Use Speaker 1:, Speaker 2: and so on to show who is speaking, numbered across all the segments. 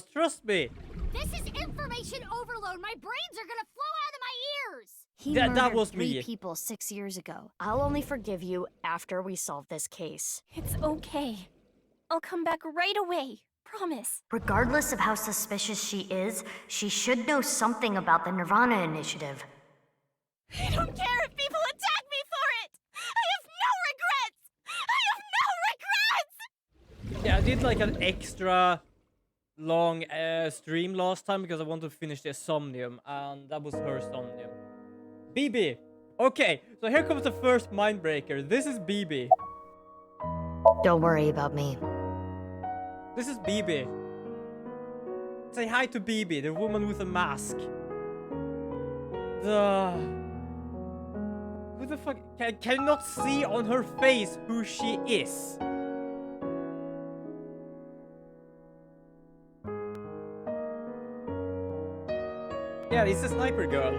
Speaker 1: Trust me.
Speaker 2: This is information overload. My brains are gonna flow out of my ears.
Speaker 3: He
Speaker 1: That
Speaker 3: murdered
Speaker 1: was
Speaker 3: three
Speaker 1: me.
Speaker 3: people 6 years ago. I'll only forgive you after we solve this case.
Speaker 4: It's okay. I'll come back right away. Promise.
Speaker 3: Regardless of how suspicious she is, she should know something about the nirvanA initiative.
Speaker 4: I don't care if people attack me for it! I have no regrets! I have no regrets!
Speaker 1: Yeah, I did like an extra long stream last time because I wanted to finish the somnium, and that was her somnium. BB. Okay, so here comes the first mind breaker. This is BB.
Speaker 3: Don't worry about me.
Speaker 1: This is BB. Say hi to BB, the woman with the mask. Who the fuck? Can you not see on her face who she is? Yeah, it's a sniper girl.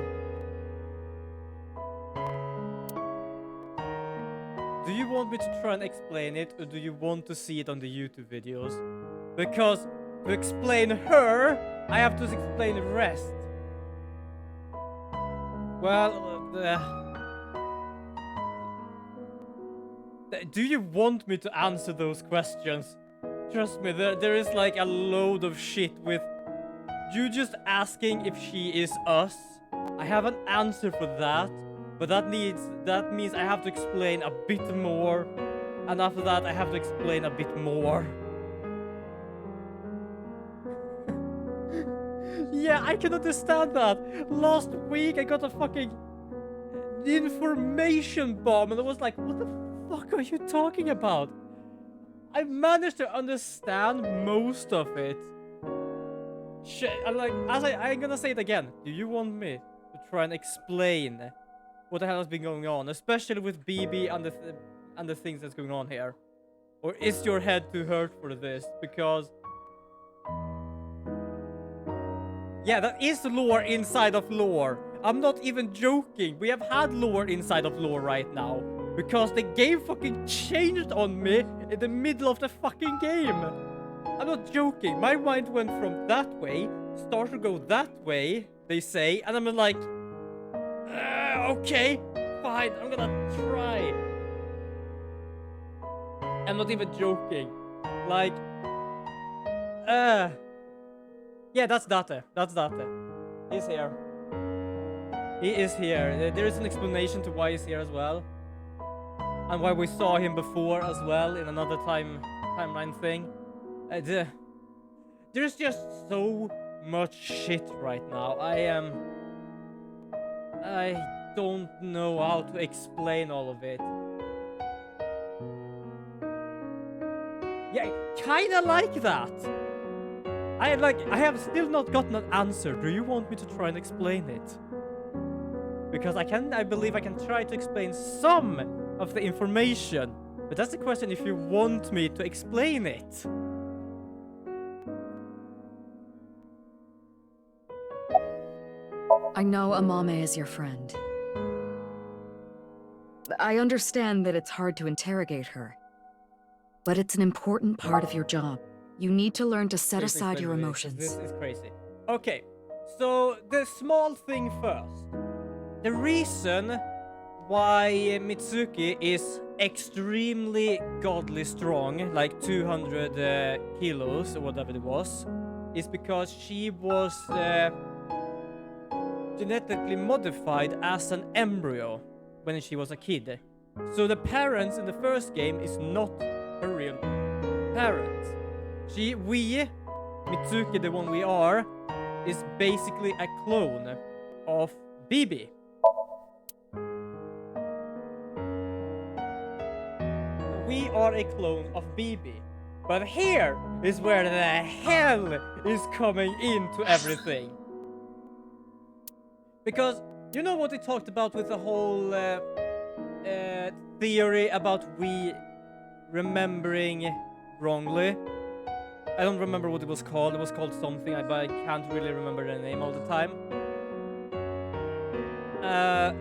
Speaker 1: Do you want me to try and explain it, or do you want to see it on the YouTube videos? Because to explain her, I have to explain the rest. Well, do you want me to answer those questions? Trust me, there is like a load of shit with you just asking if she is us. I have an answer for that, but that means I have to explain a bit more, and after that I have to explain a bit more. Yeah, I can understand that. Last week I got a fucking information bomb, and I was like, what the fuck are you talking about? I managed to understand most of it. I'm gonna say it again. Do you want me to try and explain what the hell has been going on, especially with BB and the things that's going on here? Or is your head too hurt for this? Because yeah, that is lore inside of lore. I'm not even joking. We have had lore inside of lore right now because the game fucking changed on me in the middle of the fucking game. I'm not joking. My mind went from that way, started to go that way, they say, and I'm like, okay, fine, I'm gonna try. I'm not even joking. Like, yeah, that's Date. That's Date. He's here. He is here. There is an explanation to why he's here as well. And why we saw him before as well in another timeline thing. There's just so much shit right now. I don't know how to explain all of it. Yeah, kinda like that. I have still not gotten an answer. Do you want me to try and explain it? Because I believe I can try to explain some of the information. But that's the question, if you want me to explain it.
Speaker 5: I know Amame is your friend. I understand that it's hard to interrogate her. But it's an important part of your job. You need to learn to set aside your emotions.
Speaker 1: This is crazy. Okay, so the small thing first. The reason why Mitsuki is extremely godly strong, like 200 kilos or whatever it was, is because she was genetically modified as an embryo when she was a kid. So the parents in the first game is not her real parents. We, Mitsuki, the one we are, is basically a clone of BB. We are a clone of BB. But here is where the hell is coming into everything. Because you know what we talked about with the whole theory about we remembering wrongly? I don't remember what it was called. It was called something, but I can't really remember the name all the time.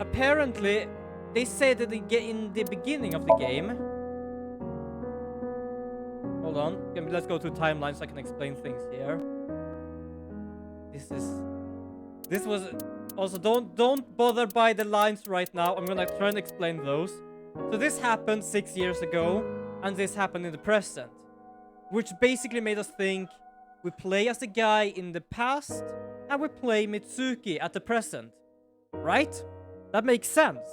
Speaker 1: Apparently, they said that in the beginning of the game. Hold on, let's go to timeline so I can explain things here. This was also don't bother by the lines right now. I'm gonna try and explain those. So this happened 6 years ago, and this happened in the present, which basically made us think we play as the guy in the past and we play Mitsuki at the present, right? That makes sense.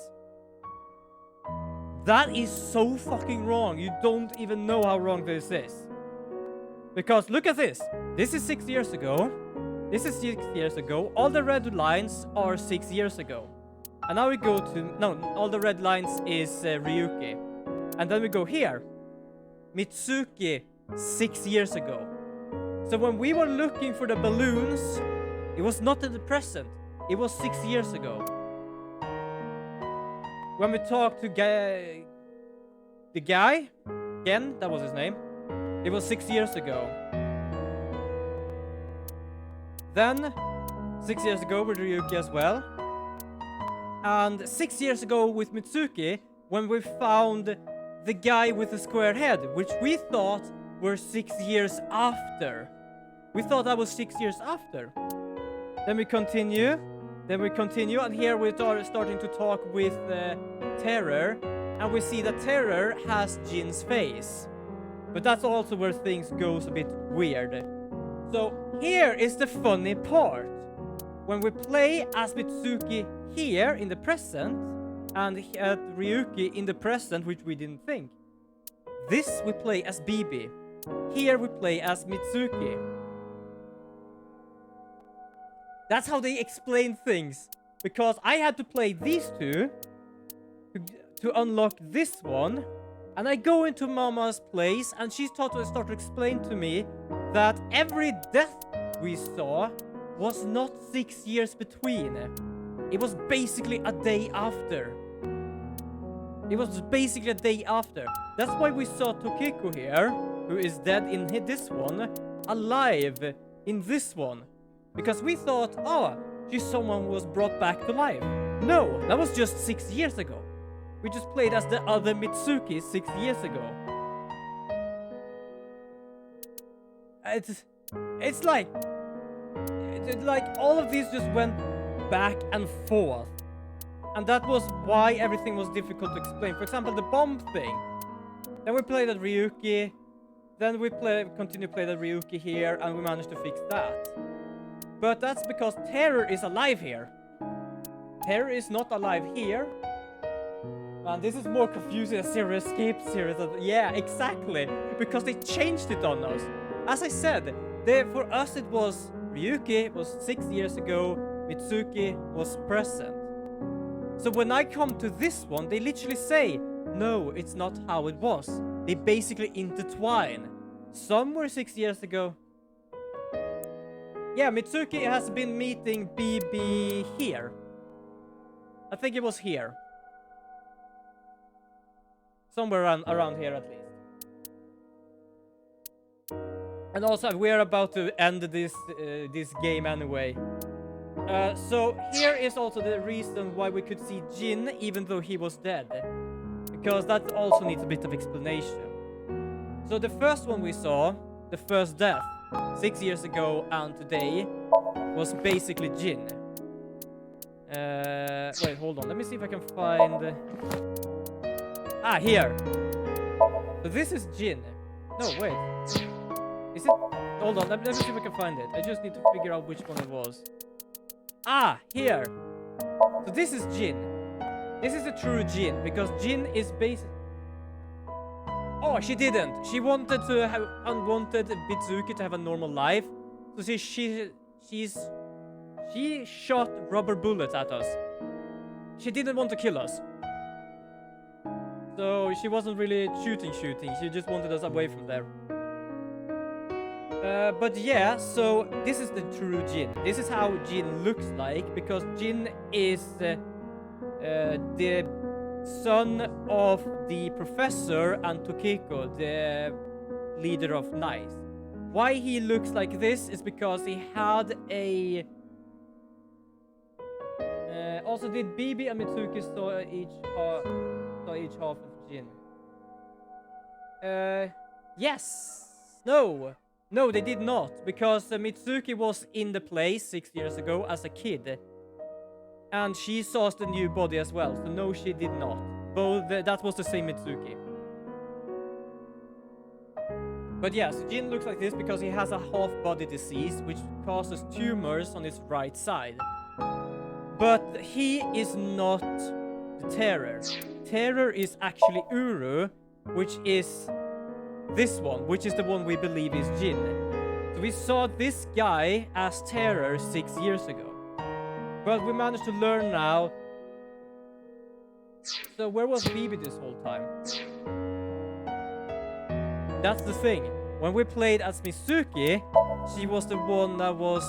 Speaker 1: That is so fucking wrong. You don't even know how wrong this is. Because look at this. This is 6 years ago. This is 6 years ago. All the red lines are 6 years ago. And now we go to... No, all the red lines is Ryuki. And then we go here. Mitsuki, 6 years ago. So when we were looking for the balloons, it was not in the present. It was 6 years ago. When we talked to the guy, Gen, that was his name. It was 6 years ago. Then, 6 years ago with Ryuki as well. And 6 years ago with Mitsuki, when we found the guy with the square head, which we thought were 6 years after. We thought that was 6 years after. Then we continue. And here we are starting to talk with Terror. And we see that Terror has Jin's face. But that's also where things goes a bit weird. So here is the funny part. When we play as Mitsuki here in the present and at Ryuki in the present, which we didn't think. This we play as Bibi. Here we play as Mitsuki. That's how they explain things. Because I had to play these two to unlock this one. And I go into Mama's place and she started to explain to me that every death we saw was not 6 years between. It was basically a day after. It was basically a day after. That's why we saw Tokiko here, who is dead in this one, alive in this one. Because we thought, oh, she's someone who was brought back to life. No, that was just 6 years ago. We just played as the other Mitsuki 6 years ago. It's like all of these just went back and forth. And that was why everything was difficult to explain. For example, the bomb thing. Then we played at Ryuki. Then we continue to play the Ryuki here, and we managed to fix that. But that's because Terror is alive here. Terror is not alive here. And this is more confusing than Zero Escape series. Yeah, exactly. Because they changed it on us. As I said, for us it was Ryuki was 6 years ago, Mitsuki was present. So when I come to this one, they literally say, no, it's not how it was. They basically intertwine. Some were 6 years ago. Yeah, Mitsuki has been meeting BB here. I think it was here. Somewhere around here at least. And also, we're about to end this game anyway. So here is also the reason why we could see Jin even though he was dead. Because that also needs a bit of explanation. So the first one we saw, the first death, 6 years ago and today, was basically Jin. Wait, hold on. Let me see if I can find... Ah, here. So this is Jin. No, wait. Is it... Hold on, let me see if I can find it. I just need to figure out which one it was. Ah, here. So this is Jin. This is the true Jin, because Jin is based... Oh, she didn't. She wanted to have unwanted Mitsuki to have a normal life. So she shot rubber bullets at us. She didn't want to kill us. So she wasn't really shooting. She just wanted us away from there. But yeah, so this is the true Jin. This is how Jin looks like, because Jin is the son of the professor and Tokiko, the leader of Nice. Why he looks like this is because he had a... also, did Bibi and Mitsuki saw each half of Jin? Yes. No. No, they did not, because Mitsuki was in the place 6 years ago as a kid. And she saw the new body as well, so no, she did not. Both, that was the same Mitsuki. But yeah, so Jin looks like this because he has a half-body disease, which causes tumors on his right side. But he is not the Terror. Terror is actually Uru, which is this one, which is the one we believe is Jin. So we saw this guy as Terror 6 years ago. But we managed to learn now. So where was Bibi this whole time? That's the thing. When we played as Mitsuki, she was the one that was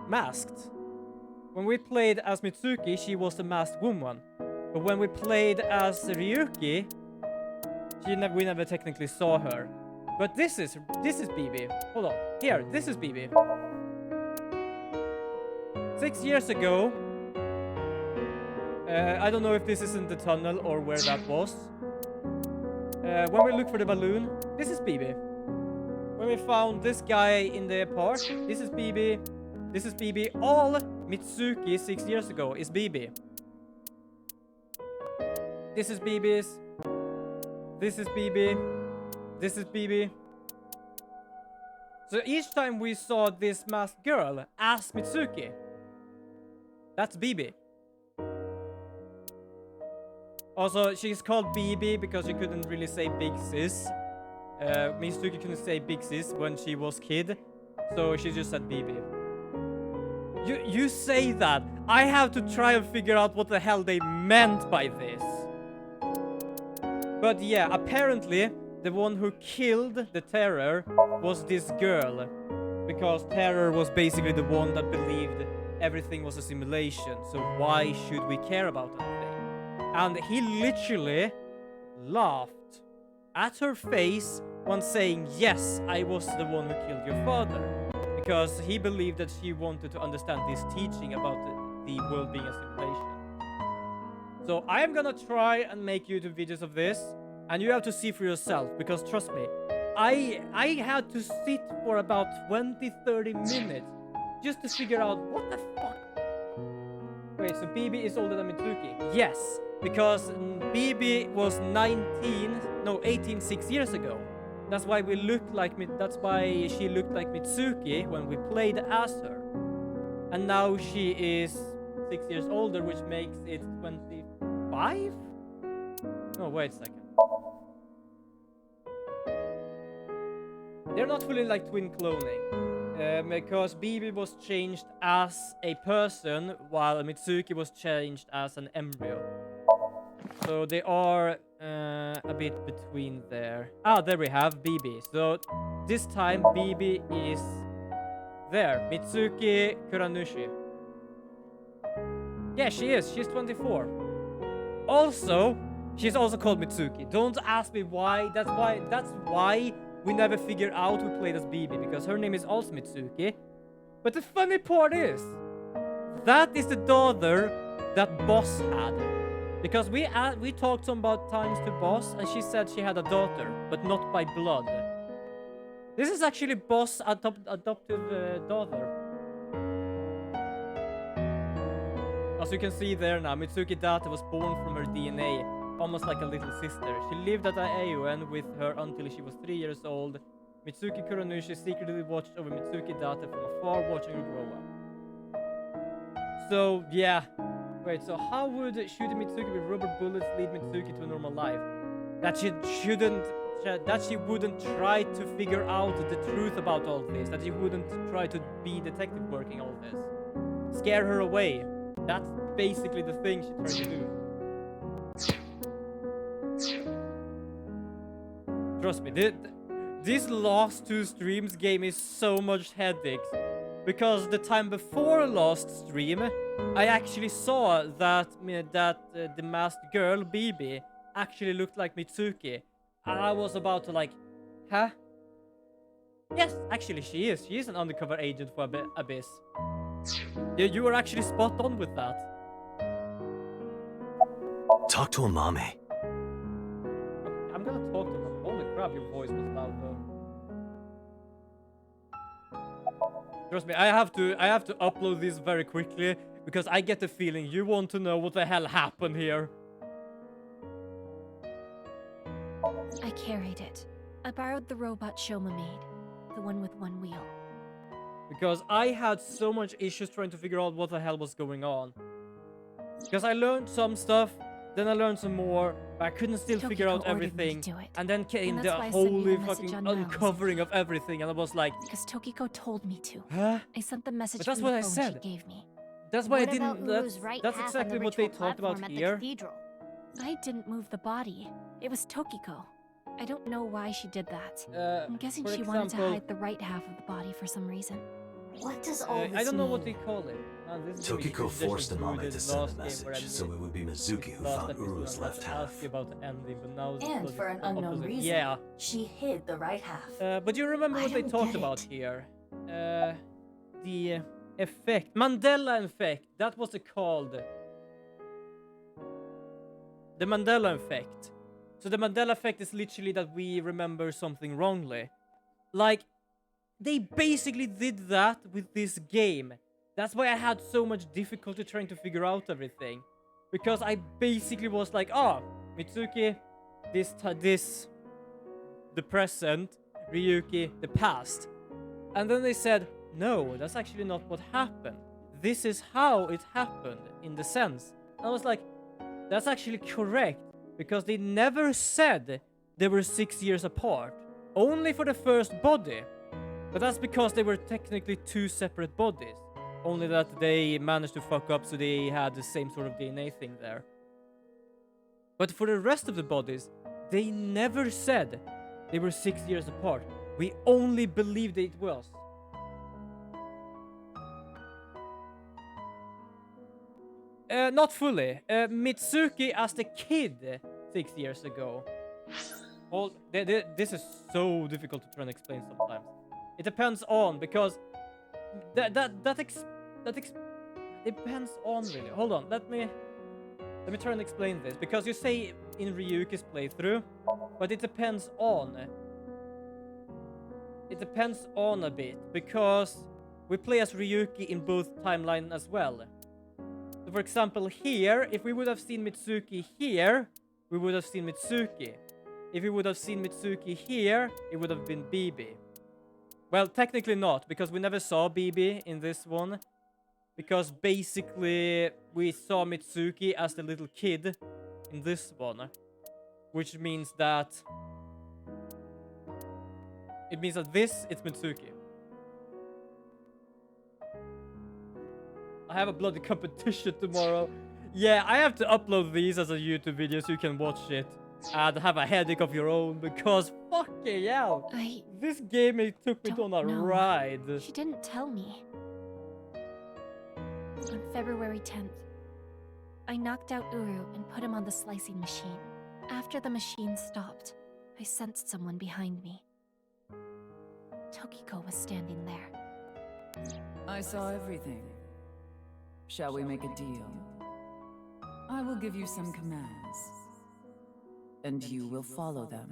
Speaker 1: masked. When we played as Mitsuki, she was the masked woman. But when we played as Ryuki, we never technically saw her. But this is Bibi. Hold on. Here, this is Bibi. 6 years ago, I don't know if this is in the tunnel or where that was. When we look for the balloon, this is Bibi. When we found this guy in the park, this is Bibi. This is Bibi. All Mitsuki 6 years ago is Bibi. This is Bibi's. This is Bibi. This is Bibi. So each time we saw this masked girl as Mitsuki, that's Bibi. Also, she's called Bibi because she couldn't really say big sis. Mitsuki couldn't say big sis when she was kid, so she just said Bibi. You say that. I have to try and figure out what the hell they meant by this. But yeah, apparently the one who killed the Terror was this girl, because Terror was basically the one that believed everything was a simulation, so why should we care about anything? And he literally laughed at her face when saying, yes, I was the one who killed your father, because he believed that she wanted to understand this teaching about the world being a simulation. So I am gonna try and make YouTube videos of this, and you have to see for yourself, because trust me, I had to sit for about 20-30 minutes just to figure out what the fuck. Wait, so Bibi is older than Mitsuki? Yes, because Bibi was 18 6 years ago. That's why we looked like that's why she looked like Mitsuki when we played as her. And now she is 6 years older, which makes it 25? No, wait a second. They're not fully like twin cloning. Because Bibi was changed as a person, while Mitsuki was changed as an embryo. So they are a bit between there. Ah, there we have Bibi. So this time Bibi is there. Mitsuki Kuranushi. Yeah, she is. She's 24. Also, she's also called Mitsuki. Don't ask me why. That's why we never figured out who played as Bibi, because her name is also Mitsuki. But the funny part is, that is the daughter that Boss had. Because we talked some about times to Boss, and she said she had a daughter, but not by blood. This is actually Boss' adoptive daughter. As you can see there now, Mitsuki Data was born from her DNA, almost like a little sister. She lived at Aeon with her until she was 3 years old. Mitsuki Kuranushi secretly watched over Mitsuki Data from afar, watching her grow up. So, yeah. Wait, so how would shooting Mitsuki with rubber bullets lead Mitsuki to a normal life? That she wouldn't try to figure out the truth about all this. That she wouldn't try to be detective working all this. Scare her away. That's basically the thing she tried to do. Trust me, these last two streams gave me so much headaches. Because the time before last stream, I actually saw that the masked girl, Bibi, actually looked like Mitsuki. And I was about to like, huh? Yes, actually she is. She is an undercover agent for Abyss. Yeah, you were actually spot on with that.
Speaker 6: Talk to Amame.
Speaker 1: I'm gonna talk to her. Holy crap, your voice was loud though. Trust me, I have to upload this very quickly because I get the feeling you want to know what the hell happened here.
Speaker 4: I carried it. I borrowed the robot Shoma made, the one with one wheel.
Speaker 1: Because I had so much issues trying to figure out what the hell was going on. Because I learned some stuff, then I learned some more, but I couldn't still figure
Speaker 4: Tokiko
Speaker 1: out
Speaker 4: ordered me to
Speaker 1: everything.
Speaker 4: do it.
Speaker 1: And then came
Speaker 4: And
Speaker 1: the
Speaker 4: that's why I sent you
Speaker 1: holy
Speaker 4: the message
Speaker 1: fucking
Speaker 4: on Mouse.
Speaker 1: uncovering of everything, and I was like,
Speaker 4: Because Tokiko told me to.
Speaker 1: huh?
Speaker 4: I sent the message
Speaker 1: But that's
Speaker 4: from
Speaker 1: what
Speaker 4: the
Speaker 1: I
Speaker 4: phone
Speaker 1: said.
Speaker 4: she gave me.
Speaker 1: That's why
Speaker 2: What
Speaker 1: I
Speaker 2: about
Speaker 1: didn't.
Speaker 2: Uru's right
Speaker 1: That's
Speaker 2: half on
Speaker 1: exactly
Speaker 2: the
Speaker 1: what they
Speaker 2: ritual
Speaker 1: talked about
Speaker 2: platform at the
Speaker 1: here.
Speaker 2: cathedral?
Speaker 4: I didn't move the body. It was Tokiko. I don't know why she did that. I'm guessing
Speaker 1: for
Speaker 4: she wanted to
Speaker 1: example,
Speaker 4: hide the right half of the body for some reason.
Speaker 3: What does all this
Speaker 1: I don't know
Speaker 3: mean?
Speaker 1: what they call it. This is gonna be
Speaker 6: Tokiko
Speaker 1: tradition
Speaker 6: forced
Speaker 1: through
Speaker 6: Amame
Speaker 1: this
Speaker 6: to send
Speaker 1: last
Speaker 6: a
Speaker 1: game where I
Speaker 6: message, so
Speaker 1: made
Speaker 6: it would be Mizuki who
Speaker 1: last
Speaker 6: found
Speaker 1: episode,
Speaker 6: Uru's
Speaker 1: I had
Speaker 6: left
Speaker 1: to
Speaker 6: half.
Speaker 1: ask you about the ending, but now it's
Speaker 7: And
Speaker 1: totally
Speaker 7: for an
Speaker 1: the
Speaker 7: unknown
Speaker 1: opposite.
Speaker 7: reason,
Speaker 1: Yeah.
Speaker 7: she hid the right half.
Speaker 1: But you remember
Speaker 7: I
Speaker 1: what they
Speaker 7: don't
Speaker 1: talked
Speaker 7: get
Speaker 1: about
Speaker 7: it.
Speaker 1: here? The effect, Mandela effect. That was it called. The Mandela effect. So the Mandela effect is literally that we remember something wrongly. Like, they basically did that with this game. That's why I had so much difficulty trying to figure out everything. Because I basically was like, oh, Mitsuki, the present, Ryuki, the past. And then they said, no, that's actually not what happened. This is how it happened, in the sense. And I was like, that's actually correct. Because they never said they were 6 years apart. Only for the first body. But that's because they were technically two separate bodies. Only that they managed to fuck up so they had the same sort of DNA thing there. But for the rest of the bodies, they never said they were 6 years apart. We only believed it was. Not fully. Mitsuki as the kid 6 years ago. This is so difficult to try and explain sometimes. It depends on, because that depends on really. Hold on, let me try and explain this, because you say in Ryuki's playthrough, but it depends on. It depends on a bit, because we play as Ryuki in both timelines as well. So for example, here, if we would have seen Mitsuki here, we would have seen Mitsuki. If we would have seen Mitsuki here, it would have been Bibi. Well, technically not, because we never saw Bibi in this one. Because basically, we saw Mitsuki as the little kid in this one. Which means that... It means that this, it's Mitsuki. I have a bloody competition tomorrow. Yeah, I have to upload these as a YouTube video so you can watch it. And have a headache of your own, because fucking hell. This game, it took me on a ride.
Speaker 4: She didn't tell me. On February 10th, I knocked out Uru and put him on the slicing machine. After the machine stopped, I sensed someone behind me. Tokiko was standing there.
Speaker 8: I saw everything. Shall we make a deal? I will give you some commands, and you will follow them.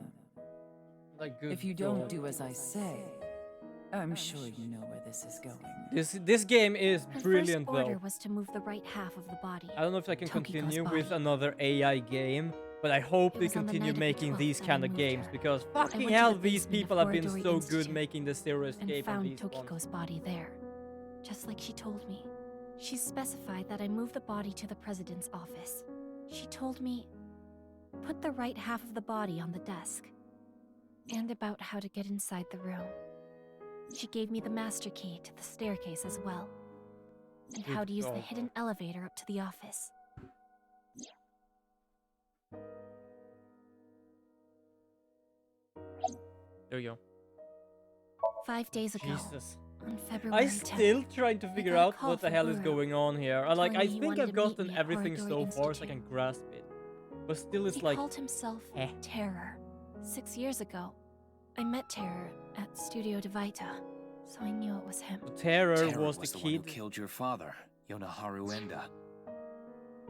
Speaker 1: Like good
Speaker 8: If you don't
Speaker 1: God.
Speaker 8: do as I say, I'm sure you know where this is going.
Speaker 1: This game is
Speaker 4: Her
Speaker 1: brilliant
Speaker 4: first order
Speaker 1: though.
Speaker 4: was to move the right half of the body.
Speaker 1: I don't know if I can
Speaker 4: Tokiko's
Speaker 1: continue with
Speaker 4: body.
Speaker 1: another AI game, but I hope
Speaker 4: It
Speaker 1: they
Speaker 4: was on the
Speaker 1: continue
Speaker 4: night of the
Speaker 1: making
Speaker 4: 12th
Speaker 1: these
Speaker 4: that I
Speaker 1: kind of
Speaker 4: moved
Speaker 1: games,
Speaker 4: her.
Speaker 1: because
Speaker 4: I
Speaker 1: fucking
Speaker 4: went to
Speaker 1: hell,
Speaker 4: the
Speaker 1: these
Speaker 4: basement
Speaker 1: people
Speaker 4: of
Speaker 1: have been
Speaker 4: Horodori
Speaker 1: so
Speaker 4: Institute
Speaker 1: good making the zero
Speaker 4: and
Speaker 1: escape on
Speaker 4: found
Speaker 1: these ones.
Speaker 4: Tokiko's body there. Just like she told me. She specified that I move the body to the president's office. She told me, put the right half of the body on the desk. And about how to get inside the room. She gave me the master key to the staircase as well. And how
Speaker 1: Good
Speaker 4: to use the
Speaker 1: God.
Speaker 4: hidden elevator up to the office.
Speaker 1: There you go.
Speaker 4: 5 days ago,
Speaker 1: Jesus.
Speaker 4: on February
Speaker 1: I
Speaker 4: 10th,
Speaker 1: still trying to figure
Speaker 4: got a
Speaker 1: out
Speaker 4: call
Speaker 1: what the
Speaker 4: from
Speaker 1: hell is
Speaker 4: Uru,
Speaker 1: going on here. I like, I
Speaker 4: telling me he
Speaker 1: think
Speaker 4: wanted
Speaker 1: I've
Speaker 4: to meet
Speaker 1: gotten
Speaker 4: me at
Speaker 1: everything
Speaker 4: Horodori
Speaker 1: so far so I can
Speaker 4: Institute.
Speaker 1: grasp it. But still it's
Speaker 4: he
Speaker 1: like,
Speaker 4: called himself
Speaker 1: eh.
Speaker 4: Terror. 6 years ago, I met Terror at Studio de Vita, so I knew it was him.
Speaker 1: the terror
Speaker 9: Terror
Speaker 1: was the
Speaker 9: one who
Speaker 1: kid.
Speaker 9: killed your father, Yonaharu Enda.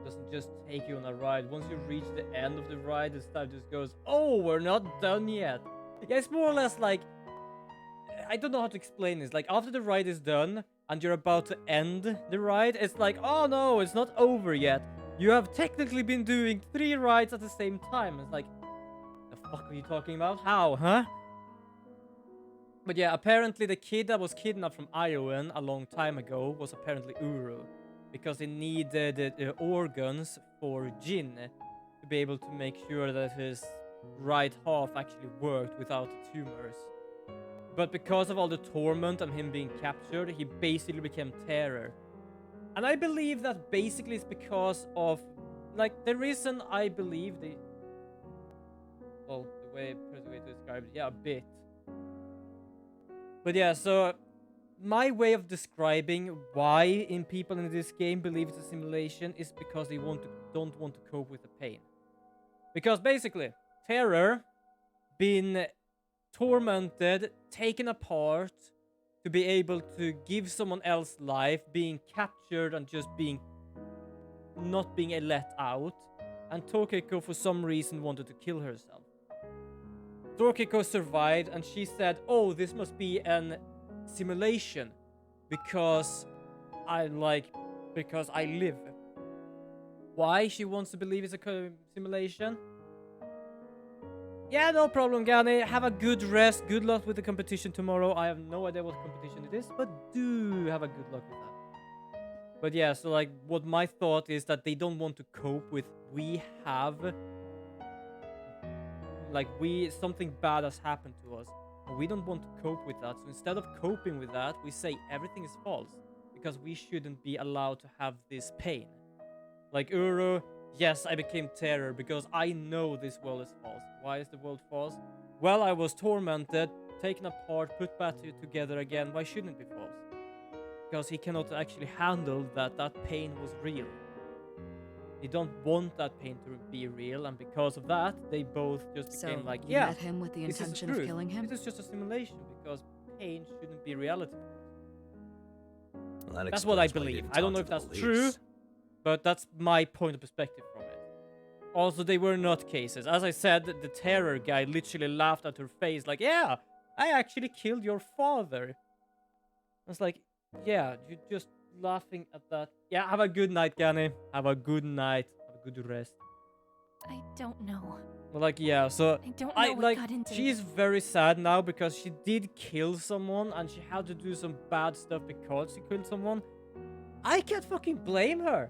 Speaker 1: Doesn't just take you on a ride. Once you reach the end of the ride, the stuff just goes, oh, we're not done yet. Yeah, it's more or less like, I don't know how to explain this. Like, after the ride is done and you're about to end the ride, it's like, oh no, it's not over yet. You have technically been doing 3 rides at the same time. It's like, the fuck are you talking about? How, huh? But yeah, apparently the kid that was kidnapped from Iowan a long time ago was apparently Uru. Because he needed the organs for Jin to be able to make sure that his right half actually worked without tumors. But because of all the torment and him being captured, he basically became Terror. And I believe that basically is because of, like, the reason I believe well, the way to describe it, yeah, a bit. But yeah, so my way of describing why in people in this game believe it's a simulation is because they don't want to cope with the pain. Because basically, Terror been tormented, taken apart to be able to give someone else life, being captured and just not being let out. And Tokiko for some reason wanted to kill herself. Tokiko survived and she said, oh, this must be an simulation because I live. Why she wants to believe it's a simulation? Yeah, no problem, Gani. Have a good rest. Good luck with the competition tomorrow. I have no idea what competition it is, but do have a good luck with that. But yeah, so like what my thought is that they don't want to cope with something bad has happened to us. And we don't want to cope with that. So instead of coping with that, we say everything is false because we shouldn't be allowed to have this pain. Like Uru, yes, I became Terror because I know this world is false. Why is the world false? Well, I was tormented, taken apart, put back together again. Why shouldn't it be false? Because he cannot actually handle that pain was real. They don't want that pain to be real, and because of that, they both just became like,
Speaker 5: you
Speaker 1: yeah,
Speaker 5: met him with the
Speaker 1: this is
Speaker 5: intention of
Speaker 1: truth.
Speaker 5: killing him?
Speaker 1: This is just a simulation because pain shouldn't be reality.
Speaker 6: Well,
Speaker 1: That's what I
Speaker 6: explains why you
Speaker 1: believe.
Speaker 6: didn't
Speaker 1: I don't know
Speaker 6: talk
Speaker 1: if
Speaker 6: to the
Speaker 1: that's true,
Speaker 6: police.
Speaker 1: but that's my point of perspective from it. Also, they were not cases. As I said, the Terror guy literally laughed at her face like, yeah, I actually killed your father. I was like, yeah, you're just laughing at that. Yeah, have a good night, Gani. Have a good night. Have a good rest.
Speaker 4: I don't know.
Speaker 1: Well, like, yeah, so
Speaker 4: I don't know what got into
Speaker 1: she's very sad now because she did kill someone and she had to do some bad stuff because she killed someone. I can't fucking blame her.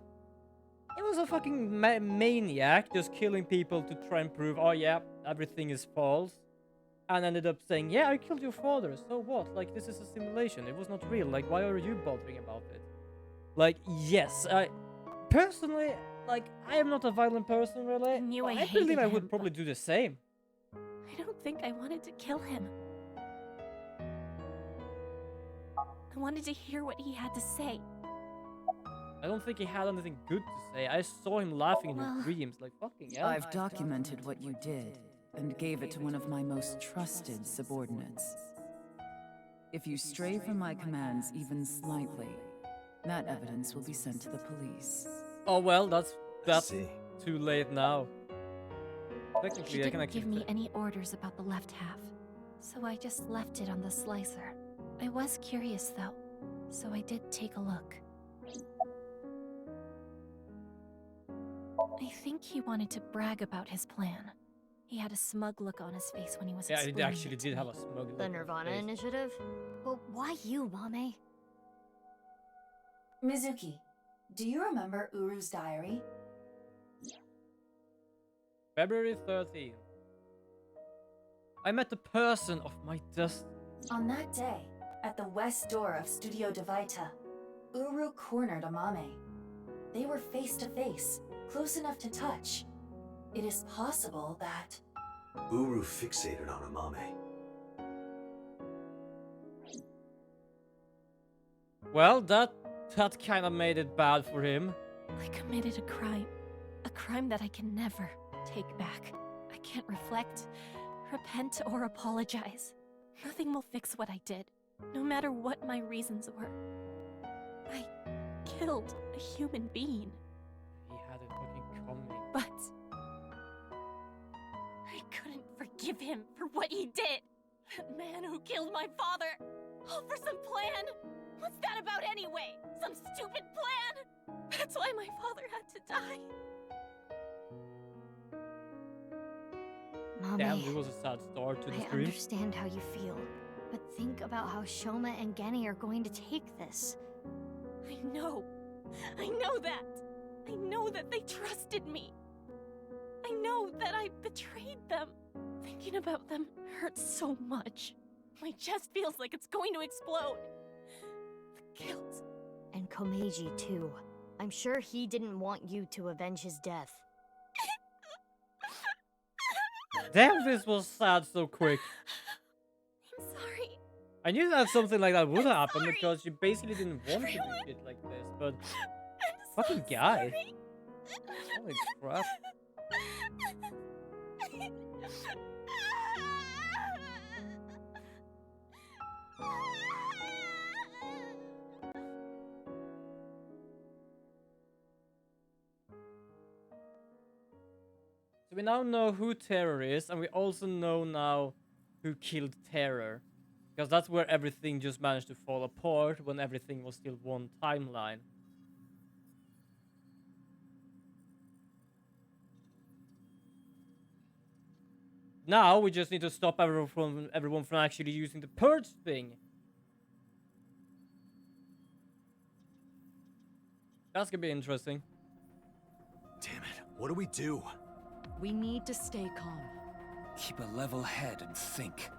Speaker 1: It was a fucking maniac just killing people to try and prove, oh yeah, everything is false. And ended up saying, yeah, I killed your father, so what? Like, this is a simulation, it was not real. Like, why are you bothering about it? Like, yes, personally, like, I am not a violent person, really.
Speaker 4: I knew I
Speaker 1: I
Speaker 4: hated
Speaker 1: believe I
Speaker 4: him,
Speaker 1: would probably do the same.
Speaker 4: I don't think I wanted to kill him. I wanted to hear what he had to say.
Speaker 1: I don't think he had anything good to say. I saw him laughing in his dreams, like, fucking hell.
Speaker 8: I've documented what you did and gave it to one of my most trusted subordinates. If you stray from my commands even slightly, that evidence will be sent to the police.
Speaker 1: Oh well, that's
Speaker 6: see.
Speaker 1: too late now.
Speaker 4: She
Speaker 1: Technically, I can
Speaker 4: didn't
Speaker 1: actually
Speaker 4: give me any orders about the left half, so I just left it on the slicer. I was curious though, so I did take a look. I think he wanted to brag about his plan. He had a smug look on his face when he was
Speaker 1: Yeah,
Speaker 4: explaining
Speaker 1: he actually
Speaker 4: it to
Speaker 1: did have
Speaker 4: me.
Speaker 1: a smug look
Speaker 2: The
Speaker 1: on his
Speaker 2: nirvanA
Speaker 1: face.
Speaker 2: initiative? Well, why you, Mame?
Speaker 7: Mizuki, do you remember Uru's diary?
Speaker 1: February 13th. I met the person of my destiny.
Speaker 7: On that day, at the west door of Studio Devaita, Uru cornered Amame. They were face to face, close enough to touch. It is possible that...
Speaker 6: Uru fixated on Amame.
Speaker 1: Well, that kind of made it bad for him.
Speaker 4: I committed a crime that I can never take back. I can't reflect, repent, or apologize. Nothing will fix what I did, no matter what my reasons were. I killed a human being,
Speaker 1: He had it fucking coming.
Speaker 4: but I couldn't forgive him for what he did. That man who killed my father! All for some plan! What's that about anyway? Some stupid plan? That's why my father had to die.
Speaker 3: Mommy,
Speaker 1: Damn, it was a sad start to the
Speaker 3: I
Speaker 1: stream.
Speaker 3: understand how you feel, but think about how Shoma and Genny are going to take this.
Speaker 4: I know that. I know that they trusted me. I know that I betrayed them. Thinking about them hurts so much. My chest feels like it's going to explode. The guilt.
Speaker 3: And Komeiji, too. I'm sure he didn't want you to avenge his death.
Speaker 1: Damn, this was sad so quick.
Speaker 4: I'm sorry.
Speaker 1: I knew that something like that would happen
Speaker 4: sorry.
Speaker 1: because you basically didn't want to do shit like this, but
Speaker 4: I'm
Speaker 1: fucking
Speaker 4: so
Speaker 1: guy.
Speaker 4: sorry.
Speaker 1: Holy crap. So we now know who Terror is, and we also know now who killed Terror. Because that's where everything just managed to fall apart when everything was still one timeline. Now we just need to stop everyone from actually using the purge thing. That's gonna be interesting.
Speaker 6: Damn it, what do we do?
Speaker 5: We need to stay calm.
Speaker 9: Keep a level head and think.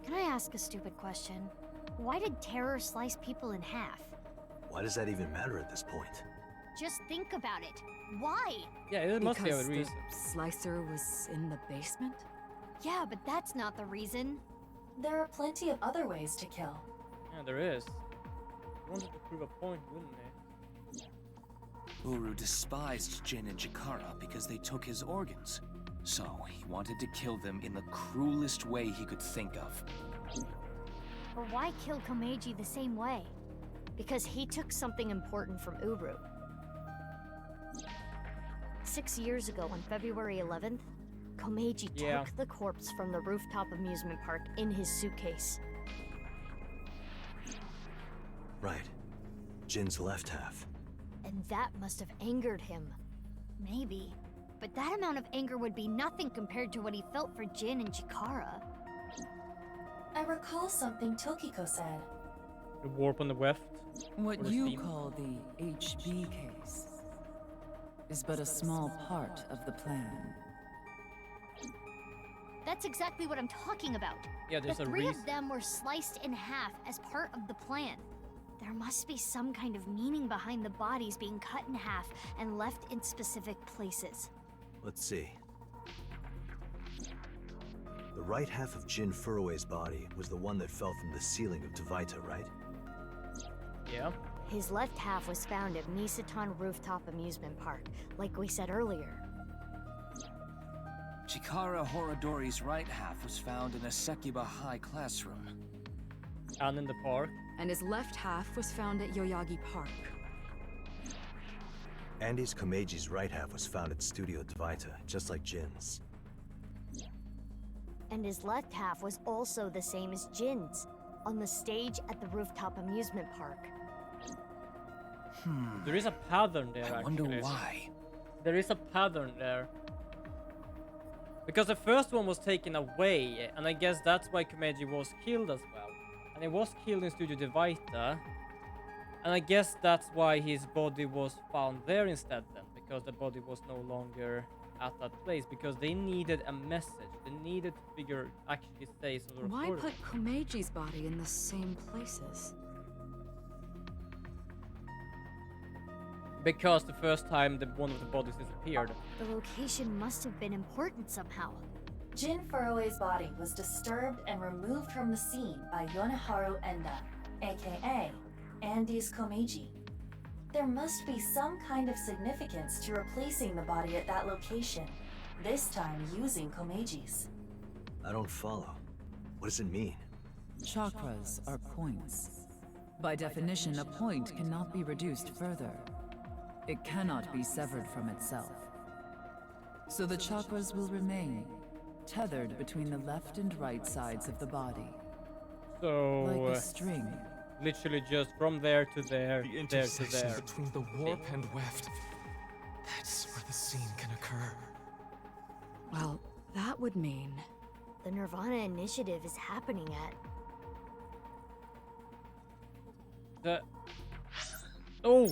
Speaker 3: Can I ask a stupid question? Why did Terror slice people in half?
Speaker 6: Why does that even matter at this point?
Speaker 2: Just think about it. Why?
Speaker 1: Yeah, it must be a
Speaker 5: Because the
Speaker 1: reason.
Speaker 5: slicer was in the basement?
Speaker 2: Yeah, but that's not the reason.
Speaker 7: There are plenty of other ways to kill.
Speaker 1: Yeah, there is. Wanted to prove a point, wouldn't they?
Speaker 9: Uru despised Jin and Chikara because they took his organs. So he wanted to kill them in the cruelest way he could think of.
Speaker 3: But why kill Komeiji the same way? Because he took something important from Uru. 6 years ago, on February 11th, Komeiji
Speaker 1: Yeah.
Speaker 3: took the corpse from the rooftop amusement park in his suitcase.
Speaker 6: Right. Jin's left half.
Speaker 3: And that must have angered him.
Speaker 2: Maybe. But that amount of anger would be nothing compared to what he felt for Jin and Chikara.
Speaker 7: I recall something Tokiko said.
Speaker 1: The warp on the left.
Speaker 8: What
Speaker 1: Or the
Speaker 8: you
Speaker 1: steam.
Speaker 8: call the HB case is but a small part of the plan.
Speaker 2: That's exactly what I'm talking about.
Speaker 1: Yeah, there's
Speaker 2: The
Speaker 1: a
Speaker 2: three
Speaker 1: reason.
Speaker 2: of them were sliced in half as part of the plan. There must be some kind of meaning behind the bodies being cut in half and left in specific places.
Speaker 6: Let's see. The right half of Jin Furue's body was the one that fell from the ceiling of Tavaita, right?
Speaker 1: Yeah.
Speaker 3: His left half was found at Misatan Rooftop Amusement Park, like we said earlier.
Speaker 9: Chikara Horodori's right half was found in a Sekiba High classroom.
Speaker 1: And in the park.
Speaker 5: And his left half was found at Yoyagi Park.
Speaker 6: Andy's Komeiji's right half was found at Studio Tavaita, just like Jin's.
Speaker 3: And his left half was also the same as Jin's, on the stage at the rooftop amusement park.
Speaker 1: There is a pattern there,
Speaker 9: I wonder
Speaker 1: actually.
Speaker 9: why.
Speaker 1: There is a pattern there. Because the first one was taken away, and I guess that's why Komeiji was killed as well. And he was killed in Studio Tavaita. And I guess that's why his body was found there instead then. Because the body was no longer at that place. Because they needed a message. They needed to actually say some sort of
Speaker 5: Why
Speaker 1: story.
Speaker 5: put Komeiji's body in the same places?
Speaker 1: Because the first time one of the bodies disappeared.
Speaker 3: The location must have been important somehow.
Speaker 7: Jin Furue's body was disturbed and removed from the scene by Yoneharu Enda, aka Andy's Komeiji. There must be some kind of significance to replacing the body at that location, this time using Komeiji's.
Speaker 6: I don't follow. What does it mean?
Speaker 8: Chakras are points. By definition, a point cannot be reduced further. It cannot be severed from itself. So the chakras will remain tethered between the left and right sides of the body.
Speaker 1: So,
Speaker 8: Like a string.
Speaker 1: literally just from there to there,
Speaker 10: The
Speaker 1: there to
Speaker 10: intersection
Speaker 1: there.
Speaker 10: between the warp and weft. That's where the scene can occur.
Speaker 5: Well, that would mean...
Speaker 3: The Nirvana initiative is happening at.
Speaker 1: Oh!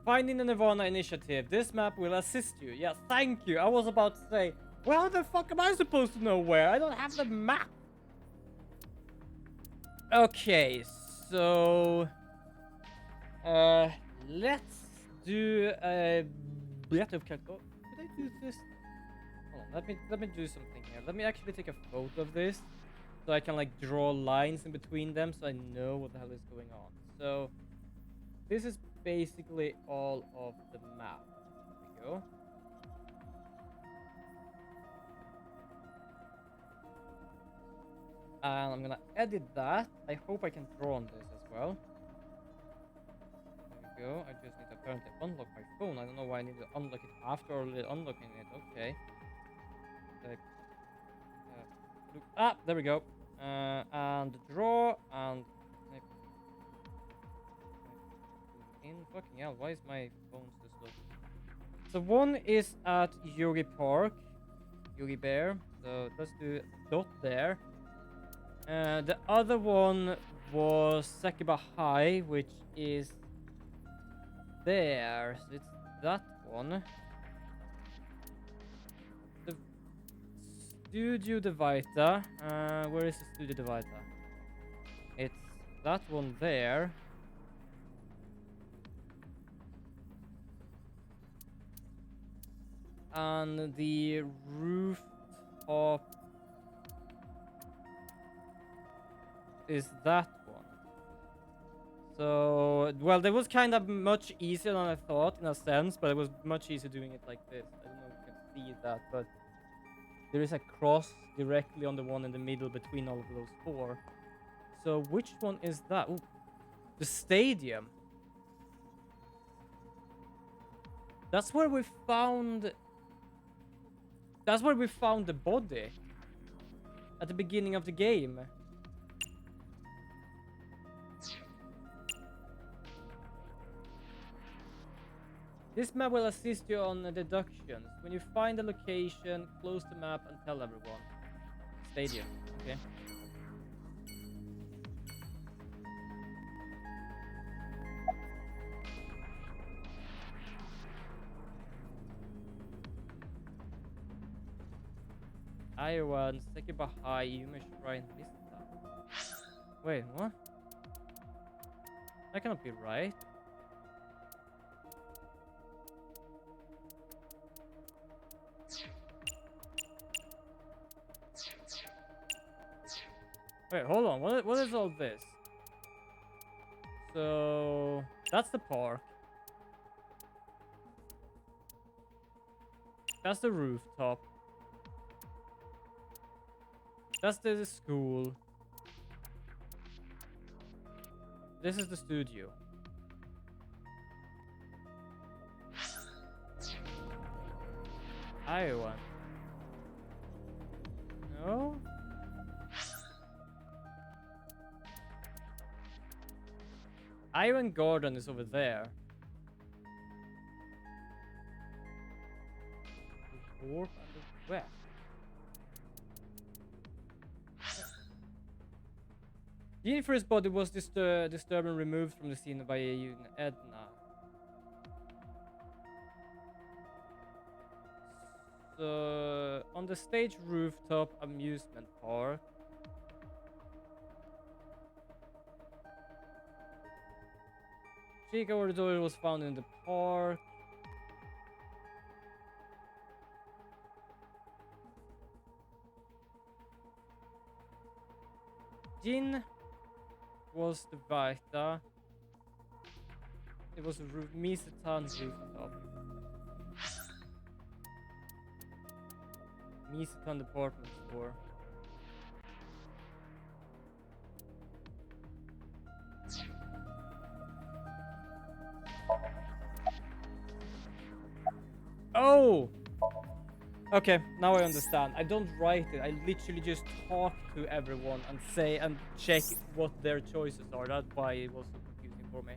Speaker 1: Finding the nirvanA initiative. This map will assist you. Yeah, thank you. I was about to say, well, how the fuck am I supposed to know where? I don't have the map. Okay, so... let's do a bit of could I do this? Hold on, let me do something here. Let me actually take a photo of this so I can like draw lines in between them so I know what the hell is going on. So this is basically all of the map. There we go. And I'm gonna edit that. I hope I can draw on this as well. There we go. I just need to apparently unlock my phone. I don't know why I need to unlock it after already unlocking it. Okay. Like, look. There we go. And draw and in fucking hell. Why is my phone so slow? So one is at Yogi Park, Yogi Bear. So let's do dot there. The other one was Sakiba High, which is there. So it's that one. The Studio Divita. Where is the Studio Divita? It's that one there. And the rooftop is that one. So, well, that was kind of much easier than I thought in a sense, but it was much easier doing it like this. I don't know if you can see that, but there is a cross directly on the one in the middle between all of those four. So which one is that? Ooh, the stadium. That's where we found... That's where we found the body. At the beginning of the game. This map will assist you on deductions. When you find the location, close the map and tell everyone. Stadium, okay. Iowa and Sekiba High, Yume Shrine Vista. Wait, what? That cannot be right. Wait, hold on. What is all this? So that's the park. That's the rooftop. That's the school. This is the studio. Iowa. No? Iron Garden is over there. The warp and the west. Jennifer's body was disturbed and removed from the scene by Edna. So, on the stage rooftop amusement park. Chica Ordori was found in the park. Jin was the Vita. It was a Misetan's rooftop. Misetan department store. Oh! Okay, now I understand. I don't write it. I literally just talk to everyone and say and check what their choices are. That's why it was so confusing for me.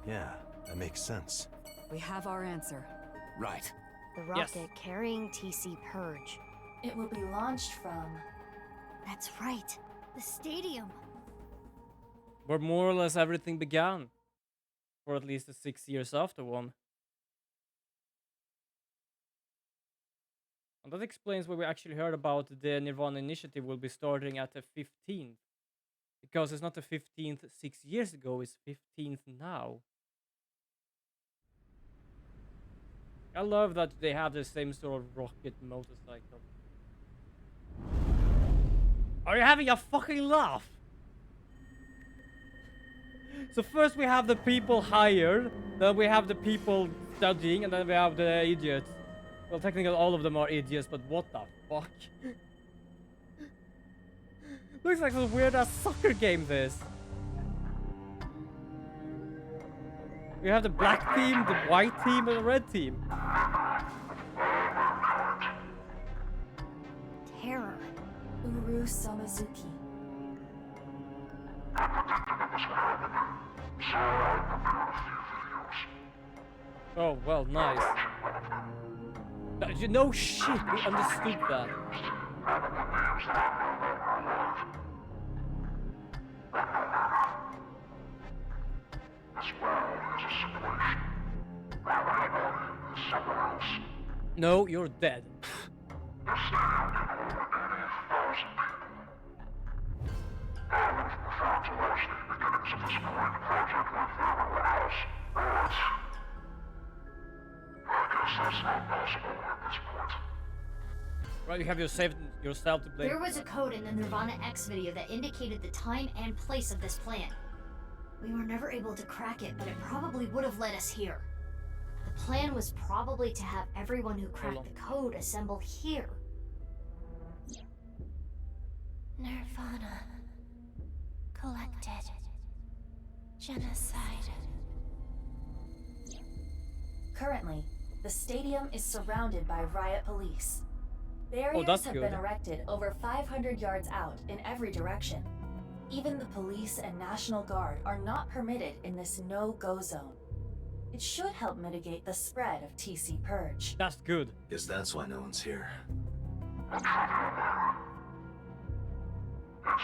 Speaker 6: Yeah, that makes sense.
Speaker 5: We have our answer.
Speaker 9: Right.
Speaker 3: The
Speaker 1: Yes.
Speaker 3: rocket carrying TC Purge.
Speaker 7: It will be launched from.
Speaker 2: That's right. The stadium.
Speaker 1: Where more or less everything began. For at least the 6 years after one. And that explains why we actually heard about the nirvanA initiative will be starting at the 15th. Because it's not the 15th 6 years ago, it's 15th now. I love that they have the same sort of rocket motorcycle. Are you having a fucking laugh? So first we have the people hired, then we have the people studying, and then we have the idiots. Well, technically all of them are idiots, but what the fuck? Looks like some weird ass soccer game this. We have the black team, the white team, and the red team.
Speaker 3: Terror.
Speaker 7: Uru Samazuki.
Speaker 1: Oh, well, nice. No shit, we understood that. No, you're dead. Right, you have yourself to blame.
Speaker 2: There was a code in the nirvanA X video that indicated the time and place of this plan. We were never able to crack it, but it probably would have led us here. The plan was probably to have everyone who cracked the code assemble here.
Speaker 4: nirvanA. Collected. Genocide.
Speaker 7: Currently, the stadium is surrounded by riot police. Barriers
Speaker 1: that's
Speaker 7: have
Speaker 1: good.
Speaker 7: been erected over 500 yards out in every direction. Even the police and National Guard are not permitted in this no-go zone. It should help mitigate the spread of TC Purge.
Speaker 1: That's good.
Speaker 6: Guess that's why no one's here.
Speaker 11: It's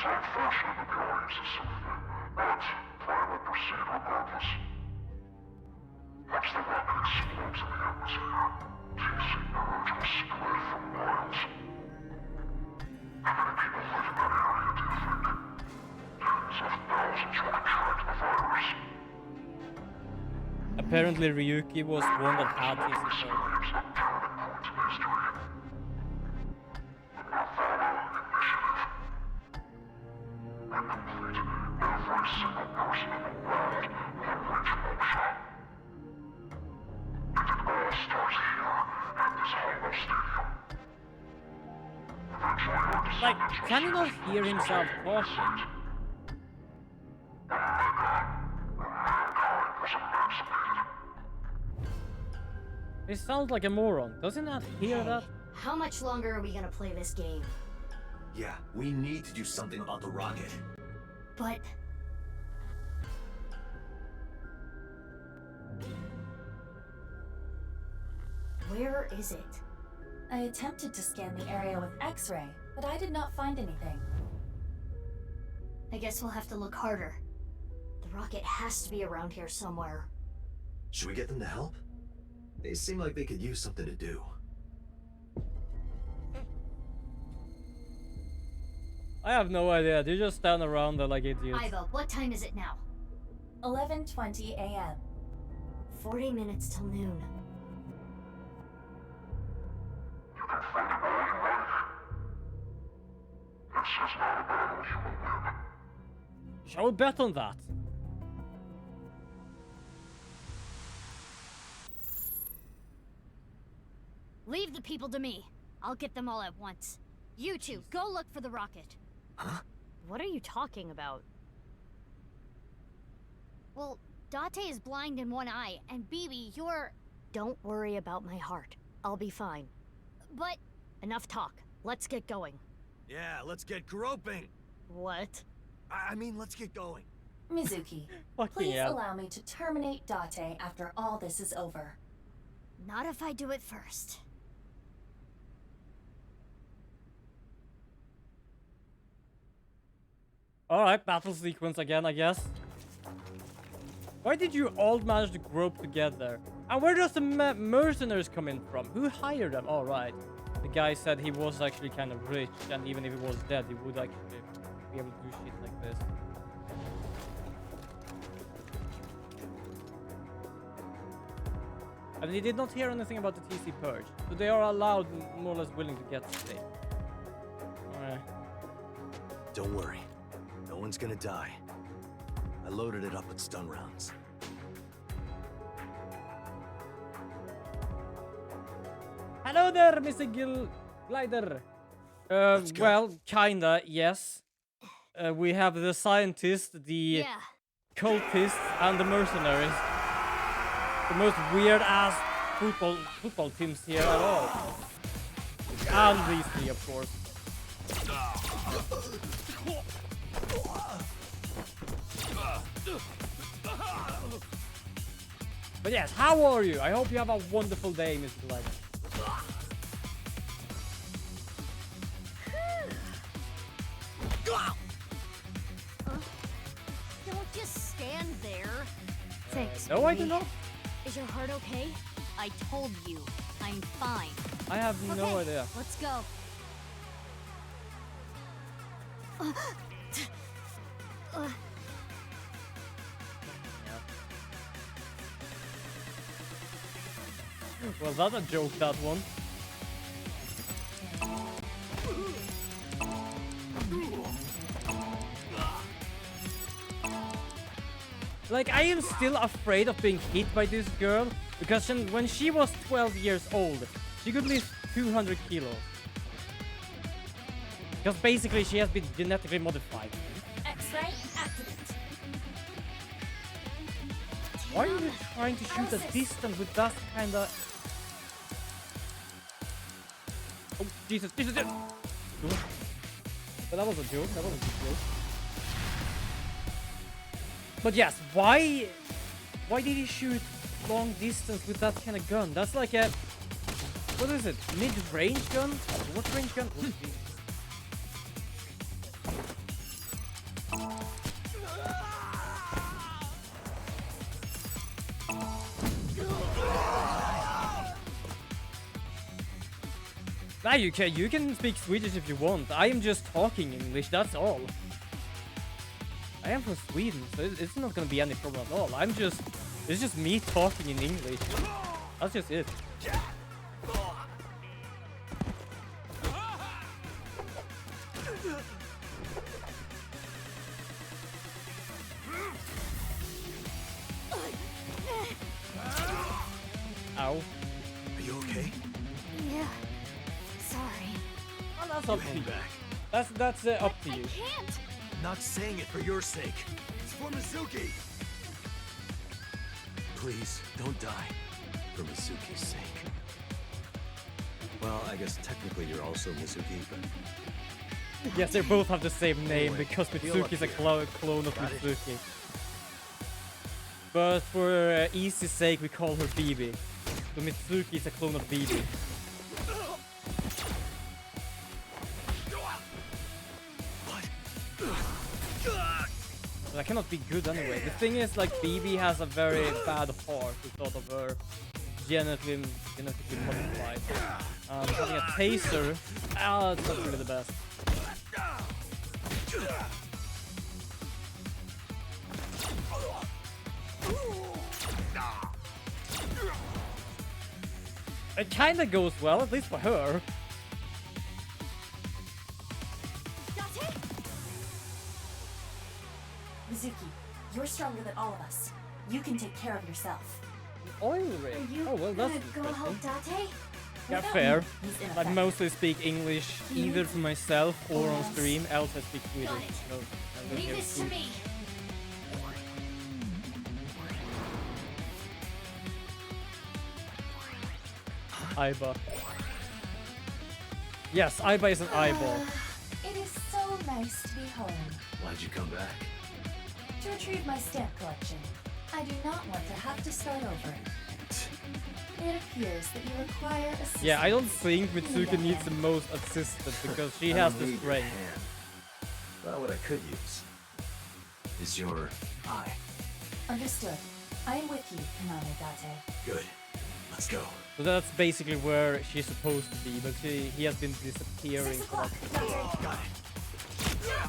Speaker 11: unfortunate the audience is so thin, but plan will proceed regardless. Once the rocket explodes in the atmosphere, TC Purge will spread for miles. How many people live in that area, do you think? Tens of thousands will contract the virus.
Speaker 1: Apparently Ryuki was one that had his
Speaker 11: This
Speaker 1: infection.
Speaker 11: marks a turning point in history. The nirvanA initiative. When complete, every single person in the world will reach motion. And it all starts here, at this hollow stadium. Eventually our
Speaker 1: Like,
Speaker 11: descendants
Speaker 1: can you
Speaker 11: will
Speaker 1: not
Speaker 11: see
Speaker 1: hear
Speaker 11: the
Speaker 1: himself
Speaker 11: site.
Speaker 1: talking?
Speaker 11: Mankind was emancipated.
Speaker 1: He sounds like a moron. Doesn't that hear
Speaker 2: Hey,
Speaker 1: that?
Speaker 2: how much longer are we gonna play this game?
Speaker 6: Yeah, we need to do something about the rocket.
Speaker 2: But where is it?
Speaker 7: I attempted to scan the area with X-ray, but I did not find anything.
Speaker 2: I guess we'll have to look harder. The rocket has to be around here somewhere.
Speaker 6: Should we get them to help? They seem like they could use something to do.
Speaker 1: I have no idea. They just stand around there like idiots.
Speaker 2: Iva, what time is it now?
Speaker 7: 11:20 a.m.
Speaker 2: 40 minutes till noon.
Speaker 11: You can fight it all you like. This is not a battle you will win.
Speaker 1: Shall we bet on that?
Speaker 2: Leave the people to me.
Speaker 3: I'll get them all at once. You two, go look for the rocket.
Speaker 6: Huh?
Speaker 3: What are you talking about? Well, Date is blind in one eye, and Bibi, you're... Don't worry about my heart. I'll be fine. But... Enough talk. Let's get going.
Speaker 6: Yeah, let's get groping.
Speaker 3: What?
Speaker 6: I mean, let's get going.
Speaker 7: Mizuki,
Speaker 1: Fucking
Speaker 7: please
Speaker 1: hell.
Speaker 7: allow me to terminate Date after all this is over.
Speaker 3: Not if I do it first.
Speaker 1: Alright, battle sequence again, I guess. Why did you all manage to grope together? And where does the mercenaries come in from? Who hired them? Alright. The guy said he was actually kind of rich, and even if he was dead, he would actually be able to do shit like this. And he did not hear anything about the TC purge, so they are allowed, more or less willing to get stay. Alright.
Speaker 6: Don't worry. No one's gonna die. I loaded it up with stun rounds.
Speaker 1: Hello there, Mr. Glider. Well, kinda, yes. We have the scientist, the cultists, and the mercenaries. The most weird-ass football teams here at all. And these three, of course. But yes, how are you? I hope you have a wonderful day, Mr. Glider.
Speaker 3: Don't just stand there. Thanks.
Speaker 1: No, I do not.
Speaker 3: Is your heart okay? I told you, I'm fine.
Speaker 1: I have no
Speaker 3: Okay,
Speaker 1: idea.
Speaker 3: Let's go.
Speaker 1: Was that a joke, that one? Like, I am still afraid of being hit by this girl, because when she was 12 years old, she could lift 200 kilos. Because basically she has been genetically modified.
Speaker 7: X-ray activate.
Speaker 1: Why are you trying to shoot at distance with that kind of... Oh, Jesus. But that was a joke. That was a joke. But yes, why did he shoot long distance with that kind of gun? That's like a... What is it? Mid-range gun? What range gun? Oh, Jesus. Nah, you can speak Swedish if you want. I am just talking English, that's all. I am from Sweden, so it's not gonna be any problem at all. It's just me talking in English. That's just it. Ow.
Speaker 6: Are you okay?
Speaker 3: Yeah. Sorry.
Speaker 1: Well, that's up to
Speaker 6: hang
Speaker 1: you.
Speaker 6: back.
Speaker 1: That's up to you.
Speaker 3: I can't.
Speaker 6: I'm not saying it for your sake. It's for Mizuki. Please, don't die. For Mizuki's sake. Well, I guess technically you're also Mizuki, but...
Speaker 1: Yes, they both have the same name
Speaker 6: Anyway,
Speaker 1: because
Speaker 6: heal up
Speaker 1: Mitsuki's a
Speaker 6: here.
Speaker 1: clone of
Speaker 6: Got it?
Speaker 1: Mitsuki. But for easy sake, we call her Bibi. So Mitsuki is a clone of Bibi. But that cannot be good anyway. The thing is, like, Bibi has a very bad heart because of her genetically modified. Having a taser, it's not really the best. It kinda goes well, at least for her.
Speaker 7: Mizuki, you're stronger than all of us. You can take care of yourself.
Speaker 1: Oil rig.
Speaker 2: Are you
Speaker 1: Oh well, that's
Speaker 2: gonna go help
Speaker 1: interesting.
Speaker 2: Date?
Speaker 1: Yeah,
Speaker 7: Without
Speaker 1: fair.
Speaker 7: me, he's
Speaker 1: I
Speaker 7: ineffective.
Speaker 1: mostly speak English either to myself or on stream, else I speak Swedish.
Speaker 2: Got it.
Speaker 1: So I live
Speaker 2: Leave
Speaker 1: here
Speaker 2: this to
Speaker 1: too.
Speaker 2: me.
Speaker 1: Aiba. Yes, Aiba is an eyeball.
Speaker 7: It is so nice to be home.
Speaker 6: Why'd you come back?
Speaker 7: To retrieve my stamp collection. I do not want to have to start over. It appears that you require assistance.
Speaker 1: Yeah, I don't think Mitsuki needs the most assistance because she
Speaker 6: I
Speaker 1: has
Speaker 6: don't
Speaker 1: the
Speaker 6: need your
Speaker 1: strength.
Speaker 6: hand. Well, what I could use is your eye.
Speaker 7: Understood. I am with you, Kaname Date.
Speaker 6: Good. Let's go.
Speaker 1: So that's basically where she's supposed to be, but he has been disappearing.
Speaker 7: 6
Speaker 1: for
Speaker 7: o'clock.
Speaker 1: that-
Speaker 6: Got it.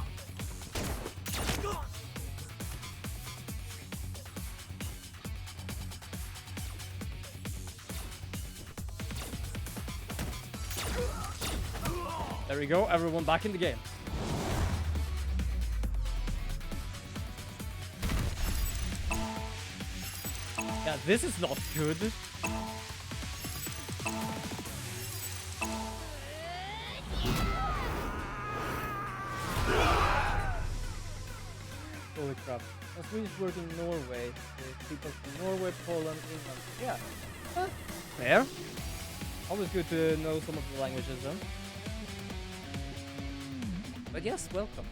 Speaker 1: There we go, everyone back in the game. Yeah, this is not good. Holy crap. A Swedish word in Norway. People from Norway, Poland, England. Yeah. Fair. Always good to know some of the languages then. But yes, welcome.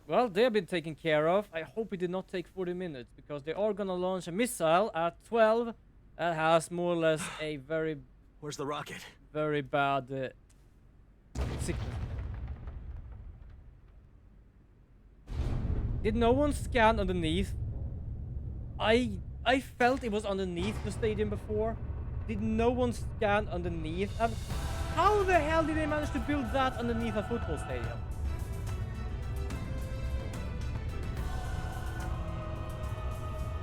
Speaker 1: Well, they have been taken care of. I hope it did not take 40 minutes because they are gonna launch a missile at 12 that has more or less a very,
Speaker 6: Where's the rocket?
Speaker 1: very bad sickness. Did no one scan underneath? I felt it was underneath the stadium before. Did no one scan underneath? And how the hell did they manage to build that underneath a football stadium?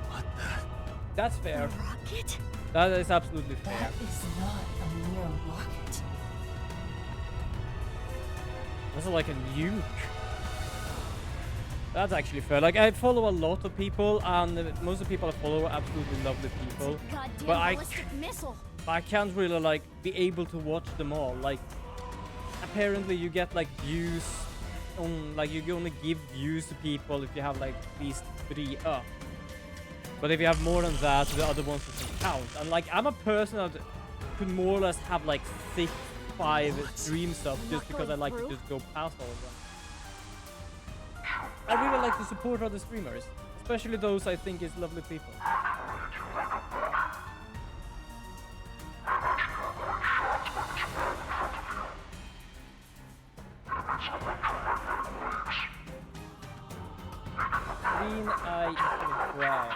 Speaker 6: What the?
Speaker 1: That's fair.
Speaker 3: Rocket?
Speaker 1: That is absolutely fair.
Speaker 7: That is not a mere rocket.
Speaker 1: That's like a nuke. That's actually fair. Like, I follow a lot of people, and most of the people I follow are absolutely lovely people.
Speaker 3: Goddamn
Speaker 1: But
Speaker 3: ballistic missile.
Speaker 1: I can't really, like, be able to watch them all. Like, apparently you get, like, views on, like, you can only give views to people if you have, like, at least 3 up. But if you have more than that, the other ones doesn't count. And, like, I'm a person that could more or less have, like, 6, 5 stream subs just because I like to just go past all of them. I really like to support other streamers, especially those I think is lovely people. Green eye is brown.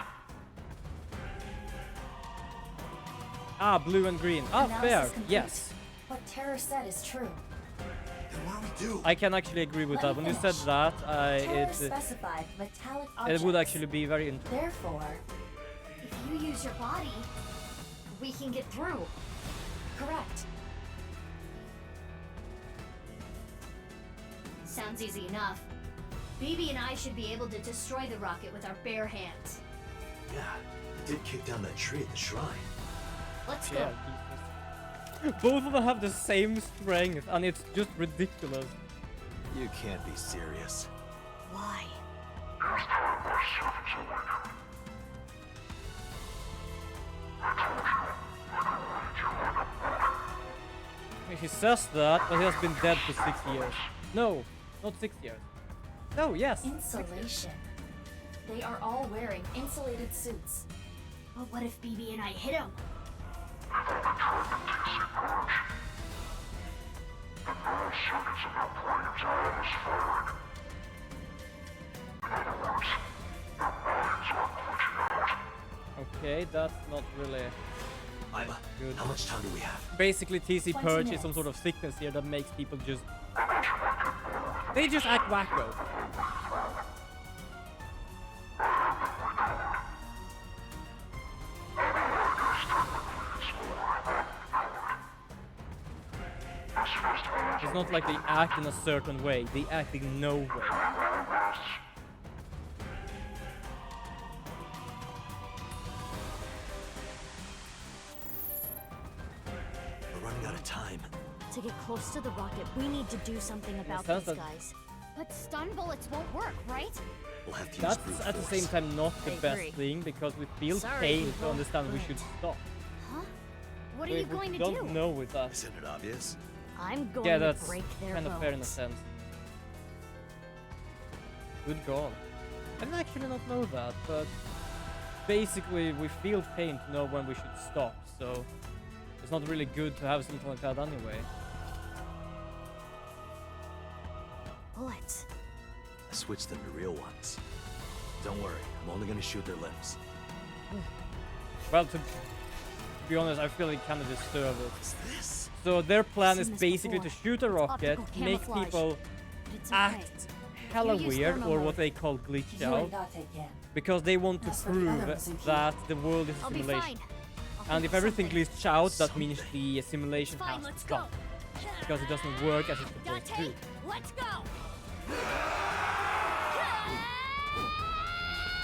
Speaker 1: Ah, blue and green. Ah, fair.
Speaker 7: Analysis complete.
Speaker 1: Yes.
Speaker 7: What Terror said is true.
Speaker 6: Then what do we do?
Speaker 1: I can actually agree with that.
Speaker 7: Let me
Speaker 1: When you said
Speaker 7: finish.
Speaker 1: that,
Speaker 7: Terror specified metallic
Speaker 1: it
Speaker 7: objects.
Speaker 1: would actually be very interesting.
Speaker 7: Therefore,
Speaker 2: If you use your body, we can get through.
Speaker 7: correct.
Speaker 2: Sounds easy enough. BB and I should be able to destroy the rocket with our bare hands.
Speaker 6: Yeah, it did kick down that tree at the shrine.
Speaker 2: Let's go.
Speaker 1: Yeah, Jesus. Both of them have the same strength, and it's just ridiculous.
Speaker 6: You can't be serious.
Speaker 3: Why?
Speaker 1: He says that, but he has been dead for 6 years. No, not 6 years. No, yes. 6 years.
Speaker 7: Insulation. They are all wearing insulated suits.
Speaker 2: But what if BB and I hit him?
Speaker 1: Okay, that's not really
Speaker 6: Iva,
Speaker 1: good.
Speaker 6: how much time do we have?
Speaker 1: Basically, TC
Speaker 7: 20
Speaker 1: Purge is some
Speaker 7: minutes.
Speaker 1: sort of sickness here that makes people just... They just act wacko. It's not like they act in a certain way, they act in no way.
Speaker 6: running out of time.
Speaker 3: To get close to the rocket, we need to do something about
Speaker 1: sounds
Speaker 3: these
Speaker 1: like-
Speaker 3: guys. But stun bullets won't work, right?
Speaker 6: We'll have to use
Speaker 1: That's
Speaker 6: brute
Speaker 1: at the
Speaker 6: force.
Speaker 1: same time not the
Speaker 3: I
Speaker 1: best
Speaker 3: agree.
Speaker 1: thing because we feel
Speaker 3: Sorry,
Speaker 1: pain to
Speaker 3: people,
Speaker 1: understand we
Speaker 3: but-
Speaker 1: should stop.
Speaker 3: Huh? What are
Speaker 1: We
Speaker 3: you going to
Speaker 1: don't
Speaker 3: do?
Speaker 1: know with us.
Speaker 6: Isn't it obvious?
Speaker 3: I'm going
Speaker 1: Yeah,
Speaker 3: to
Speaker 1: that's
Speaker 3: break their
Speaker 1: kind of fair in a
Speaker 3: bones.
Speaker 1: sense. Good call. I didn't actually not know that, but basically we feel pain to know when we should stop, so it's not really good to have something like that anyway.
Speaker 3: Bullets.
Speaker 6: I switched them to real ones. Don't worry, I'm only gonna shoot their limbs.
Speaker 1: Well, to be honest, I feel it kind of deserve it.
Speaker 6: What's this?
Speaker 1: So their plan is
Speaker 3: Seen this
Speaker 1: basically
Speaker 3: before.
Speaker 1: to shoot a rocket,
Speaker 3: optical
Speaker 1: make
Speaker 3: camouflage.
Speaker 1: people
Speaker 3: But it's okay.
Speaker 1: act hella
Speaker 3: You use
Speaker 1: weird,
Speaker 3: thermal
Speaker 1: or
Speaker 3: mode.
Speaker 1: what they call glitch
Speaker 7: You
Speaker 1: out,
Speaker 7: and Date can.
Speaker 1: because they want to
Speaker 7: As for the
Speaker 1: prove
Speaker 7: other Mizuki,
Speaker 1: that the world is a
Speaker 3: I'll be
Speaker 1: simulation.
Speaker 3: fine. I'll
Speaker 1: And
Speaker 3: think
Speaker 1: if
Speaker 3: of
Speaker 1: everything
Speaker 3: something.
Speaker 1: glitches out, that means the simulation
Speaker 3: Fine,
Speaker 1: has to
Speaker 3: let's go.
Speaker 1: stop. Because it doesn't work as it's supposed to.
Speaker 3: Date, let's go.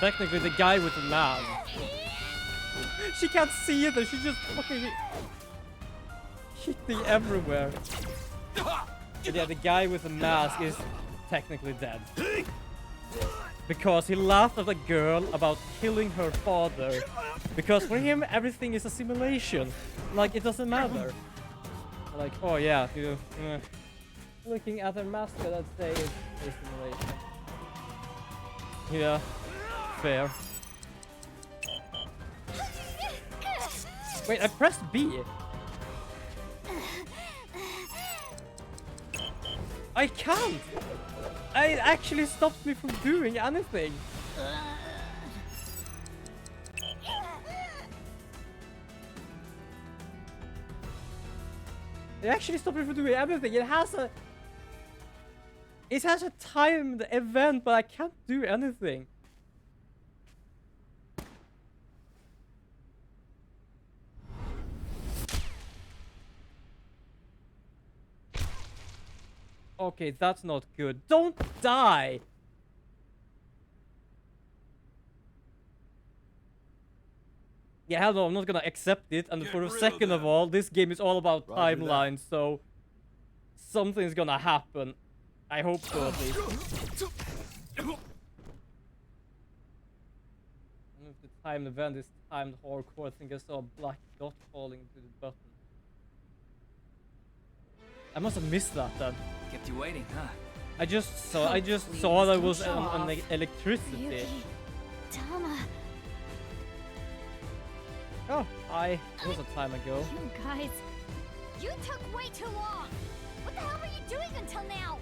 Speaker 1: Technically, the guy with the mask. She can't see it, and she just fucking hitting everywhere. But yeah, the guy with the mask is technically dead. Because he laughed at a girl about killing her father. Because for him, everything is a simulation. Like, it doesn't matter. Like, oh yeah, looking at her mask, I'd say it's a simulation. Yeah, fair. Wait, I pressed B. I can't! It actually stopped me from doing anything. It actually stopped me from doing anything. It has a timed event, but I can't do anything. Okay, that's not good. Don't die! Yeah, hell no, I'm not gonna accept it. And for a second of all, this game is all about timelines, so something's gonna happen. I hope so, at least. And if the timed event is timed hardcore, I think I saw a black dot falling to the button. I must have missed that then.
Speaker 10: Kept you waiting, huh?
Speaker 1: I just saw that was an electricity.
Speaker 3: Yuki, Tama,
Speaker 1: Oh, it was a time ago.
Speaker 3: you guys, you took way too long. What the hell were you doing until now?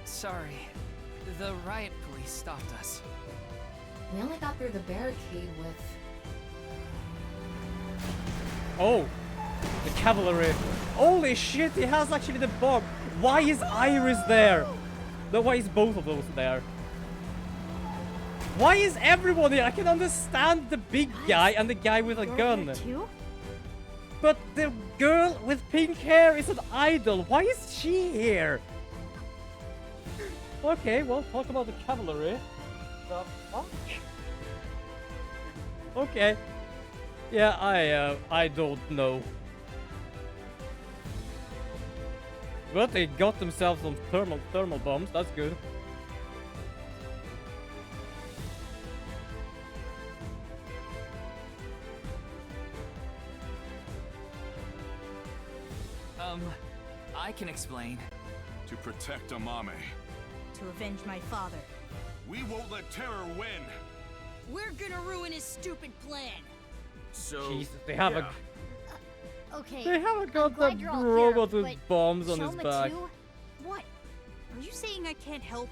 Speaker 10: Sorry. The riot police stopped us.
Speaker 12: We only got through the barricade with...
Speaker 1: Oh, the cavalry. Holy shit, he has actually the bomb. Why is Iris there? No, why is both of those there? Why is everyone here? I can understand the big guy and the guy with a
Speaker 3: You're
Speaker 1: gun.
Speaker 3: here too?
Speaker 1: But the girl with pink hair is an idol. Why is she here? Okay, well, talk about the cavalry. The fuck? Okay. Yeah, I don't know. But they got themselves some thermal bombs. That's good.
Speaker 10: I can explain.
Speaker 11: To protect Amame.
Speaker 13: To avenge my father.
Speaker 11: We won't let terror win.
Speaker 13: We're gonna ruin his stupid plan.
Speaker 11: So
Speaker 1: Jesus, they have a
Speaker 3: Okay.
Speaker 1: they have a
Speaker 3: I'm glad
Speaker 1: goddamn
Speaker 3: you're all
Speaker 1: robot
Speaker 3: here,
Speaker 1: with
Speaker 3: but
Speaker 1: bombs on his
Speaker 3: Shoma
Speaker 1: back.
Speaker 3: too?
Speaker 13: What? Are you saying I can't help?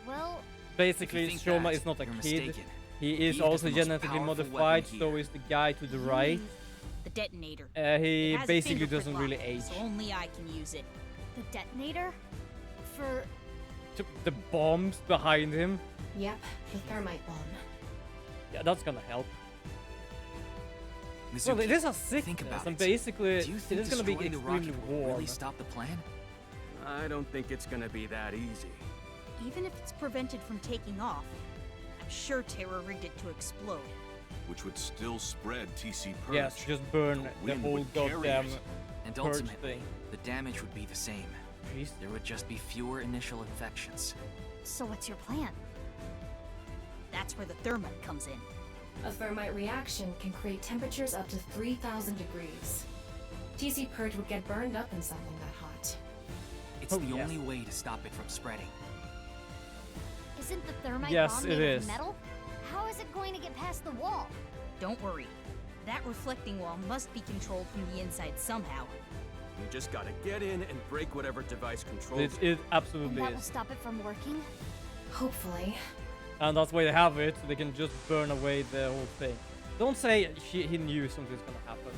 Speaker 3: Well,
Speaker 1: Basically,
Speaker 10: If you think
Speaker 1: Shoma
Speaker 10: that,
Speaker 1: is not a
Speaker 10: you're
Speaker 1: kid.
Speaker 10: mistaken.
Speaker 1: He is
Speaker 10: He is
Speaker 1: also
Speaker 10: the most
Speaker 1: genetically
Speaker 10: powerful
Speaker 1: modified,
Speaker 10: weapon
Speaker 1: so
Speaker 10: here.
Speaker 1: is the guy to the right.
Speaker 13: The detonator.
Speaker 1: He
Speaker 13: It has a
Speaker 1: basically
Speaker 13: fingerprint
Speaker 1: doesn't really
Speaker 13: lock,
Speaker 1: age.
Speaker 13: So only I can use it.
Speaker 3: the detonator? For...
Speaker 1: The bombs behind him.
Speaker 12: Yep, the thermite bomb.
Speaker 1: Yeah, that's gonna help.
Speaker 9: Mizuki,
Speaker 1: Well, it is a
Speaker 9: think
Speaker 1: sickness,
Speaker 9: about
Speaker 1: and
Speaker 9: it.
Speaker 1: basically,
Speaker 9: Do you
Speaker 1: it
Speaker 9: think
Speaker 1: is gonna be
Speaker 9: destroying the
Speaker 1: extremely
Speaker 9: rocket will
Speaker 1: warm.
Speaker 9: really stop the plan?
Speaker 14: I don't think it's gonna be that easy.
Speaker 13: Even if it's prevented from taking off, I'm sure Terror rigged it to explode.
Speaker 11: which would still spread TC Purge.
Speaker 1: Yes, just burn the
Speaker 11: wind
Speaker 1: whole
Speaker 11: would carry
Speaker 1: goddamn
Speaker 11: it.
Speaker 15: And
Speaker 1: purge
Speaker 15: ultimately,
Speaker 1: thing.
Speaker 15: the damage would be the same.
Speaker 1: Jeez.
Speaker 15: There would just be fewer initial infections.
Speaker 3: So what's your plan?
Speaker 13: That's where the thermite comes in.
Speaker 12: A thermite reaction can create temperatures up to 3,000 degrees. TC Purge would get burned up in something that hot.
Speaker 15: It's the only way to stop it from spreading.
Speaker 3: Isn't the thermite
Speaker 1: Yes,
Speaker 3: bomb
Speaker 1: it
Speaker 3: made
Speaker 1: is.
Speaker 3: of metal? How is it going to get past the wall?
Speaker 13: Don't worry. That reflecting wall must be controlled from the inside somehow.
Speaker 14: You just gotta get in and break whatever device controls
Speaker 1: It
Speaker 3: And
Speaker 1: absolutely
Speaker 3: that will
Speaker 1: is.
Speaker 3: stop it from working?
Speaker 12: Hopefully.
Speaker 1: And that's why they have it, so they can just burn away the whole thing. Don't say he knew something's gonna happen.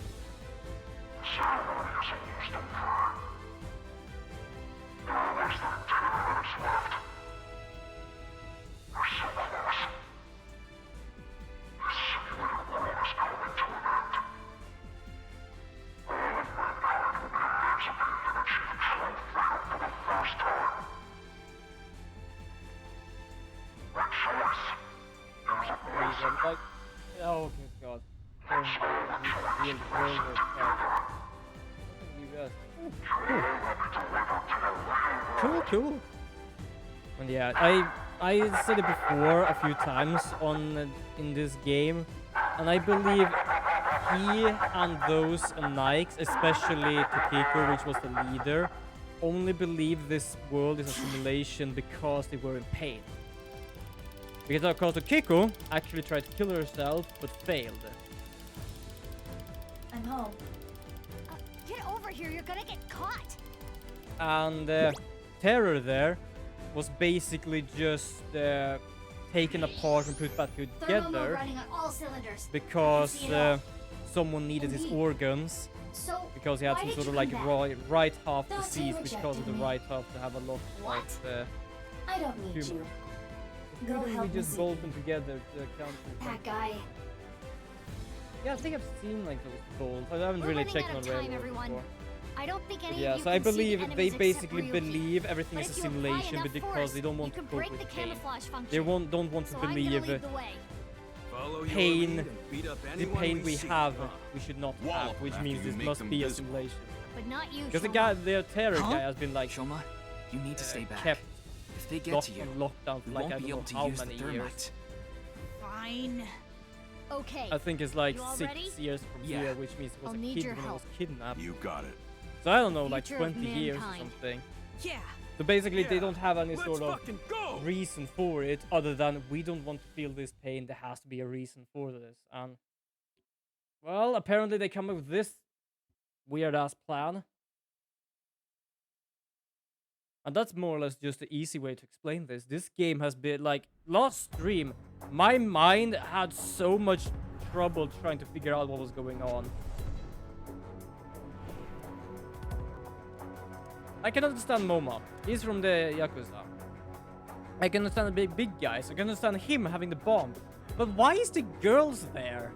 Speaker 1: Like, oh good god. Cool. And yeah, I said it before a few times in this game, and I believe he and those Nikes, especially Tokiko, which was the leader, only believe this world is a simulation because they were in pain. Because of course Tokiko actually tried to kill herself, but failed.
Speaker 7: I'm home.
Speaker 3: Get over here, you're gonna get caught!
Speaker 1: And Terror there was basically just taken apart and put back
Speaker 2: Thermo
Speaker 1: together
Speaker 2: running on all cylinders.
Speaker 1: because
Speaker 2: I can see it all.
Speaker 1: someone needed his
Speaker 2: Indeed.
Speaker 1: organs.
Speaker 2: So,
Speaker 1: Because he had
Speaker 2: why
Speaker 1: some
Speaker 2: did
Speaker 1: sort of
Speaker 2: you
Speaker 1: like
Speaker 2: come back?
Speaker 1: right half
Speaker 7: Don't
Speaker 1: disease,
Speaker 7: say
Speaker 1: which
Speaker 7: rejected
Speaker 1: causes the
Speaker 7: me.
Speaker 1: right half to have a lot
Speaker 2: What?
Speaker 1: of
Speaker 7: I don't need
Speaker 1: humor.
Speaker 7: you. Go
Speaker 1: we
Speaker 7: help
Speaker 1: just
Speaker 7: Missy.
Speaker 1: bolt them together to account for
Speaker 2: That guy.
Speaker 1: Yeah, I think I've seen like those bolts. I haven't
Speaker 3: We're
Speaker 1: really
Speaker 3: running
Speaker 1: checked
Speaker 3: out
Speaker 1: on
Speaker 3: of time,
Speaker 1: Railroad
Speaker 3: everyone.
Speaker 1: before.
Speaker 3: I don't think any
Speaker 1: Yeah,
Speaker 3: of you
Speaker 1: so I
Speaker 3: can see the
Speaker 1: believe
Speaker 3: enemies
Speaker 1: they
Speaker 3: except
Speaker 1: basically
Speaker 3: Ryuki.
Speaker 1: believe everything
Speaker 3: But
Speaker 1: is a
Speaker 3: if you apply
Speaker 1: simulation,
Speaker 3: enough
Speaker 1: but because
Speaker 3: force,
Speaker 1: they don't want
Speaker 3: you
Speaker 1: to
Speaker 3: can
Speaker 1: cope
Speaker 3: break
Speaker 1: with
Speaker 3: the
Speaker 1: pain.
Speaker 3: camouflage function.
Speaker 1: They don't want to
Speaker 3: So I'm gonna
Speaker 1: believe
Speaker 3: lead the way.
Speaker 14: Follow your
Speaker 1: pain,
Speaker 14: lead and beat up
Speaker 1: the
Speaker 14: anyone
Speaker 1: pain we
Speaker 14: see.
Speaker 1: have, we should not
Speaker 10: Wallop
Speaker 1: have,
Speaker 10: them
Speaker 1: which
Speaker 10: after
Speaker 1: means
Speaker 10: you
Speaker 1: this
Speaker 10: make
Speaker 1: must
Speaker 10: them
Speaker 1: be a
Speaker 10: visible.
Speaker 1: simulation.
Speaker 3: But not you,
Speaker 1: Because the
Speaker 3: Shoma.
Speaker 1: guy, the terror
Speaker 15: Huh?
Speaker 1: guy, has been like
Speaker 15: Shoma, you need to stay back.
Speaker 1: kept
Speaker 15: If they get
Speaker 1: locked
Speaker 15: to you,
Speaker 1: on lockdown for
Speaker 15: we
Speaker 1: like
Speaker 15: won't
Speaker 1: I
Speaker 15: be
Speaker 1: don't
Speaker 15: able
Speaker 1: know
Speaker 15: to
Speaker 1: how
Speaker 15: use the
Speaker 1: many
Speaker 15: thermite.
Speaker 1: years.
Speaker 13: Fine.
Speaker 3: Okay.
Speaker 1: I think it's like
Speaker 3: You all
Speaker 1: 6
Speaker 3: ready?
Speaker 1: years from
Speaker 15: Yeah.
Speaker 1: here, which means it was
Speaker 3: I'll
Speaker 1: a
Speaker 3: need
Speaker 1: kid
Speaker 3: your
Speaker 1: when he was
Speaker 3: help.
Speaker 1: kidnapped.
Speaker 10: You got it.
Speaker 1: So I don't know, like
Speaker 3: Future of
Speaker 1: 20 years or
Speaker 3: mankind.
Speaker 1: something.
Speaker 13: Yeah.
Speaker 1: So basically, they
Speaker 14: Yeah,
Speaker 1: don't have any
Speaker 14: let's
Speaker 1: sort of
Speaker 14: fucking go!
Speaker 1: reason for it other than we don't want to feel this pain. There has to be a reason for this. And well, apparently they come up with this weird ass plan. And that's more or less just the easy way to explain this. This game has been like last stream, my mind had so much trouble trying to figure out what was going on. I can understand Moma. He's from the Yakuza. I can understand the big guys. I can understand him having the bomb. But why is the girls there?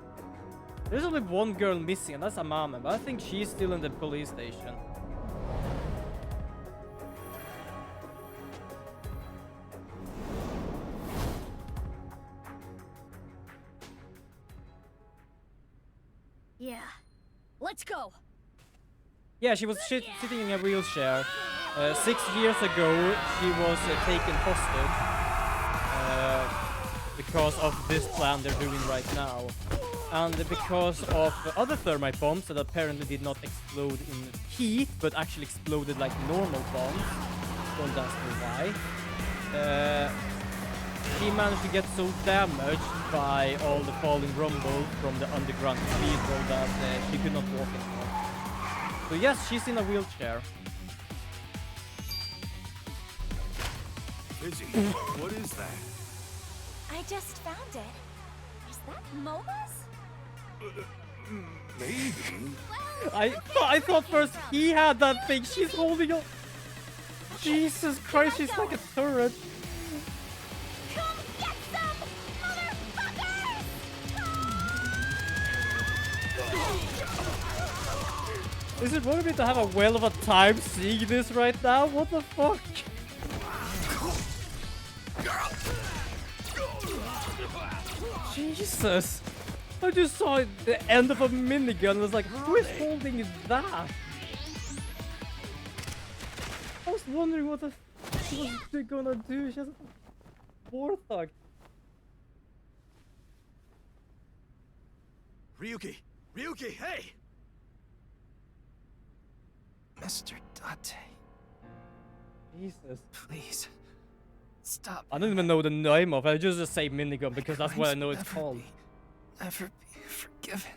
Speaker 1: There's only one girl missing, and that's Amame. But I think she's still in the police station.
Speaker 3: Yeah. Let's go.
Speaker 1: Yeah, she was sitting in a wheelchair. 6 years ago, she was taken hostage because of this plan they're doing right now. And because of other thermite bombs that apparently did not explode in heat, but actually exploded like normal bombs. Don't ask me why. She managed to get so damaged by all the falling rumble from the underground cathedral that she could not walk anymore. So yes, she's in a wheelchair.
Speaker 14: Izzy, what is that?
Speaker 4: I just found it. Is that Moma's?
Speaker 14: Maybe.
Speaker 1: I thought first he had that thing. She's holding up. Jesus Christ, she's like a turret.
Speaker 3: Come get some, motherfuckers!
Speaker 1: Is it worth me to have a whale of a time seeing this right now? What the fuck? Jesus. I just saw the end of a minigun and was like, who is holding that? I was wondering what the f she was gonna do. She has a war thug.
Speaker 6: Ryuki! Ryuki, hey!
Speaker 15: Mr. Date,
Speaker 1: Jesus.
Speaker 15: please. Stop.
Speaker 1: I don't even know the name of it. I just say minigun because that's what I know it's called.
Speaker 15: Never be forgiven.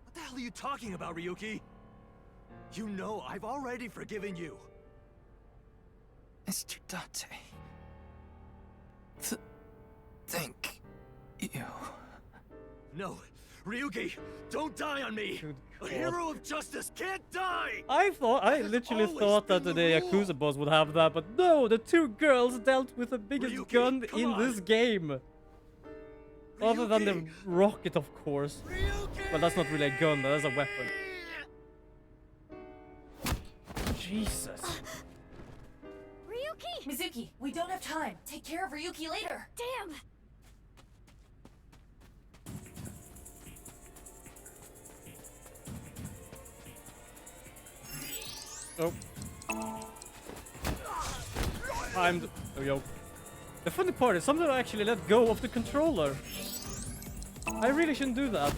Speaker 6: What the hell are you talking about, Ryuki? You know I've already forgiven you.
Speaker 15: Mr. Date. Thank you.
Speaker 6: No, Ryuki, don't die on me! A hero of justice can't die!
Speaker 1: I literally thought that the Yakuza boss would have that, but no, the two girls dealt with the biggest
Speaker 6: Ryuki,
Speaker 1: gun
Speaker 6: come
Speaker 1: in
Speaker 6: on.
Speaker 1: this game. Other than the rocket, of course. But that's not really a gun, that's a weapon. Jesus.
Speaker 7: Ryuki! Mizuki, we don't have time. Take care of Ryuki later.
Speaker 3: Damn!
Speaker 1: Oh. I'm. Oh, yo. The funny part is, sometimes I actually let go of the controller. I really shouldn't do that.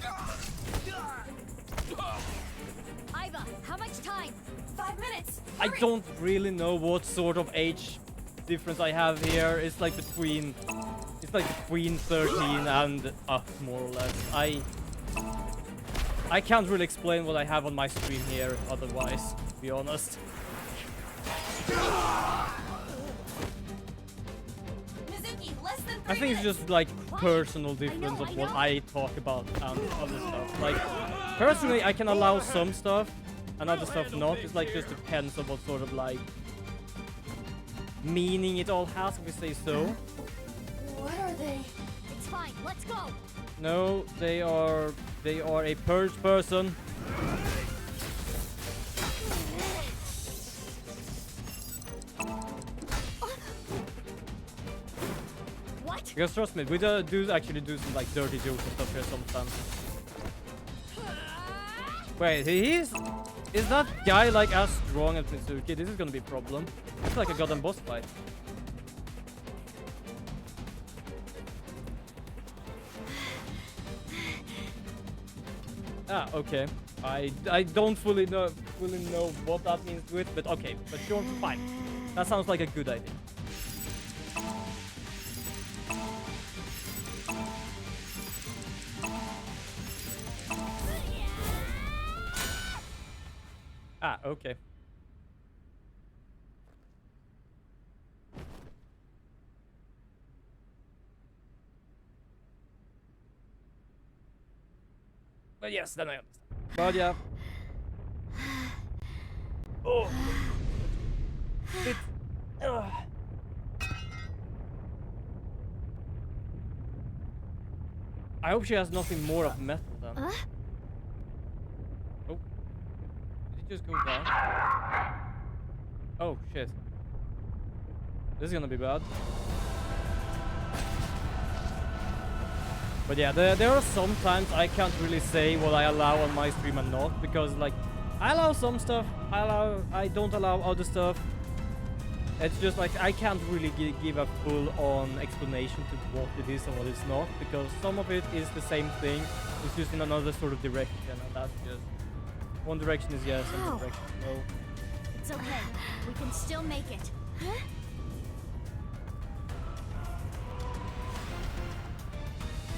Speaker 3: Iva, how much time?
Speaker 7: 5 minutes!
Speaker 1: I don't really know what sort of age difference I have here. It's like between 13 and more or less. I can't really explain what I have on my screen here otherwise, to be honest.
Speaker 7: Mizuki, less than 3
Speaker 1: I think it's just like personal difference of what I talk about and other stuff. Like, personally, I can allow some stuff and other stuff not. It's like just depends on what sort of like meaning it all has, if we say so.
Speaker 7: What are they?
Speaker 3: It's fine, let's go!
Speaker 1: No, they are a purged person.
Speaker 3: What?
Speaker 1: Because trust me, we do actually do some like dirty jokes and stuff here sometimes. Wait, is that guy like as strong as Mitsuki? This is gonna be a problem. It's like a goddamn boss fight. Ah, okay. I don't fully know what that means to it, but okay, but sure, fine. That sounds like a good idea. Ah, okay. But yes, then I understand. But yeah. Oh. I hope she has nothing more of metal then. Oh. Did it just go down? Oh shit. This is gonna be bad. But yeah, there are sometimes I can't really say what I allow on my stream and not, because like I allow some stuff, I don't allow other stuff. It's just like I can't really give a full-on explanation to what it is and what it's not, because some of it is the same thing, it's just in another sort of direction, and that's just one direction is yes and one direction is no.
Speaker 3: It's okay. We can still make it. Huh?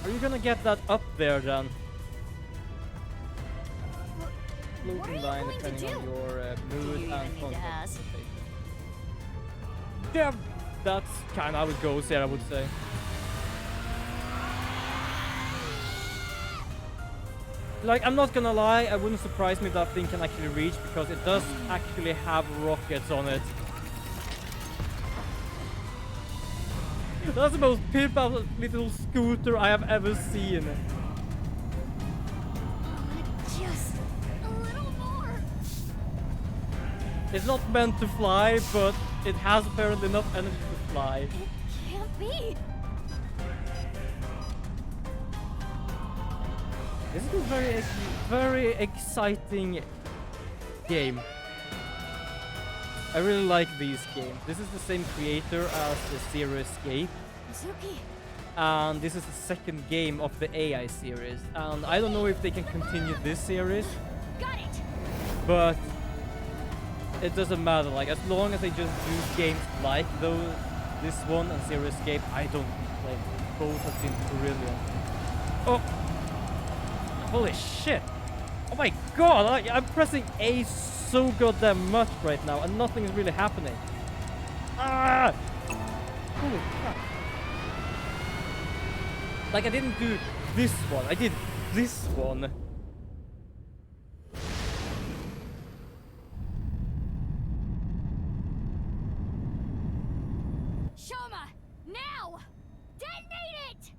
Speaker 1: Are you gonna get that up there then? Floating line depending on your mood and context. Yeah, that's kind of how it goes here, I would say. Like, I'm not gonna lie, it wouldn't surprise me if that thing can actually reach, because it does actually have rockets on it. That's the most pimp-out little scooter I have ever seen.
Speaker 3: Just a little more.
Speaker 1: It's not meant to fly, but it has apparently enough energy to fly.
Speaker 3: It can't be.
Speaker 1: This is a very exciting game. I really like these games. This is the same creator as the Zero Escape.
Speaker 3: Mizuki.
Speaker 1: And this is the second game of the AI series. And I don't know if they can continue this series.
Speaker 3: Got it.
Speaker 1: But it doesn't matter. Like, as long as they just do games like this one and Zero Escape, I don't complain. Both have been brilliant. Oh! Holy shit! Oh my god! I'm pressing A so goddamn much right now, and nothing is really happening. Ah! Holy crap! Like, I didn't do this one. I did this one.
Speaker 3: Shoma, now! Detonate it!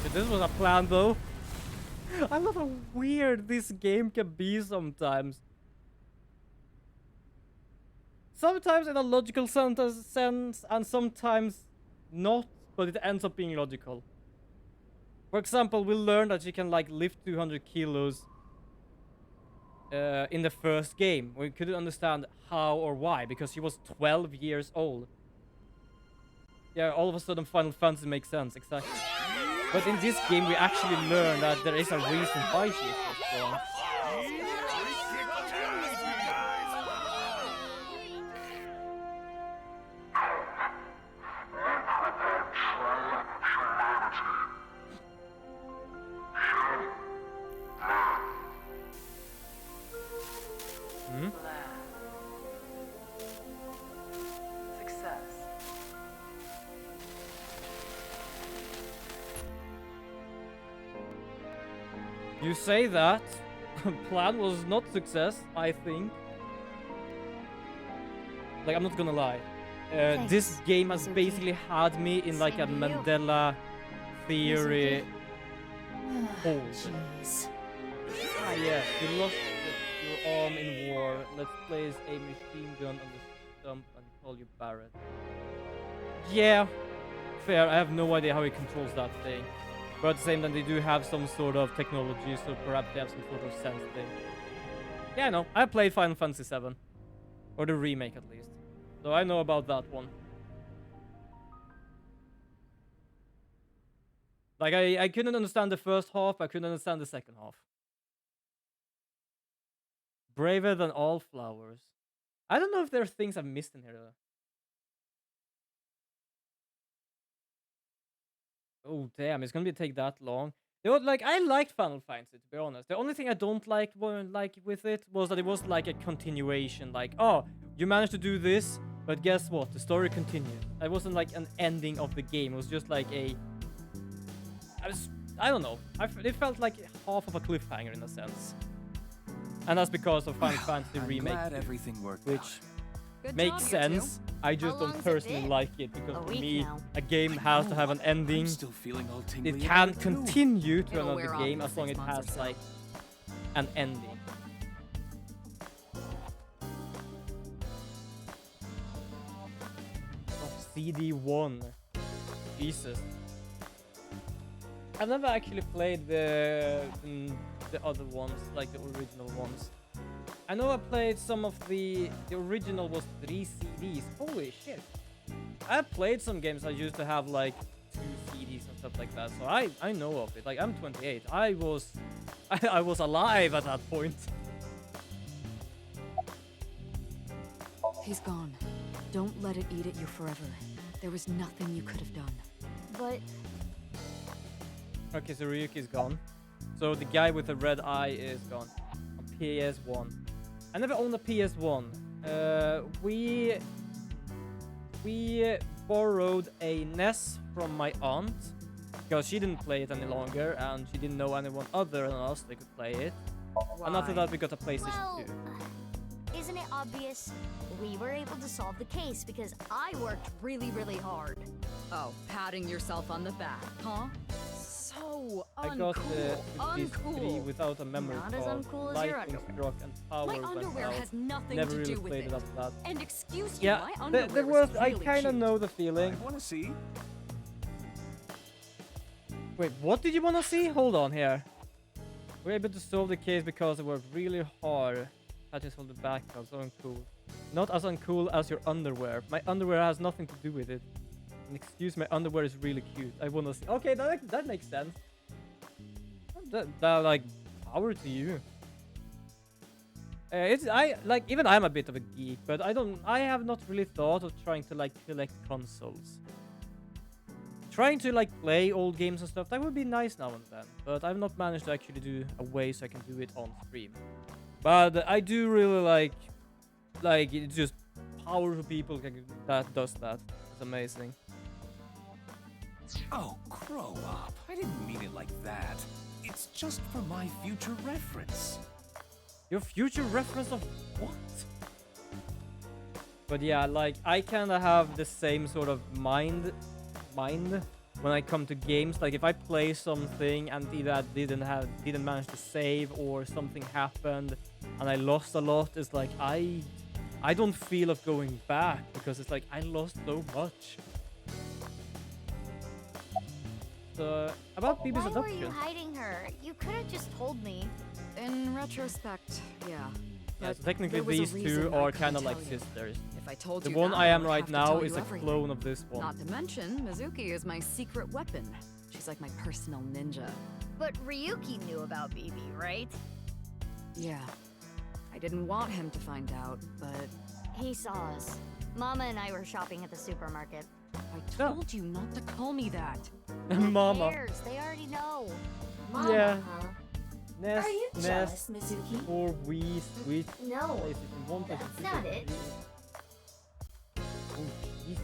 Speaker 1: Okay, this was a plan, though. I love how weird this game can be sometimes. Sometimes in a logical sense, and sometimes not, but it ends up being logical. For example, we learned that she can like lift 200 kilos in the first game. We couldn't understand how or why, because she was 12 years old. Yeah, all of a sudden Final Fantasy makes sense, exactly. But in this game we actually learn that there is a reason why she is so strong.
Speaker 8: Success.
Speaker 1: You say that. Plan was not success, I think. Like, I'm not gonna lie. This game has basically had me in like a Mandela theory hole. Ah yeah, you lost your arm in war. Let's place a machine gun on the stump and call you Barrett. Yeah, fair. I have no idea how he controls that thing. But at the same time, they do have some sort of technology, so perhaps they have some sort of sense thing. Yeah, no, I played Final Fantasy VII. Or the remake, at least. So I know about that one. Like, I couldn't understand the first half, I couldn't understand the second half. Braver than all flowers. I don't know if there are things I've missed in here, though. Oh damn, it's gonna take that long. Like, I liked Final Fantasy, to be honest. The only thing I don't like with it was that it was like a continuation. Like, oh, you managed to do this, but guess what? The story continued. It wasn't like an ending of the game. It was just like a... I don't know. It felt like half of a cliffhanger in a sense. And that's because of Final Fantasy Remake,
Speaker 9: glad everything worked
Speaker 1: which makes sense. I just don't personally like it, because for me, a game has to have an ending.
Speaker 9: Still feeling all
Speaker 1: It can't continue to another game as long as it has like an ending. Of CD1. Jesus. I've never actually played the other ones, like the original ones. I know I played some of the original was 3 CDs. Holy shit. I played some games I used to have like 2 CDs and stuff like that. So I know of it. Like, I'm 28. I was alive at that point.
Speaker 5: He's gone. Don't let it eat at you forever. There was nothing you could have done.
Speaker 3: But...
Speaker 1: Okay, so Ryuki's gone. So the guy with the red eye is gone. On PS1. I never owned a PS1. We borrowed a NES from my aunt, because she didn't play it any longer, and she didn't know anyone other than us that could play it. And after that, we got a PlayStation 2.
Speaker 3: Isn't it obvious? We were able to solve the case because I worked really, really hard.
Speaker 5: Oh, patting yourself on the back, huh? So
Speaker 1: I got the
Speaker 5: uncool.
Speaker 1: 3 without a memory
Speaker 3: Not as
Speaker 1: card.
Speaker 3: uncool as your
Speaker 1: Lightning
Speaker 3: underwear.
Speaker 1: struck and power
Speaker 5: My
Speaker 1: went
Speaker 5: underwear
Speaker 1: out.
Speaker 5: has nothing
Speaker 1: Never
Speaker 5: to
Speaker 1: really
Speaker 5: do with
Speaker 1: played
Speaker 5: it.
Speaker 1: after that.
Speaker 5: And excuse you,
Speaker 1: Yeah,
Speaker 5: my underwear
Speaker 1: there was.
Speaker 5: is
Speaker 1: I
Speaker 5: really
Speaker 1: kind of
Speaker 5: cheap.
Speaker 1: know the feeling.
Speaker 9: I want to see.
Speaker 1: Wait, what did you want to see? Hold on here. We're able to solve the case because it worked really hard. Patches from the backup, so uncool. Not as uncool as your underwear. My underwear has nothing to do with it. And excuse, my underwear is really cute. I wanna see. Okay, that makes sense. That like power to you. Even I'm a bit of a geek, but I have not really thought of trying to like collect consoles. Trying to like play old games and stuff, that would be nice now and then, but I've not managed to actually do a way so I can do it on stream. But I do really like it's just powerful people that does that. It's amazing.
Speaker 9: Oh, grow up. I didn't mean it like that. It's just for my future reference.
Speaker 1: Your future reference of what? But yeah, like I kind of have the same sort of mind when I come to games. Like if I play something and either I didn't manage to save or something happened and I lost a lot, it's like I don't feel of going back because it's like I lost so much. So about Bibi's
Speaker 3: Why
Speaker 1: adoption.
Speaker 3: were you hiding her? You could have just told me.
Speaker 5: In retrospect, yeah.
Speaker 1: Yeah,
Speaker 5: But
Speaker 1: so technically
Speaker 5: there was a
Speaker 1: these
Speaker 5: reason
Speaker 1: two
Speaker 5: I
Speaker 1: are
Speaker 5: couldn't
Speaker 1: kind of
Speaker 5: tell
Speaker 1: like
Speaker 5: you.
Speaker 1: sisters.
Speaker 5: If I told
Speaker 1: The
Speaker 5: you
Speaker 1: one
Speaker 5: that,
Speaker 1: I am
Speaker 5: would
Speaker 1: right
Speaker 5: have to
Speaker 1: now
Speaker 5: tell
Speaker 1: is
Speaker 5: you
Speaker 1: a
Speaker 5: everything.
Speaker 1: clone of this one.
Speaker 5: Not to mention, Mizuki is my secret weapon. She's like my personal ninja.
Speaker 3: But Ryuki knew about Bibi, right?
Speaker 5: Yeah. I didn't want him to find out, but
Speaker 3: He saw us. Mama and I were shopping at the supermarket.
Speaker 5: I told you not to call me that.
Speaker 1: Mama.
Speaker 3: Who cares? They already know.
Speaker 7: Mama,
Speaker 1: Yeah.
Speaker 7: huh?
Speaker 1: Nest,
Speaker 7: Are you jealous, Mizuki?
Speaker 1: or we sweet
Speaker 7: No,
Speaker 1: places in one place.
Speaker 7: that's not it.
Speaker 1: Oh, Jesus.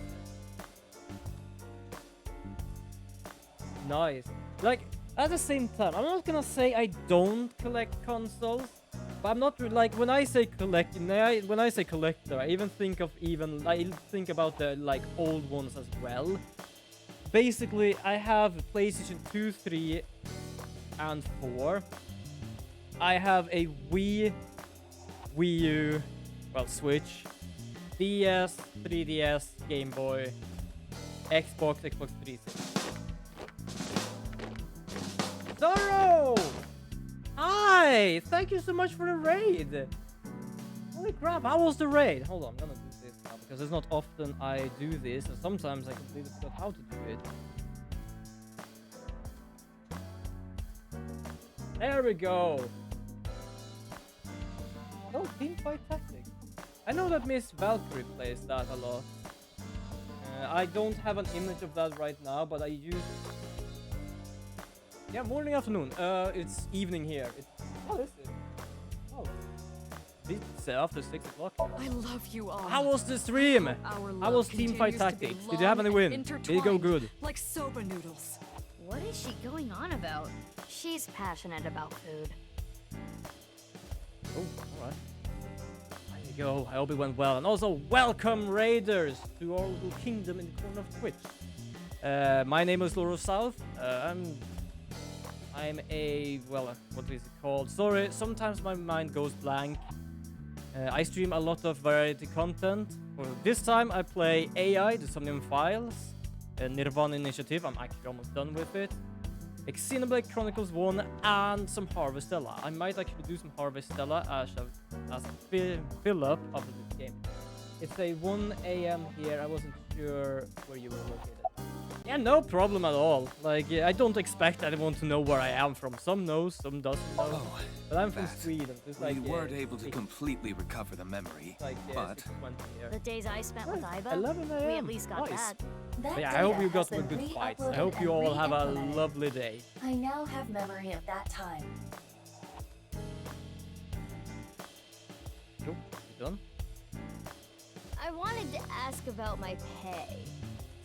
Speaker 1: Nice. Like at the same time, I'm not gonna say I don't collect consoles, but I'm not like when I say collect. When I say collector, I think about the like old ones as well. Basically, I have PlayStation 2, 3, and 4. I have a Wii U, well, Switch, DS, 3DS, Game Boy, Xbox 360. Zorro! Hi! Thank you so much for the raid! Holy crap, how was the raid? Hold on, I'm gonna do this now, because it's not often I do this, and sometimes I completely forgot how to do it. There we go! Oh, teamfight tactics. I know that Miss Valkyrie plays that a lot. I don't have an image of that right now, but I use... Yeah, morning, afternoon. It's evening here. Oh, this is... Oh. It's after 6 o'clock.
Speaker 5: I love you all.
Speaker 1: How was the stream?
Speaker 5: Our
Speaker 1: How
Speaker 5: love
Speaker 1: was teamfight
Speaker 5: continues to be
Speaker 1: tactics? Did you have any
Speaker 5: long
Speaker 1: win?
Speaker 5: and
Speaker 1: Did it go good?
Speaker 5: Like soba noodles.
Speaker 3: What is she going on about? She's passionate about food.
Speaker 1: Oh, alright. There you go. I hope it went well. And also, welcome raiders to our little kingdom in the corner of Twitch. My name is Loro South. I'm a, well, what is it called? Sorry, sometimes my mind goes blank. I stream a lot of variety content. For this time I play AI, the somniumfiles, nirvanA initiative. I'm actually almost done with it. Xenoblade Chronicles 1 and some Harvestella. I might actually do some Harvestella as a fill-up of this game. It's a 1 AM here. I wasn't sure where you were located. Yeah, no problem at all. Like, I don't expect anyone to know where I am from. Some knows, some doesn't know.
Speaker 9: Oh,
Speaker 1: but I'm from Sweden. It's like,
Speaker 9: we weren't able to completely recover the memory,
Speaker 1: like,
Speaker 9: but
Speaker 1: 6:20 here.
Speaker 3: The days I spent with Iba,
Speaker 1: 11
Speaker 3: we
Speaker 1: a.m.
Speaker 3: at least got
Speaker 1: Nice.
Speaker 3: that.
Speaker 7: That
Speaker 1: Yeah, I hope
Speaker 7: data
Speaker 1: you got
Speaker 7: has
Speaker 1: some
Speaker 7: been
Speaker 1: good fights. I
Speaker 7: re-uploaded
Speaker 1: hope you
Speaker 7: and
Speaker 1: all have a
Speaker 7: re-implemented.
Speaker 1: lovely day.
Speaker 7: I now have memory of that time.
Speaker 1: Nope, you done?
Speaker 3: I wanted to ask about my pay.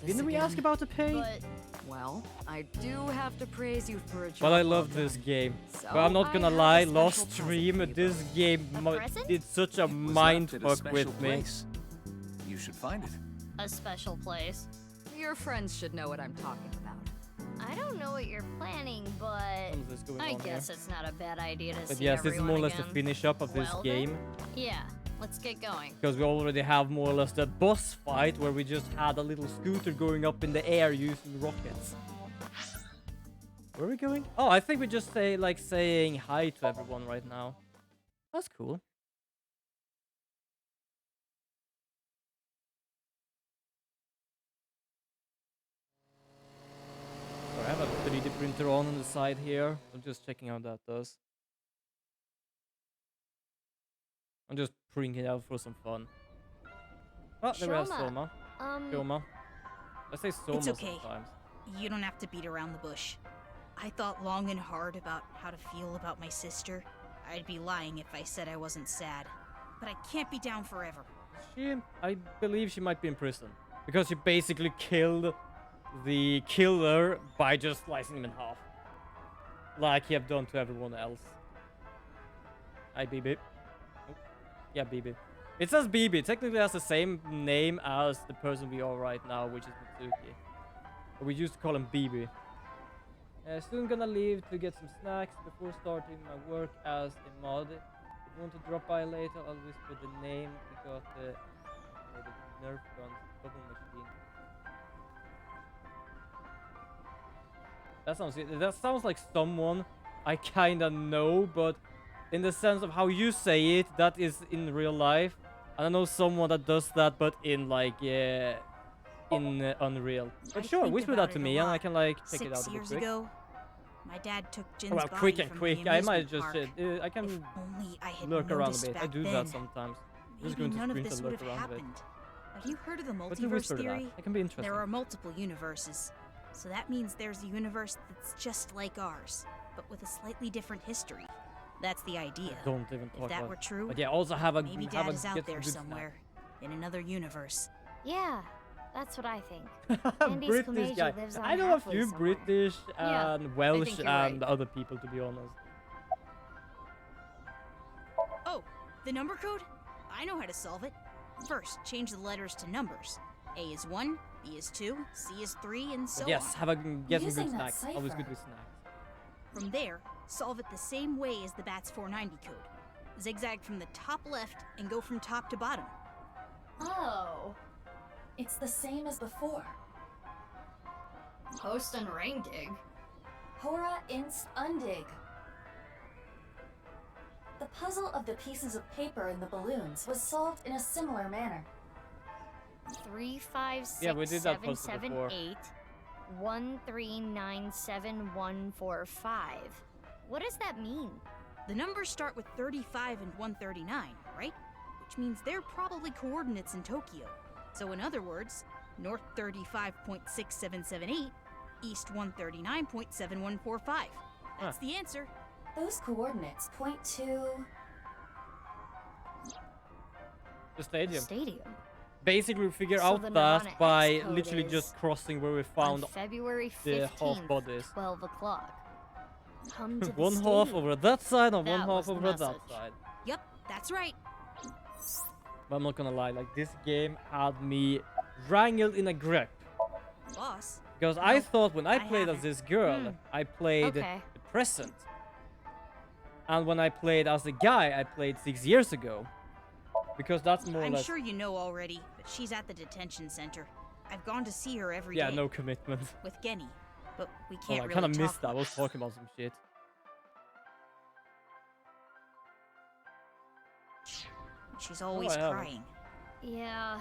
Speaker 1: Didn't we ask about the pay?
Speaker 3: But
Speaker 5: Well, I do have to praise you for a job.
Speaker 1: But I
Speaker 5: well
Speaker 1: love this
Speaker 5: done.
Speaker 1: game.
Speaker 5: So
Speaker 1: But I'm not
Speaker 5: I
Speaker 1: gonna
Speaker 5: have a
Speaker 1: lie,
Speaker 5: special
Speaker 1: lost
Speaker 5: present
Speaker 1: stream,
Speaker 5: for you
Speaker 1: this
Speaker 5: both.
Speaker 1: game did such a
Speaker 9: it was
Speaker 1: mind
Speaker 9: left at a
Speaker 1: fuck
Speaker 9: special
Speaker 1: with me.
Speaker 9: place. You should find it.
Speaker 3: a special place.
Speaker 5: Your friends should know what I'm talking about.
Speaker 3: I don't know what you're planning, but
Speaker 1: What is going
Speaker 3: I
Speaker 1: on
Speaker 3: guess
Speaker 1: here?
Speaker 3: it's not a bad idea to
Speaker 1: But
Speaker 3: see
Speaker 1: yes, this is
Speaker 3: everyone
Speaker 1: more or less the
Speaker 3: again.
Speaker 1: finish up of this
Speaker 3: Well,
Speaker 1: game.
Speaker 3: then, yeah, let's get going.
Speaker 1: Because we already have more or less the boss fight where we just had a little scooter going up in the air using rockets. Where are we going? Oh, I think we just saying hi to everyone right now. That's cool. So I have a 3D printer on the side here. I'm just checking how that does. I'm just printing it out for some fun. Oh, there we have Soma. Soma. I say Soma
Speaker 13: It's okay.
Speaker 1: sometimes.
Speaker 13: You don't have to beat around the bush. I thought long and hard about how to feel about my sister. I'd be lying if I said I wasn't sad. But I can't be down forever.
Speaker 1: I believe she might be in prison. Because she basically killed the killer by just slicing him in half. Like he have done to everyone else. Hi, BB. Oh, yeah, BB. It says BB. Technically has the same name as the person we are right now, which is Mitsuki. But we used to call him BB. Soon gonna leave to get some snacks before starting my work as a mod. If you want to drop by later, I'll whisper the name. We got the Nerf guns bubble machine. That sounds like someone I kinda know, but in the sense of how you say it, that is in real life. And I know someone that does that, but in like in Unreal. But sure, whisper that to me, and I can like check it out a bit
Speaker 13: 6 years
Speaker 1: quick.
Speaker 13: ago, my dad took Jin's
Speaker 1: Well,
Speaker 13: body
Speaker 1: quick and
Speaker 13: from
Speaker 1: quick.
Speaker 13: the
Speaker 1: I might
Speaker 13: amusement
Speaker 1: just
Speaker 13: park.
Speaker 1: I can
Speaker 13: If only I had
Speaker 1: lurk around a
Speaker 13: noticed
Speaker 1: bit. I
Speaker 13: back
Speaker 1: do
Speaker 13: then,
Speaker 1: that sometimes. Just
Speaker 13: maybe
Speaker 1: going to
Speaker 13: none of
Speaker 1: screen
Speaker 13: this
Speaker 1: to
Speaker 13: would
Speaker 1: lurk
Speaker 13: have
Speaker 1: around a bit.
Speaker 13: happened. Have you heard of the
Speaker 1: But you
Speaker 13: multiverse
Speaker 1: whisper that.
Speaker 13: theory?
Speaker 1: It can be interesting.
Speaker 13: There are multiple universes. So that means there's a universe that's just like ours, but with a slightly different history. That's the idea.
Speaker 1: Don't even talk
Speaker 13: If that
Speaker 1: about
Speaker 13: were
Speaker 1: it.
Speaker 13: true,
Speaker 1: But yeah, also have a
Speaker 13: maybe
Speaker 1: have
Speaker 13: Dad
Speaker 1: a
Speaker 13: is out
Speaker 1: get
Speaker 13: there
Speaker 1: some good
Speaker 13: somewhere, in another universe.
Speaker 3: Yeah, that's what I think.
Speaker 1: snack.
Speaker 3: Andy's
Speaker 1: British
Speaker 3: Komeiji
Speaker 1: guy.
Speaker 3: lives on
Speaker 1: I know a
Speaker 3: Hathaway
Speaker 1: few
Speaker 3: somewhere.
Speaker 1: British
Speaker 3: Yeah,
Speaker 1: and
Speaker 3: I
Speaker 1: Welsh
Speaker 3: think you're
Speaker 1: and
Speaker 3: right.
Speaker 1: other people, to be honest.
Speaker 13: Oh, the number code? I know how to solve it. First, change the letters to numbers. A is 1, B is 2, C is 3, and so
Speaker 1: But yes,
Speaker 13: on.
Speaker 1: have a get some good
Speaker 7: Using that
Speaker 1: snacks. Always good
Speaker 7: cipher.
Speaker 1: with snacks.
Speaker 13: From there, solve it the same way as the BATS 490 code. Zigzag from the top left and go from top to bottom.
Speaker 2: Oh.
Speaker 7: It's the same as before.
Speaker 2: Post and ring dig.
Speaker 7: Hora inst undig. The puzzle of the pieces of paper in the balloons was solved in a similar manner.
Speaker 3: 3, 5, 6,
Speaker 1: Yeah, we did that
Speaker 3: 7,
Speaker 1: puzzle
Speaker 3: 7,
Speaker 1: before.
Speaker 3: 8, 1, 3, 9, 7, 1, 4, 5. What does that mean?
Speaker 13: The numbers start with 35 and 139, right? Which means they're probably coordinates in Tokyo. So in other words, north 35.6778, east 139.7145. That's the answer.
Speaker 7: Those coordinates point to...
Speaker 1: The stadium.
Speaker 3: Stadium.
Speaker 1: Basically, we figure
Speaker 3: So
Speaker 1: out
Speaker 3: the
Speaker 1: that
Speaker 3: nirvanA
Speaker 1: by
Speaker 3: X code
Speaker 1: literally
Speaker 3: is
Speaker 1: just crossing where we found
Speaker 3: on February
Speaker 1: the
Speaker 3: 15th,
Speaker 1: half bodies.
Speaker 3: 12 o'clock. Come to the
Speaker 1: One half
Speaker 3: stadium.
Speaker 1: over that side and one
Speaker 3: That
Speaker 1: half
Speaker 3: was the
Speaker 1: over that
Speaker 3: message.
Speaker 1: side.
Speaker 13: Yep, that's right.
Speaker 1: But I'm not gonna lie, like this game had me wrangled in a grip.
Speaker 13: Boss.
Speaker 1: Because I
Speaker 13: Nope,
Speaker 1: thought when I
Speaker 13: I
Speaker 1: played as
Speaker 13: haven't.
Speaker 1: this girl, I played
Speaker 3: Okay.
Speaker 1: the present. And when I played as the guy, I played 6 years ago. Because that's more or
Speaker 13: I'm
Speaker 1: less...
Speaker 13: sure you know already, but she's at the detention center. I've gone to see her every day.
Speaker 1: Yeah, no commitment.
Speaker 13: With Genny, but we
Speaker 1: Oh,
Speaker 13: can't
Speaker 1: I
Speaker 13: really
Speaker 1: kind of
Speaker 13: talk
Speaker 1: missed that. I was
Speaker 13: much.
Speaker 1: talking about some shit.
Speaker 13: She's always
Speaker 1: I haven't.
Speaker 13: crying.
Speaker 3: Yeah.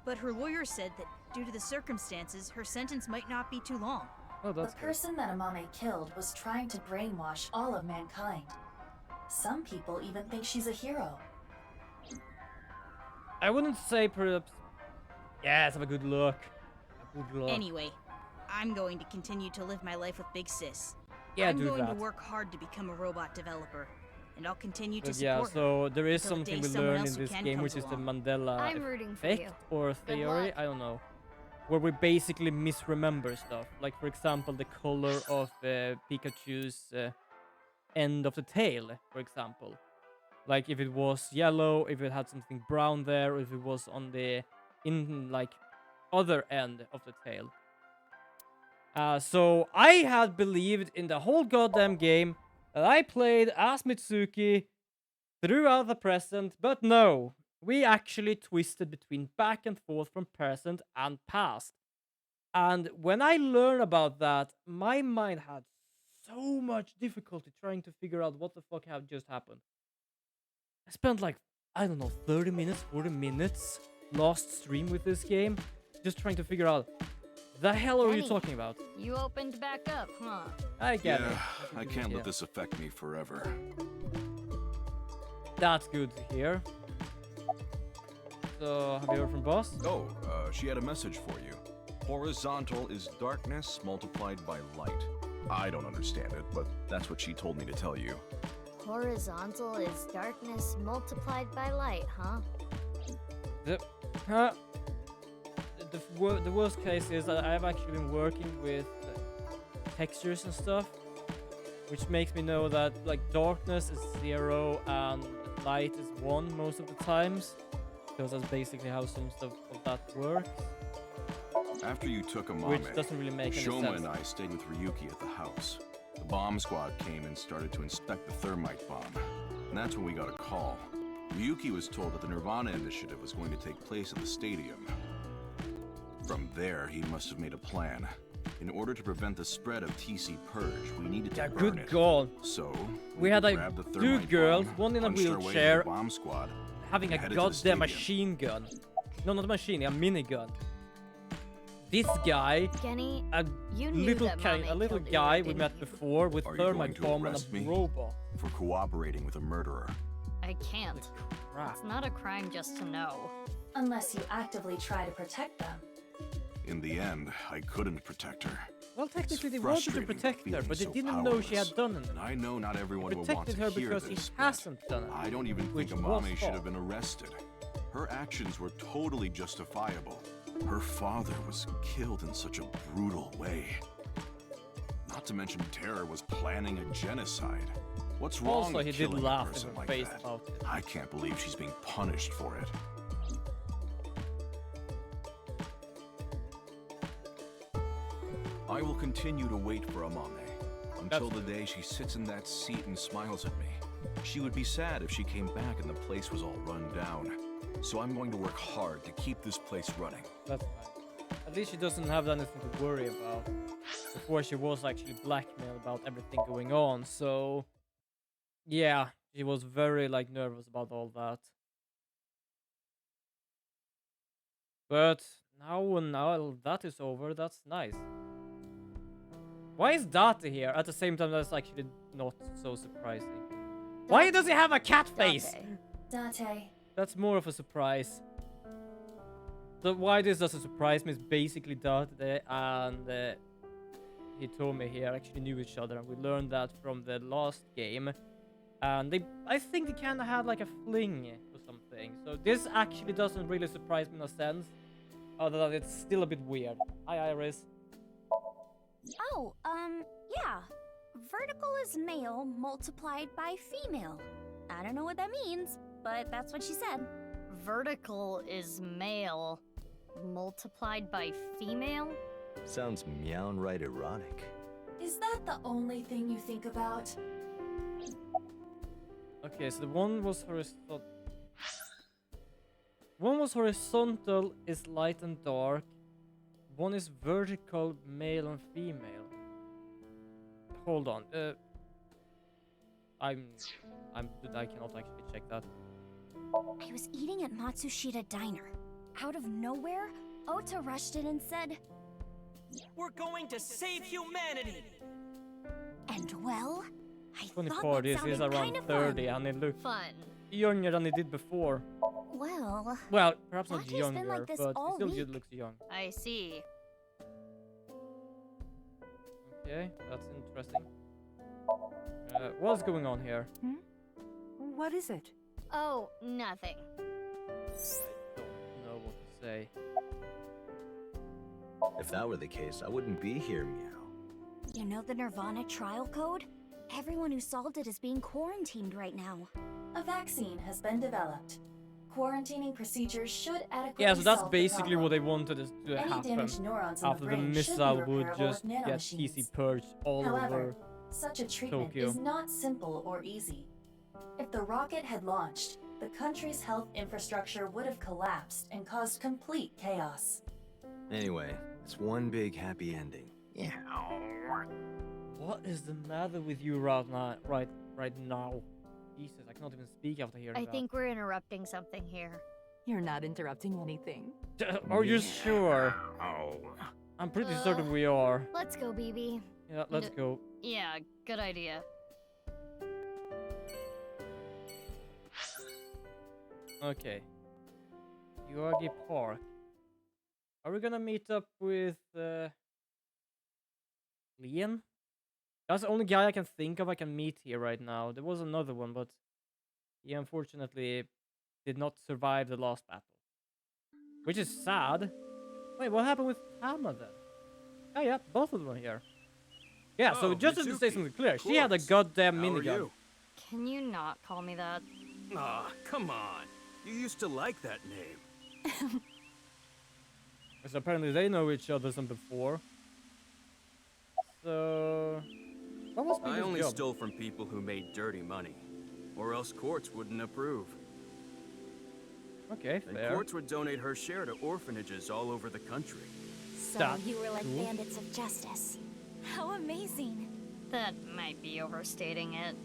Speaker 13: But her lawyer said that due to the circumstances, her sentence might not be too long.
Speaker 1: Oh,
Speaker 7: The
Speaker 1: that's good.
Speaker 7: person that Amame killed was trying to brainwash all of mankind. Some people even think she's a hero.
Speaker 1: I wouldn't say perhaps... Yes, have a good look. A good look.
Speaker 13: Anyway, I'm going to continue to live my life with Big Sis.
Speaker 1: Yeah,
Speaker 13: I'm
Speaker 1: do
Speaker 13: going
Speaker 1: that.
Speaker 13: to work hard to become a robot developer, and I'll continue to
Speaker 1: But
Speaker 13: support
Speaker 1: yeah,
Speaker 13: her.
Speaker 1: so there is
Speaker 13: until the
Speaker 1: something
Speaker 13: day
Speaker 1: we
Speaker 13: someone
Speaker 1: learn
Speaker 13: else
Speaker 1: in
Speaker 13: who
Speaker 1: this
Speaker 13: can
Speaker 1: game,
Speaker 13: comes
Speaker 1: which is the
Speaker 13: along.
Speaker 1: Mandela
Speaker 3: I'm rooting for
Speaker 1: effect
Speaker 3: you.
Speaker 1: or
Speaker 3: Good
Speaker 1: theory,
Speaker 3: luck.
Speaker 1: I don't know. Where we basically misremember stuff. Like, for example, the color of Pikachu's end of the tail, for example. Like, if it was yellow, if it had something brown there, if it was on the, other end of the tail. So I had believed in the whole goddamn game that I played as Mitsuki throughout the present, but no. We actually twisted between back and forth from present and past. And when I learned about that, my mind had so much difficulty trying to figure out what the fuck have just happened. I spent like, I don't know, 30 minutes, 40 minutes last stream with this game, just trying to figure out the hell are you
Speaker 3: Benny,
Speaker 1: talking about?
Speaker 3: You opened back up, huh?
Speaker 1: I get it.
Speaker 6: I can't let this affect me forever.
Speaker 1: That's good to hear. So, have you heard from boss?
Speaker 6: Oh, she had a message for you. Horizontal is darkness multiplied by light. I don't understand it, but that's what she told me to tell you.
Speaker 3: Horizontal is darkness multiplied by light, huh?
Speaker 1: The worst case is that I've actually been working with textures and stuff, which makes me know that like darkness is 0 and light is 1 most of the times, because that's basically how some stuff of that works.
Speaker 6: After you took Amame,
Speaker 1: Which doesn't really make any
Speaker 6: Shoma
Speaker 1: sense.
Speaker 6: and I stayed with Ryuki at the house. The bomb squad came and started to inspect the thermite bomb. And that's when we got a call. Ryuki was told that the nirvanA initiative was going to take place at the stadium. From there, he must have made a plan. In order to prevent the spread of TC Purge, we needed to burn
Speaker 1: Good
Speaker 6: it.
Speaker 1: God.
Speaker 6: So,
Speaker 1: We had like
Speaker 6: grabbed the
Speaker 1: 2
Speaker 6: thermite
Speaker 1: girls,
Speaker 6: bomb,
Speaker 1: one in a
Speaker 6: punched our way to the
Speaker 1: wheelchair,
Speaker 6: bomb squad,
Speaker 1: having a
Speaker 6: and headed to the
Speaker 1: goddamn
Speaker 6: stadium.
Speaker 1: machine gun. No, not a machine, a minigun. This guy,
Speaker 3: Kenny,
Speaker 1: a
Speaker 3: you knew
Speaker 1: little
Speaker 3: that
Speaker 1: guy,
Speaker 3: Mommy
Speaker 1: a little
Speaker 3: killed
Speaker 1: guy
Speaker 3: Uru,
Speaker 1: we
Speaker 3: didn't
Speaker 1: met
Speaker 3: you?
Speaker 1: before with
Speaker 6: Are you going
Speaker 1: thermite
Speaker 6: to
Speaker 1: bomb and
Speaker 6: arrest
Speaker 1: a
Speaker 6: me?
Speaker 1: robot.
Speaker 6: For cooperating with a murderer.
Speaker 3: I can't.
Speaker 1: Crap.
Speaker 3: It's not a crime just to know.
Speaker 7: Unless you actively try to protect them.
Speaker 6: In the end, I couldn't protect her.
Speaker 1: Well, technically they
Speaker 6: It's
Speaker 1: wanted to
Speaker 6: frustrating
Speaker 1: protect her,
Speaker 6: feeling
Speaker 1: but they
Speaker 6: so
Speaker 1: didn't know she
Speaker 6: powerless.
Speaker 1: had done it.
Speaker 6: And I know not everyone will want
Speaker 1: Protected
Speaker 6: to
Speaker 1: her
Speaker 6: hear
Speaker 1: because he
Speaker 6: this, but
Speaker 1: hasn't done it.
Speaker 6: I don't even
Speaker 1: which
Speaker 6: think
Speaker 1: was
Speaker 6: Amame should
Speaker 1: false.
Speaker 6: have been arrested. Her actions were totally justifiable. Her father was killed in such a brutal way. Not to mention Terror was planning a genocide. What's wrong
Speaker 1: Also,
Speaker 6: with
Speaker 1: he did
Speaker 6: killing a
Speaker 1: laugh in
Speaker 6: person
Speaker 1: her
Speaker 6: like
Speaker 1: face
Speaker 6: that?
Speaker 1: about it.
Speaker 6: I can't believe she's being punished for it. I will continue to wait for Amame until the day she sits in that seat and smiles at me. She would be sad if she came back and the place was all run down. So I'm going to work hard to keep this place running.
Speaker 1: That's fine. At least she doesn't have anything to worry about. Before she was actually blackmailed about everything going on, so... Yeah, she was very, like, nervous about all that. But now that is over, that's nice. Why is Date here? At the same time, that's actually not so surprising. Why does he have a cat face?
Speaker 7: Date.
Speaker 1: That's more of a surprise. So why this doesn't surprise me is basically Date and he told me he actually knew each other, and we learned that from the last game. And I think they kind of had like a fling or something. So this actually doesn't really surprise me in a sense, other than it's still a bit weird. Hi, Iris.
Speaker 16: Oh, yeah. Vertical is male multiplied by female. I don't know what that means, but that's what she said.
Speaker 3: Vertical is male multiplied by female?
Speaker 6: Sounds meow-right erotic.
Speaker 7: Is that the only thing you think about?
Speaker 1: Okay, so the one was horizontal. One was horizontal is light and dark. One is vertical, male and female. Hold on. I cannot actually check that.
Speaker 16: I was eating at Matsushita Diner. Out of nowhere, Ota rushed in and said,
Speaker 17: "We're going to save humanity!"
Speaker 16: And well, I
Speaker 1: 24,
Speaker 16: thought that
Speaker 1: this is
Speaker 16: sounded
Speaker 1: around
Speaker 16: kind of
Speaker 1: 30
Speaker 16: fun.
Speaker 1: and it looks
Speaker 3: Fun.
Speaker 1: younger than it did before.
Speaker 16: Well,
Speaker 1: Perhaps not
Speaker 16: Date's been
Speaker 1: younger,
Speaker 16: like this
Speaker 1: but it
Speaker 16: all
Speaker 1: still
Speaker 16: week.
Speaker 1: looks young.
Speaker 3: I see.
Speaker 1: Okay, that's interesting. What's going on here?
Speaker 18: What is it?
Speaker 3: Oh, nothing.
Speaker 1: I don't know what to say.
Speaker 6: If that were the case, I wouldn't be here, meow.
Speaker 16: You know the nirvanA trial code? Everyone who solved it is being quarantined right now.
Speaker 7: A vaccine has been developed. Quarantining procedures should adequately
Speaker 1: Yeah, so that's
Speaker 7: solve the
Speaker 1: basically
Speaker 7: problem.
Speaker 1: what they wanted us to
Speaker 7: Any
Speaker 1: happen.
Speaker 7: damaged neurons in
Speaker 1: After
Speaker 7: the
Speaker 1: the
Speaker 7: brain should be
Speaker 1: missile would
Speaker 7: repairable
Speaker 1: just
Speaker 7: with
Speaker 1: get
Speaker 7: nanomachines.
Speaker 1: TC purged all
Speaker 7: However,
Speaker 1: over
Speaker 7: such a treatment
Speaker 1: Tokyo.
Speaker 7: is not simple or easy. If the rocket had launched, the country's health infrastructure would have collapsed and caused complete chaos.
Speaker 6: Anyway, it's one big happy ending. Yeah.
Speaker 1: What is the matter with you right now? Jesus, I cannot even speak after hearing
Speaker 3: I
Speaker 1: that.
Speaker 3: think we're interrupting something here.
Speaker 18: You're not interrupting anything.
Speaker 1: Are you sure?
Speaker 6: Oh.
Speaker 1: I'm pretty certain we are.
Speaker 3: Let's go, BB.
Speaker 1: Yeah, let's go.
Speaker 3: Yeah, good idea.
Speaker 1: Okay. Yuagi Park. Are we gonna meet up with Lian? That's the only guy I can think of I can meet here right now. There was another one, but he unfortunately did not survive the last battle. Which is sad. Wait, what happened with Tama then? Oh yeah, both of them are here. Yeah, so just to say something clear, she had a goddamn minigun.
Speaker 3: Can you not call me that?
Speaker 14: Ah, come on. You used to like that name.
Speaker 1: Because apparently they know each other from before. So... what was
Speaker 14: I
Speaker 1: Peter's
Speaker 14: only
Speaker 1: job?
Speaker 14: stole from people who made dirty money. Or else courts wouldn't approve.
Speaker 1: Okay,
Speaker 14: And
Speaker 1: fair.
Speaker 14: courts would donate her share to orphanages all over the country.
Speaker 16: So
Speaker 1: That's
Speaker 16: you were like
Speaker 1: cool.
Speaker 16: bandits of justice. How amazing.
Speaker 3: That might be overstating it.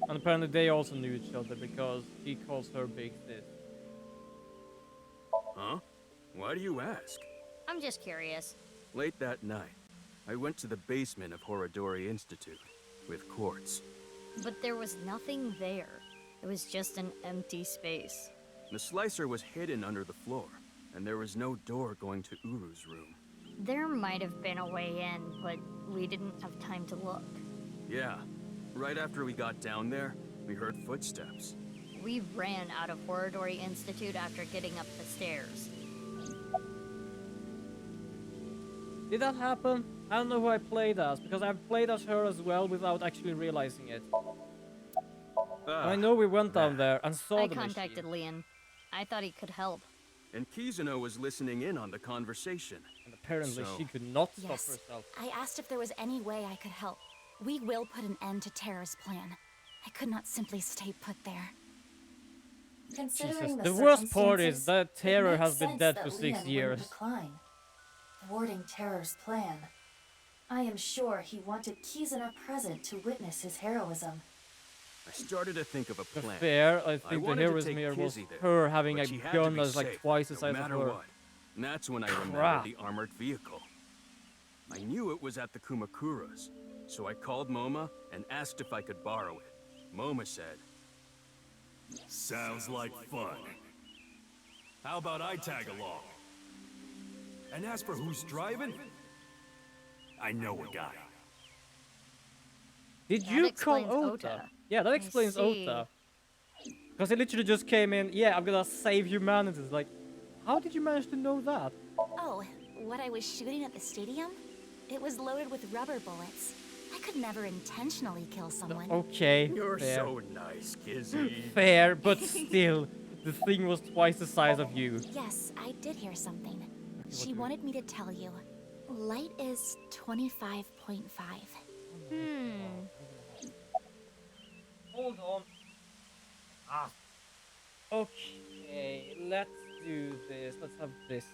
Speaker 1: And apparently they also knew each other because he calls her Big Sis.
Speaker 14: Huh? Why do you ask?
Speaker 3: I'm just curious.
Speaker 14: Late that night, I went to the basement of Horadori Institute with Quartz.
Speaker 3: But there was nothing there. It was just an empty space.
Speaker 14: The slicer was hidden under the floor, and there was no door going to Uru's room.
Speaker 3: There might have been a way in, but we didn't have time to look.
Speaker 14: Yeah, right after we got down there, we heard footsteps.
Speaker 3: We ran out of Horadori Institute after getting up the stairs.
Speaker 1: Did that happen? I don't know who I played as, because I've played as her as well without actually realizing it. I know we went down there and saw
Speaker 3: I
Speaker 1: the
Speaker 3: contacted
Speaker 1: machine.
Speaker 3: Lian. I thought he could help.
Speaker 14: And Kizuno was listening in on the conversation.
Speaker 1: And apparently
Speaker 14: So-
Speaker 1: she could not stop
Speaker 16: Yes.
Speaker 1: herself.
Speaker 16: I asked if there was any way I could help. We will put an end to Terror's plan. I could not simply stay put there.
Speaker 7: Considering
Speaker 1: The worst part is
Speaker 7: circumstances,
Speaker 1: that Terror
Speaker 7: it
Speaker 1: has
Speaker 7: makes
Speaker 1: been
Speaker 7: sense
Speaker 1: dead
Speaker 7: that
Speaker 1: for 6
Speaker 7: Leon wouldn't
Speaker 1: years.
Speaker 7: decline. Thwarting Terror's plan. I am sure he wanted Kizuna present to witness his heroism.
Speaker 14: I started to think of a
Speaker 1: To
Speaker 14: plan.
Speaker 1: fair, I think the
Speaker 14: wanted to
Speaker 1: heroism
Speaker 14: take
Speaker 1: here was
Speaker 14: Kizzy there,
Speaker 1: her having
Speaker 14: but
Speaker 1: a
Speaker 14: she had to
Speaker 1: gun
Speaker 14: be
Speaker 1: that's like
Speaker 14: safe,
Speaker 1: twice the
Speaker 14: no
Speaker 1: size of
Speaker 14: matter
Speaker 1: her.
Speaker 14: what. And that's when I remembered
Speaker 1: Crap.
Speaker 14: the armored vehicle. I knew it was at the Kumakura's, so I called Moma and asked if I could borrow it. Moma said,
Speaker 19: Sounds like fun. How about I tag along? And as for who's driving, I know a guy.
Speaker 1: Did
Speaker 3: That
Speaker 1: you call
Speaker 3: explains
Speaker 1: Ota?
Speaker 3: Ota.
Speaker 1: Yeah, that
Speaker 3: I
Speaker 1: explains
Speaker 3: see.
Speaker 1: Ota. Because he literally just came in, yeah, I'm gonna save humanity. It's like, how did you manage to know that?
Speaker 16: Oh, what I was shooting at the stadium? It was loaded with rubber bullets. I could never intentionally kill someone.
Speaker 1: Okay,
Speaker 14: You're
Speaker 1: fair.
Speaker 14: so nice, Kizzy.
Speaker 1: Fair, but still, the thing was twice the size of you.
Speaker 16: Yes, I did hear something.
Speaker 1: what
Speaker 16: She
Speaker 1: do we-
Speaker 16: wanted me to tell you. Light is 25.5.
Speaker 1: Hold on. Ah. Okay, let's do this. Let's have this.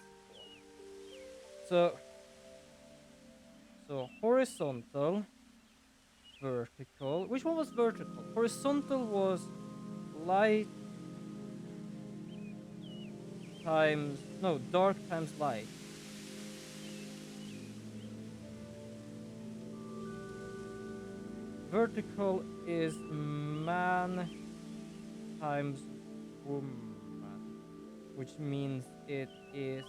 Speaker 1: So horizontal, vertical. Which one was vertical? Horizontal was light times dark times light. Vertical is man times woman, which means it is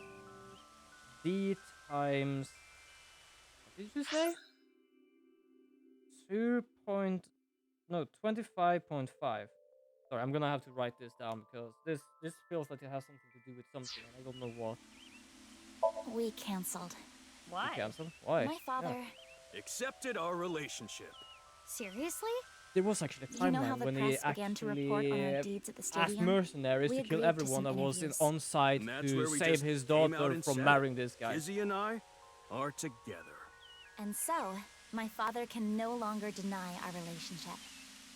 Speaker 1: D times, what did you say? 25.5. Sorry, I'm gonna have to write this down because this feels like it has something to do with something and I don't know what.
Speaker 16: We canceled.
Speaker 3: Why?
Speaker 1: Cancel? Why?
Speaker 16: My father.
Speaker 14: Accepted our relationship.
Speaker 3: Seriously?
Speaker 1: There was actually a
Speaker 16: You know how
Speaker 1: timeline
Speaker 16: the
Speaker 1: when he
Speaker 16: press began to report on our
Speaker 1: actually
Speaker 16: deeds at the
Speaker 1: asked
Speaker 16: stadium?
Speaker 1: mercenaries
Speaker 16: We
Speaker 1: to kill
Speaker 16: agreed to
Speaker 1: everyone
Speaker 16: some
Speaker 1: that was
Speaker 16: interviews.
Speaker 1: on site
Speaker 14: And that's
Speaker 1: to
Speaker 14: where we
Speaker 1: save
Speaker 14: just
Speaker 1: his
Speaker 14: came out
Speaker 1: daughter
Speaker 14: and
Speaker 1: from
Speaker 14: said,
Speaker 1: marrying this guy.
Speaker 14: Kizzy and I are together.
Speaker 16: And so, my father can no longer deny our relationship.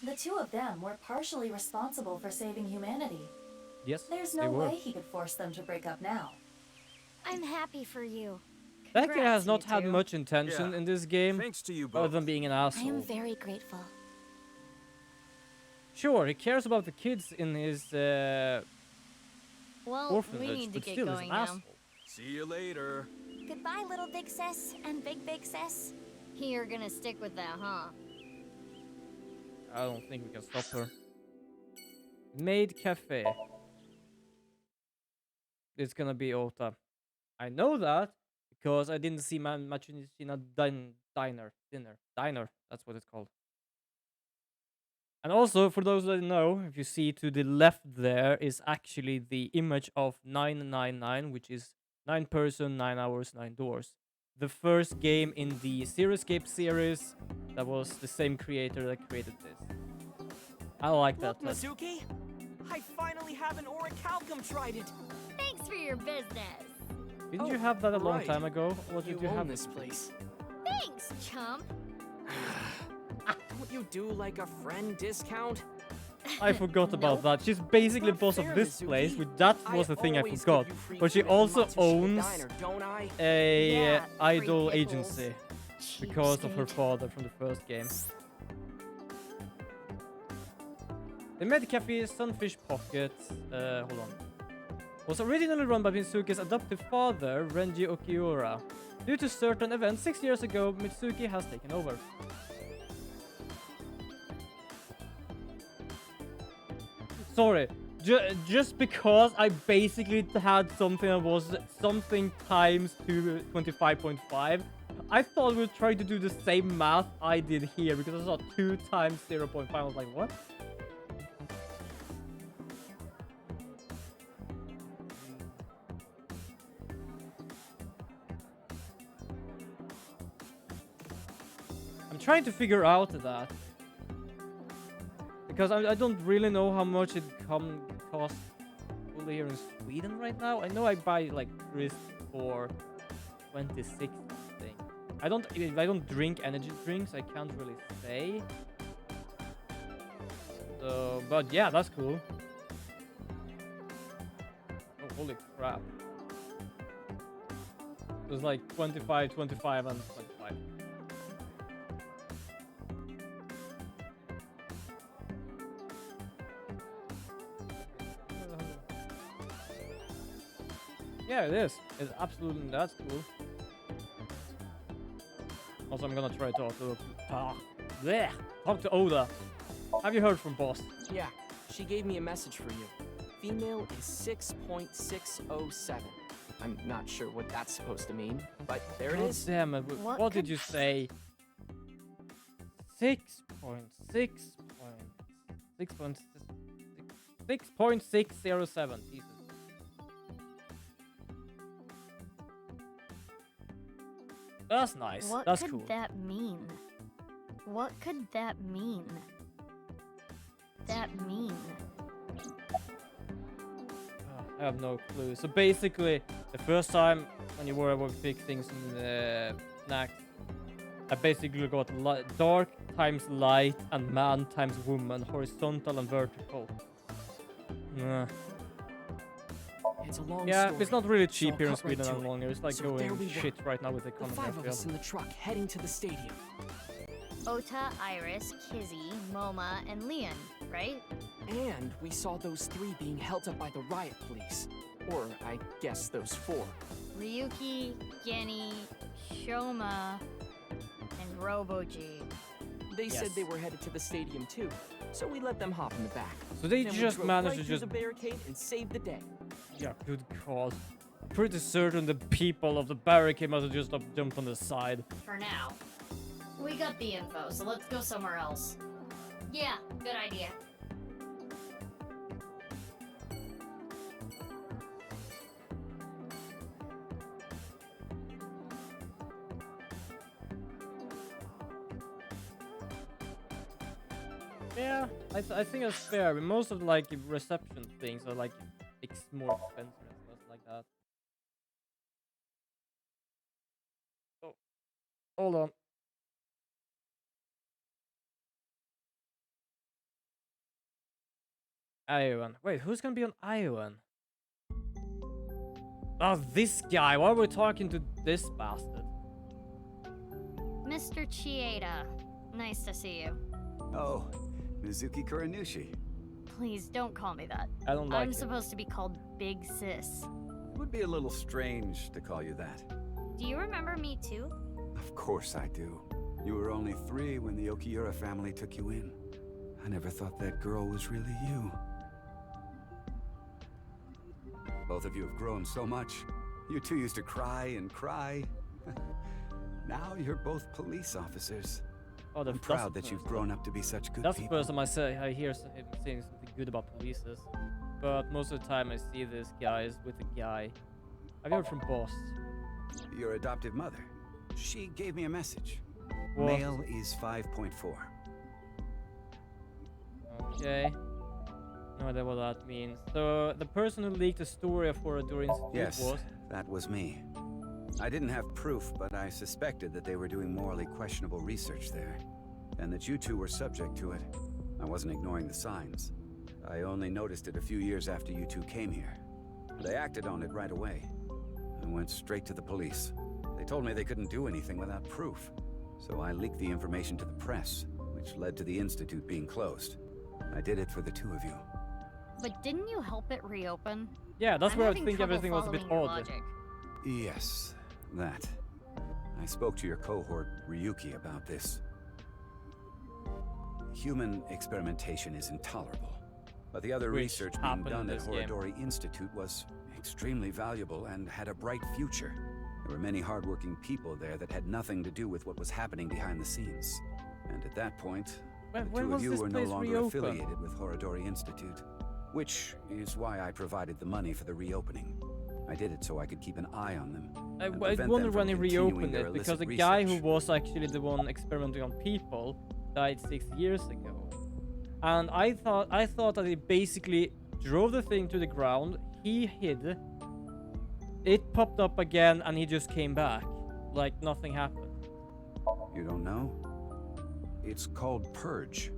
Speaker 7: The two of them were partially responsible for saving humanity.
Speaker 1: Yes,
Speaker 7: There's
Speaker 1: they
Speaker 7: no
Speaker 1: were.
Speaker 7: way he could force them to break up now.
Speaker 3: I'm happy for you.
Speaker 1: That guy has
Speaker 16: Congrats,
Speaker 1: not
Speaker 16: you
Speaker 1: had
Speaker 16: two.
Speaker 1: much intention
Speaker 14: Yeah.
Speaker 1: in this game,
Speaker 14: Thanks to you
Speaker 1: other
Speaker 14: both.
Speaker 1: than being an
Speaker 4: I
Speaker 1: asshole.
Speaker 4: am very grateful.
Speaker 1: Sure, he cares about the kids in his
Speaker 3: Well,
Speaker 1: orphanage,
Speaker 3: we need to
Speaker 1: but
Speaker 3: get
Speaker 1: still, he's an
Speaker 3: going now.
Speaker 1: asshole.
Speaker 14: See you later.
Speaker 16: Goodbye, little big sis and big sis.
Speaker 3: You're gonna stick with that, huh?
Speaker 1: I don't think we can stop her. Maid Cafe. It's gonna be Ota. I know that because I didn't see much in a diner. That's what it's called. And also, for those that know, if you see to the left there is actually the image of 999, which is 9 person, 9 hours, 9 doors. The first game in the Zero Escape series, that was the same creator that created this. I like that.
Speaker 17: Look, Mizuki! I finally have an orichalcum trident!
Speaker 3: Thanks for your business.
Speaker 1: Didn't you have that a long
Speaker 17: right.
Speaker 1: time ago? Or did you
Speaker 17: own
Speaker 1: have
Speaker 17: this place.
Speaker 3: Thanks, chump.
Speaker 17: Don't you do like a friend discount?
Speaker 1: I forgot about that. She's basically
Speaker 17: Not
Speaker 1: boss
Speaker 17: fair,
Speaker 1: of this
Speaker 17: Mizuki.
Speaker 1: place, which that was the thing I
Speaker 17: always
Speaker 1: forgot.
Speaker 17: give you free
Speaker 1: But she
Speaker 17: food at the
Speaker 1: also
Speaker 17: Matsushita
Speaker 1: owns
Speaker 17: diner, don't I?
Speaker 1: a
Speaker 3: Yeah, free
Speaker 1: idol
Speaker 3: pickles.
Speaker 1: agency because of her
Speaker 3: Cheapskate.
Speaker 1: father from the first game. The Med Cafe Sunfish Pocket, hold on, was originally run by Mitsuki's adoptive father, Renji Okiura. Due to certain events 6 years ago, Mitsuki has taken over. Sorry, just because I basically had something that was something times 25.5, I thought we'd try to do the same math I did here because I saw 2 times 0.5. I was like, what? I'm trying to figure out that. Because I don't really know how much it costs fully here in Sweden right now. I know I buy like crisp for 26 thing. I don't drink energy drinks. I can't really say. So, but yeah, that's cool. Oh, holy crap! It was like 25, 25, and 25. Yeah, it is. It's absolutely, that's cool. Also, I'm gonna try to talk to Oda. Have you heard from boss?
Speaker 17: Yeah, she gave me a message for you. Female is 6.607. I'm not sure what that's supposed to mean, but there it
Speaker 1: God
Speaker 17: is.
Speaker 1: damn it. What did you say? 6.607. Jesus. That's nice.
Speaker 3: What
Speaker 1: That's
Speaker 3: could
Speaker 1: cool.
Speaker 3: that mean? What could that mean?
Speaker 1: I have no clue. So basically, the first time when you were able to pick things in the snacks, I basically got dark times light and man times woman, horizontal and vertical.
Speaker 17: It's a long
Speaker 1: Yeah,
Speaker 17: story,
Speaker 1: it's not really
Speaker 17: so
Speaker 1: cheap
Speaker 17: I'll
Speaker 1: here in
Speaker 17: cut right
Speaker 1: Sweden
Speaker 17: to
Speaker 1: any
Speaker 17: it.
Speaker 1: longer. It's like
Speaker 17: So there
Speaker 1: going
Speaker 17: we were.
Speaker 1: shit right now with the
Speaker 17: The
Speaker 1: economy.
Speaker 17: 5
Speaker 1: I
Speaker 17: of
Speaker 1: feel.
Speaker 17: us in the truck heading to the stadium.
Speaker 3: Ota, Iris, Kizzy, Moma, and Leon, right?
Speaker 17: And we saw those 3 being held up by the riot police. Or, I guess those 4.
Speaker 3: Ryuki, Genny, Shoma, and Robo-G.
Speaker 17: They said
Speaker 1: Yes.
Speaker 17: they were headed to the stadium too, so we let them hop in the back.
Speaker 1: So they
Speaker 17: Then we
Speaker 1: just
Speaker 17: drove
Speaker 1: managed
Speaker 17: right
Speaker 1: to
Speaker 17: through
Speaker 1: just...
Speaker 17: the barricade and save the day.
Speaker 1: Yeah, good God. Pretty certain the people of the barricade must have just jumped on the side.
Speaker 2: For now. We got the info, so let's go somewhere else. Yeah, good idea.
Speaker 1: Yeah, I think that's fair. Most of like reception things are like more expensive and stuff like that. Oh, hold on. Iowan. Wait, who's gonna be on Iowan? Oh, this guy. Why are we talking to this bastard?
Speaker 3: Mr. Chieda, nice to see you.
Speaker 20: Oh, Mizuki Kuranushi.
Speaker 3: Please don't call me that.
Speaker 1: I don't like
Speaker 3: I'm
Speaker 1: it.
Speaker 3: supposed to be called Big Sis.
Speaker 20: It would be a little strange to call you that.
Speaker 3: Do you remember me too?
Speaker 20: Of course I do. You were only 3 when the Okiura family took you in. I never thought that girl was really you. Both of you have grown so much. You two used to cry and cry. Now you're both police officers.
Speaker 1: Oh,
Speaker 20: I'm proud that you've grown up to be such good
Speaker 1: That's the
Speaker 20: people.
Speaker 1: first time I hear him saying something good about polices. But most of the time I see this guy is with a guy. I've heard from Boss.
Speaker 20: Your adoptive mother. She gave me a message.
Speaker 1: What?
Speaker 20: Male is 5.4.
Speaker 1: Okay. No idea what that means. So the person who leaked the story of Horadori Institute
Speaker 20: Yes,
Speaker 1: was...
Speaker 20: that was me. I didn't have proof, but I suspected that they were doing morally questionable research there, and that you two were subject to it. I wasn't ignoring the signs. I only noticed it a few years after you two came here. They acted on it right away. I went straight to the police. They told me they couldn't do anything without proof, so I leaked the information to the press, which led to the institute being closed. I did it for the two of you.
Speaker 3: But didn't you help it reopen?
Speaker 1: Yeah, that's
Speaker 3: I'm
Speaker 1: where I
Speaker 3: having
Speaker 1: think
Speaker 3: trouble
Speaker 1: everything was a bit
Speaker 3: following your
Speaker 1: odd.
Speaker 3: logic.
Speaker 20: Yes, that. I spoke to your cohort, Ryuki, about this. Human experimentation is intolerable, but the other
Speaker 1: Which
Speaker 20: research being
Speaker 1: happened
Speaker 20: done
Speaker 1: in
Speaker 20: at
Speaker 1: this game.
Speaker 20: Horadori Institute was extremely valuable and had a bright future. There were many hardworking people there that had nothing to do with what was happening behind the scenes. And at that point,
Speaker 1: When
Speaker 20: the two
Speaker 1: was
Speaker 20: of you
Speaker 1: this
Speaker 20: were no
Speaker 1: place
Speaker 20: longer
Speaker 1: reopened?
Speaker 20: affiliated with Horadori Institute, which is why I provided the money for the reopening. I did it so I could keep an eye on them.
Speaker 1: I
Speaker 20: and prevent
Speaker 1: wonder
Speaker 20: them
Speaker 1: when
Speaker 20: from
Speaker 1: he
Speaker 20: continuing
Speaker 1: reopened
Speaker 20: their
Speaker 1: it, because the
Speaker 20: illicit
Speaker 1: guy
Speaker 20: research.
Speaker 1: who was actually the one experimenting on people died 6 years ago. And I thought that he basically drove the thing to the ground, he hid, it popped up again, and he just came back. Like nothing happened.
Speaker 20: You don't know? It's called Purge.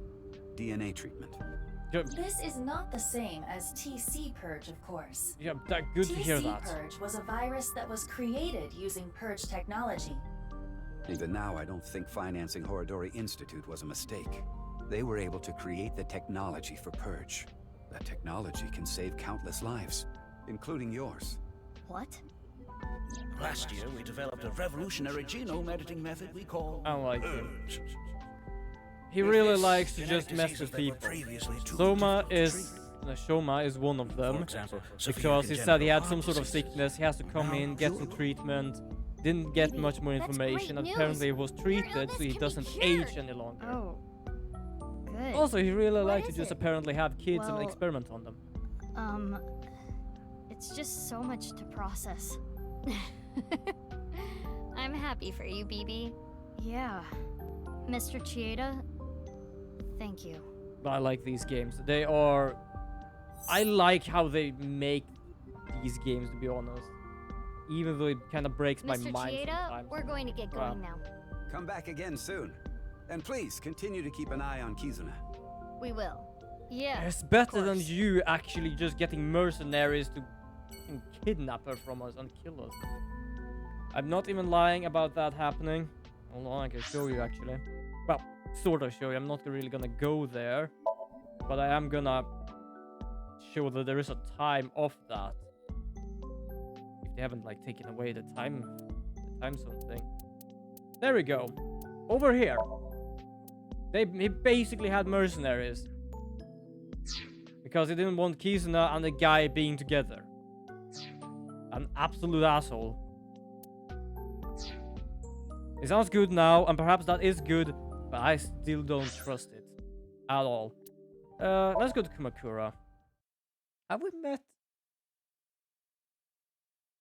Speaker 20: DNA treatment.
Speaker 7: This is not the same as TC Purge, of course.
Speaker 1: Yeah, good to hear
Speaker 7: TC
Speaker 1: that.
Speaker 7: Purge was a virus that was created using Purge technology.
Speaker 20: Even now, I don't think financing Horadori Institute was a mistake. They were able to create the technology for Purge. That technology can save countless lives, including yours.
Speaker 3: What?
Speaker 21: Last year, we developed a revolutionary genome editing method we call
Speaker 1: I don't like him.
Speaker 21: Purge.
Speaker 1: He really likes to just mess with people. Shoma is one of them, because he said he had some sort of sickness, he has to come in, get some treatment, didn't get much more information, and apparently he was treated so he doesn't age any longer.
Speaker 3: Oh. Good.
Speaker 1: Also, he really
Speaker 3: What
Speaker 1: liked to
Speaker 3: is
Speaker 1: just
Speaker 3: it?
Speaker 1: apparently have kids and
Speaker 3: Well,
Speaker 1: experiment on them.
Speaker 3: It's just so much to process. I'm happy for you, BB. Yeah. Mr. Chieda, thank you.
Speaker 1: But I like these games. They are... I like how they make these games, to be honest. Even though it kind of breaks my
Speaker 3: Mr.
Speaker 1: mind
Speaker 3: Chieda,
Speaker 1: sometimes.
Speaker 3: we're going to get
Speaker 1: Wow.
Speaker 3: going now.
Speaker 20: Come back again soon. And please, continue to keep an eye on Kizuna.
Speaker 3: We will. Yeah.
Speaker 1: It's better than you actually just getting mercenaries to fucking kidnap her from us and kill us. I'm not even lying about that happening. Hold on, I can show you actually. Well, sort of show you. I'm not really gonna go there. But I am gonna show that there is a time of that. If they haven't like taken away the time zone thing. There we go. Over here. He basically had mercenaries. Because he didn't want Kizuna and the guy being together. An absolute asshole. It sounds good now, and perhaps that is good, but I still don't trust it. At all. Let's go to Kumakura. Have we met?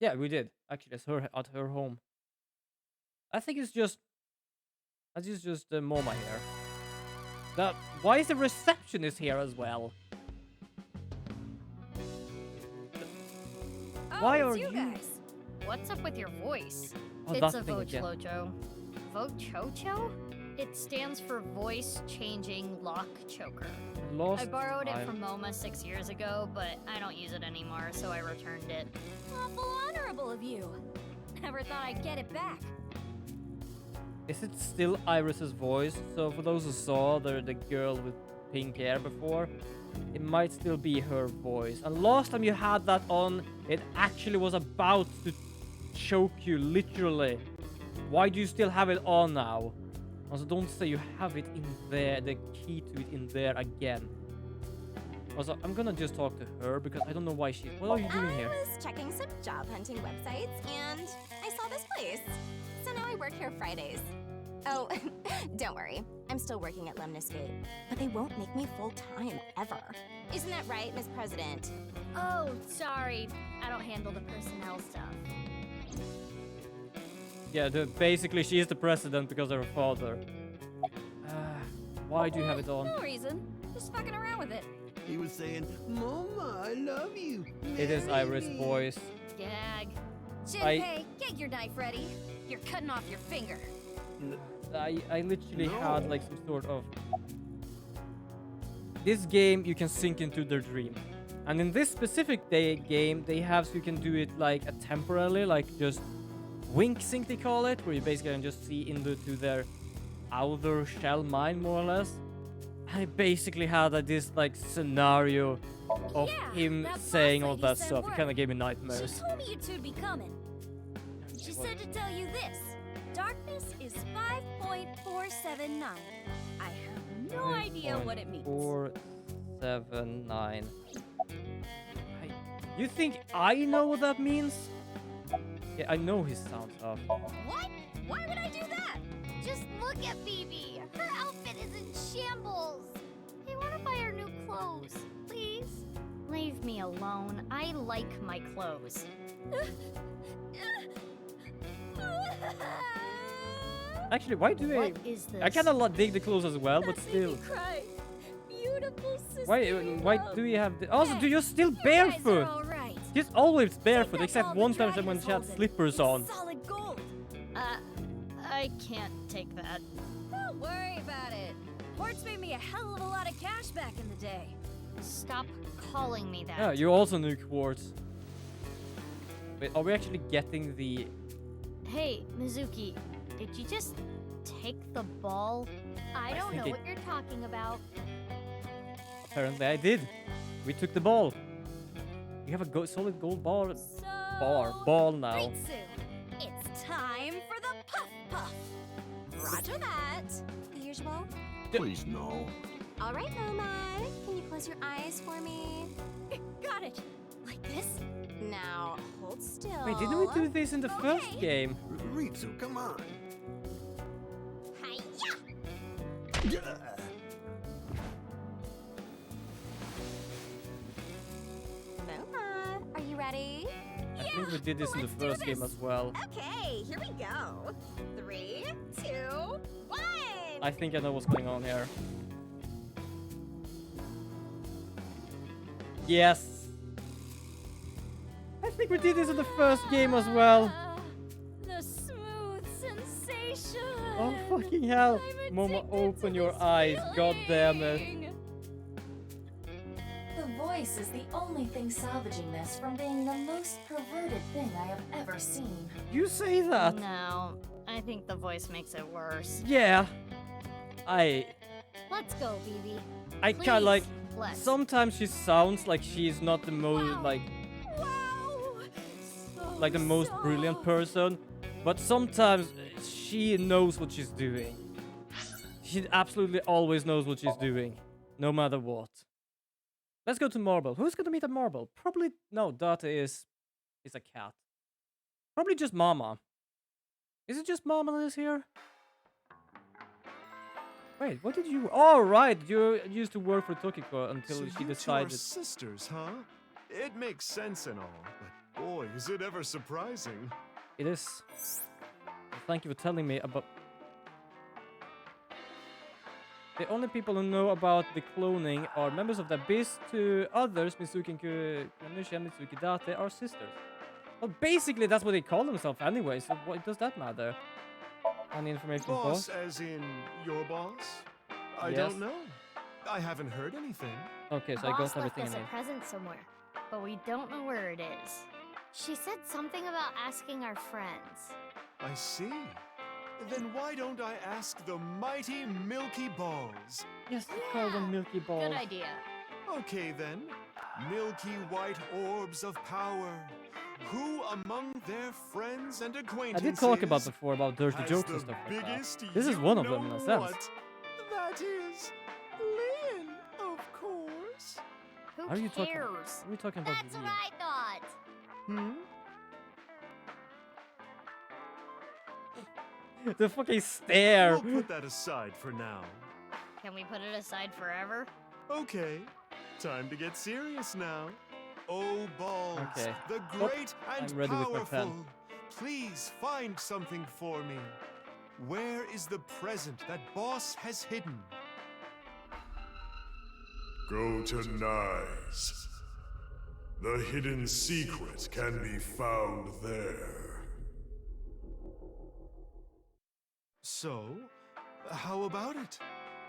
Speaker 1: Yeah, we did. Actually, it's her at her home. I think it's just... Moma here. Why is the receptionist here as well? Why are you
Speaker 3: guys? What's up with your voice?
Speaker 1: Oh,
Speaker 3: It's
Speaker 1: that
Speaker 3: a
Speaker 1: thing again.
Speaker 3: Vochlojo. Vochocho? It stands for Voice Changing Lock Choker.
Speaker 1: Lost
Speaker 3: I borrowed
Speaker 1: time.
Speaker 3: it from MoMA 6 years ago, but I don't use it anymore, so I returned it.
Speaker 16: Awful honorable of you. Never thought I'd get it back.
Speaker 1: Is it still Iris's voice? So for those who saw the girl with pink hair before, it might still be her voice. And last time you had that on, it actually was about to choke you, literally. Why do you still have it on now? Also, don't say you have it in there, the key to it in there again. Also, I'm gonna just talk to her because I don't know why she's... What are you doing here?
Speaker 11: I was checking some job hunting websites and I saw this place. So now I work here Fridays. Oh, don't worry. I'm still working at Lemniscate, but they won't make me full-time, ever. Isn't that right, Miss President?
Speaker 3: Oh, sorry. I don't handle the personnel stuff.
Speaker 1: Yeah, basically she is the president because of her father. Why do you have it on?
Speaker 16: No reason. Just fucking around with it.
Speaker 22: He was saying, Mama, I love you.
Speaker 1: It is Iris' voice.
Speaker 16: Gag. Shinpei, get your knife ready. You're cutting off your finger.
Speaker 1: I literally had like some sort of... This game, you can sink into their dream. And in this specific game, they have so you can do it like temporarily, like just wink sync they call it, where you basically can just see into their outer shell mind, more or less. And I basically had this like scenario of him saying all that stuff. It kind of gave me nightmares.
Speaker 16: She told me you two'd be coming. She said to tell you this. Darkness is 5.479. I have no idea what it means.
Speaker 1: 479. You think I know what that means? Yeah, I know his sounds off.
Speaker 16: What? Why would I do that?
Speaker 3: Just look at Phoebe. Her outfit is in shambles. I want to buy her new clothes, please. Leave me alone. I like my clothes.
Speaker 1: Actually, why do
Speaker 3: What is this?
Speaker 1: I kind of dig the clothes as well, but still.
Speaker 16: Cry. Beautiful sister.
Speaker 1: Why do you have the... Also, do you still barefoot?
Speaker 16: Right.
Speaker 1: She's always barefoot, except one time when she had slippers on.
Speaker 16: Solid gold.
Speaker 3: I can't take that.
Speaker 16: Don't worry about it. Ports made me a hell of a lot of cash back in the day.
Speaker 3: Stop calling me that.
Speaker 1: Yeah, you also knew quartz. Wait, are we actually getting the...
Speaker 3: Hey, Mizuki, did you just take the ball? I don't know
Speaker 1: think
Speaker 3: what you're talking about.
Speaker 1: Apparently I did. We took the ball. You have a solid gold ball now.
Speaker 16: Ritsu, it's time for the puff puff.
Speaker 11: Roger that. The usual?
Speaker 22: Please, no.
Speaker 11: All right, Moma. Can you close your eyes for me?
Speaker 16: Got it. Like this?
Speaker 11: Now, hold still.
Speaker 1: Wait, didn't we do this in the first game?
Speaker 22: Ritsu, come on.
Speaker 11: Hiya! Moma, are you ready?
Speaker 1: I think we did this in the first game as well.
Speaker 11: Okay, here we go. 3, 2, 1.
Speaker 1: I think I know what's going on here. Yes. I think we did this in the first game as well.
Speaker 16: The smooth sensation.
Speaker 1: Oh, fucking hell. Momo, open your eyes. God damn it.
Speaker 7: The voice is the only thing salvaging this from being the most perverted thing I have ever seen.
Speaker 1: You say that?
Speaker 3: No, I think the voice makes it worse.
Speaker 1: Yeah.
Speaker 3: Let's go, Vivi.
Speaker 1: I kind of like...
Speaker 3: let's.
Speaker 1: Sometimes she sounds like she's not the most, like the most brilliant person. But sometimes she knows what she's doing. She absolutely always knows what she's doing. No matter what. Let's go to Marble. Who's gonna meet at Marble? Probably... No, Data is a cat. Probably just Mama. Is it just Mama that is here? Wait, what did you... Oh, right. You used to work for Tokiko until
Speaker 23: So
Speaker 1: she
Speaker 23: you
Speaker 1: decided...
Speaker 23: two are sisters, huh? It makes sense and all, but boy, is it ever surprising.
Speaker 1: It is. Thank you for telling me about... The only people who know about the cloning are members of the Abyss. To others, Mizuki and Kunisha and Mitsuki Date are sisters. Well, basically, that's what they call themselves anyway, so what does that matter? Any information,
Speaker 23: Boss,
Speaker 1: boss?
Speaker 23: as in your boss? I
Speaker 1: Yes.
Speaker 23: don't know. I haven't heard anything.
Speaker 1: Okay, so I
Speaker 3: Boss
Speaker 1: got
Speaker 3: left
Speaker 1: everything
Speaker 3: us
Speaker 1: I
Speaker 3: a
Speaker 1: need.
Speaker 3: present somewhere, but we don't know where it is. She said something about asking our friends.
Speaker 23: I see. Then why don't I ask the mighty Milky Balls?
Speaker 1: Yes, call them Milky Balls.
Speaker 3: Good idea.
Speaker 23: Okay then. Milky white orbs of power. Who among their friends and
Speaker 1: I
Speaker 23: acquaintances
Speaker 1: did talk about before about dirty
Speaker 23: has
Speaker 1: jokes
Speaker 23: the
Speaker 1: and stuff like that.
Speaker 23: biggest
Speaker 1: This is one of them in a
Speaker 23: you-know-what?
Speaker 1: sense.
Speaker 23: That is Lynn, of course.
Speaker 3: Who
Speaker 1: Are you talking?
Speaker 3: cares?
Speaker 1: Are we talking about?
Speaker 3: That's what
Speaker 1: Liam?
Speaker 3: I thought.
Speaker 1: The fucking stare.
Speaker 23: We'll put that aside for now.
Speaker 3: Can we put it aside forever?
Speaker 23: Okay, time to get serious now. Oh, balls,
Speaker 1: Okay.
Speaker 23: the
Speaker 1: Oh,
Speaker 23: great and
Speaker 1: I'm ready with my pen.
Speaker 23: powerful. Please find something for me. Where is the present that boss has hidden?
Speaker 10: Go to Nyes. The hidden secret can be found there.
Speaker 23: So, how about it?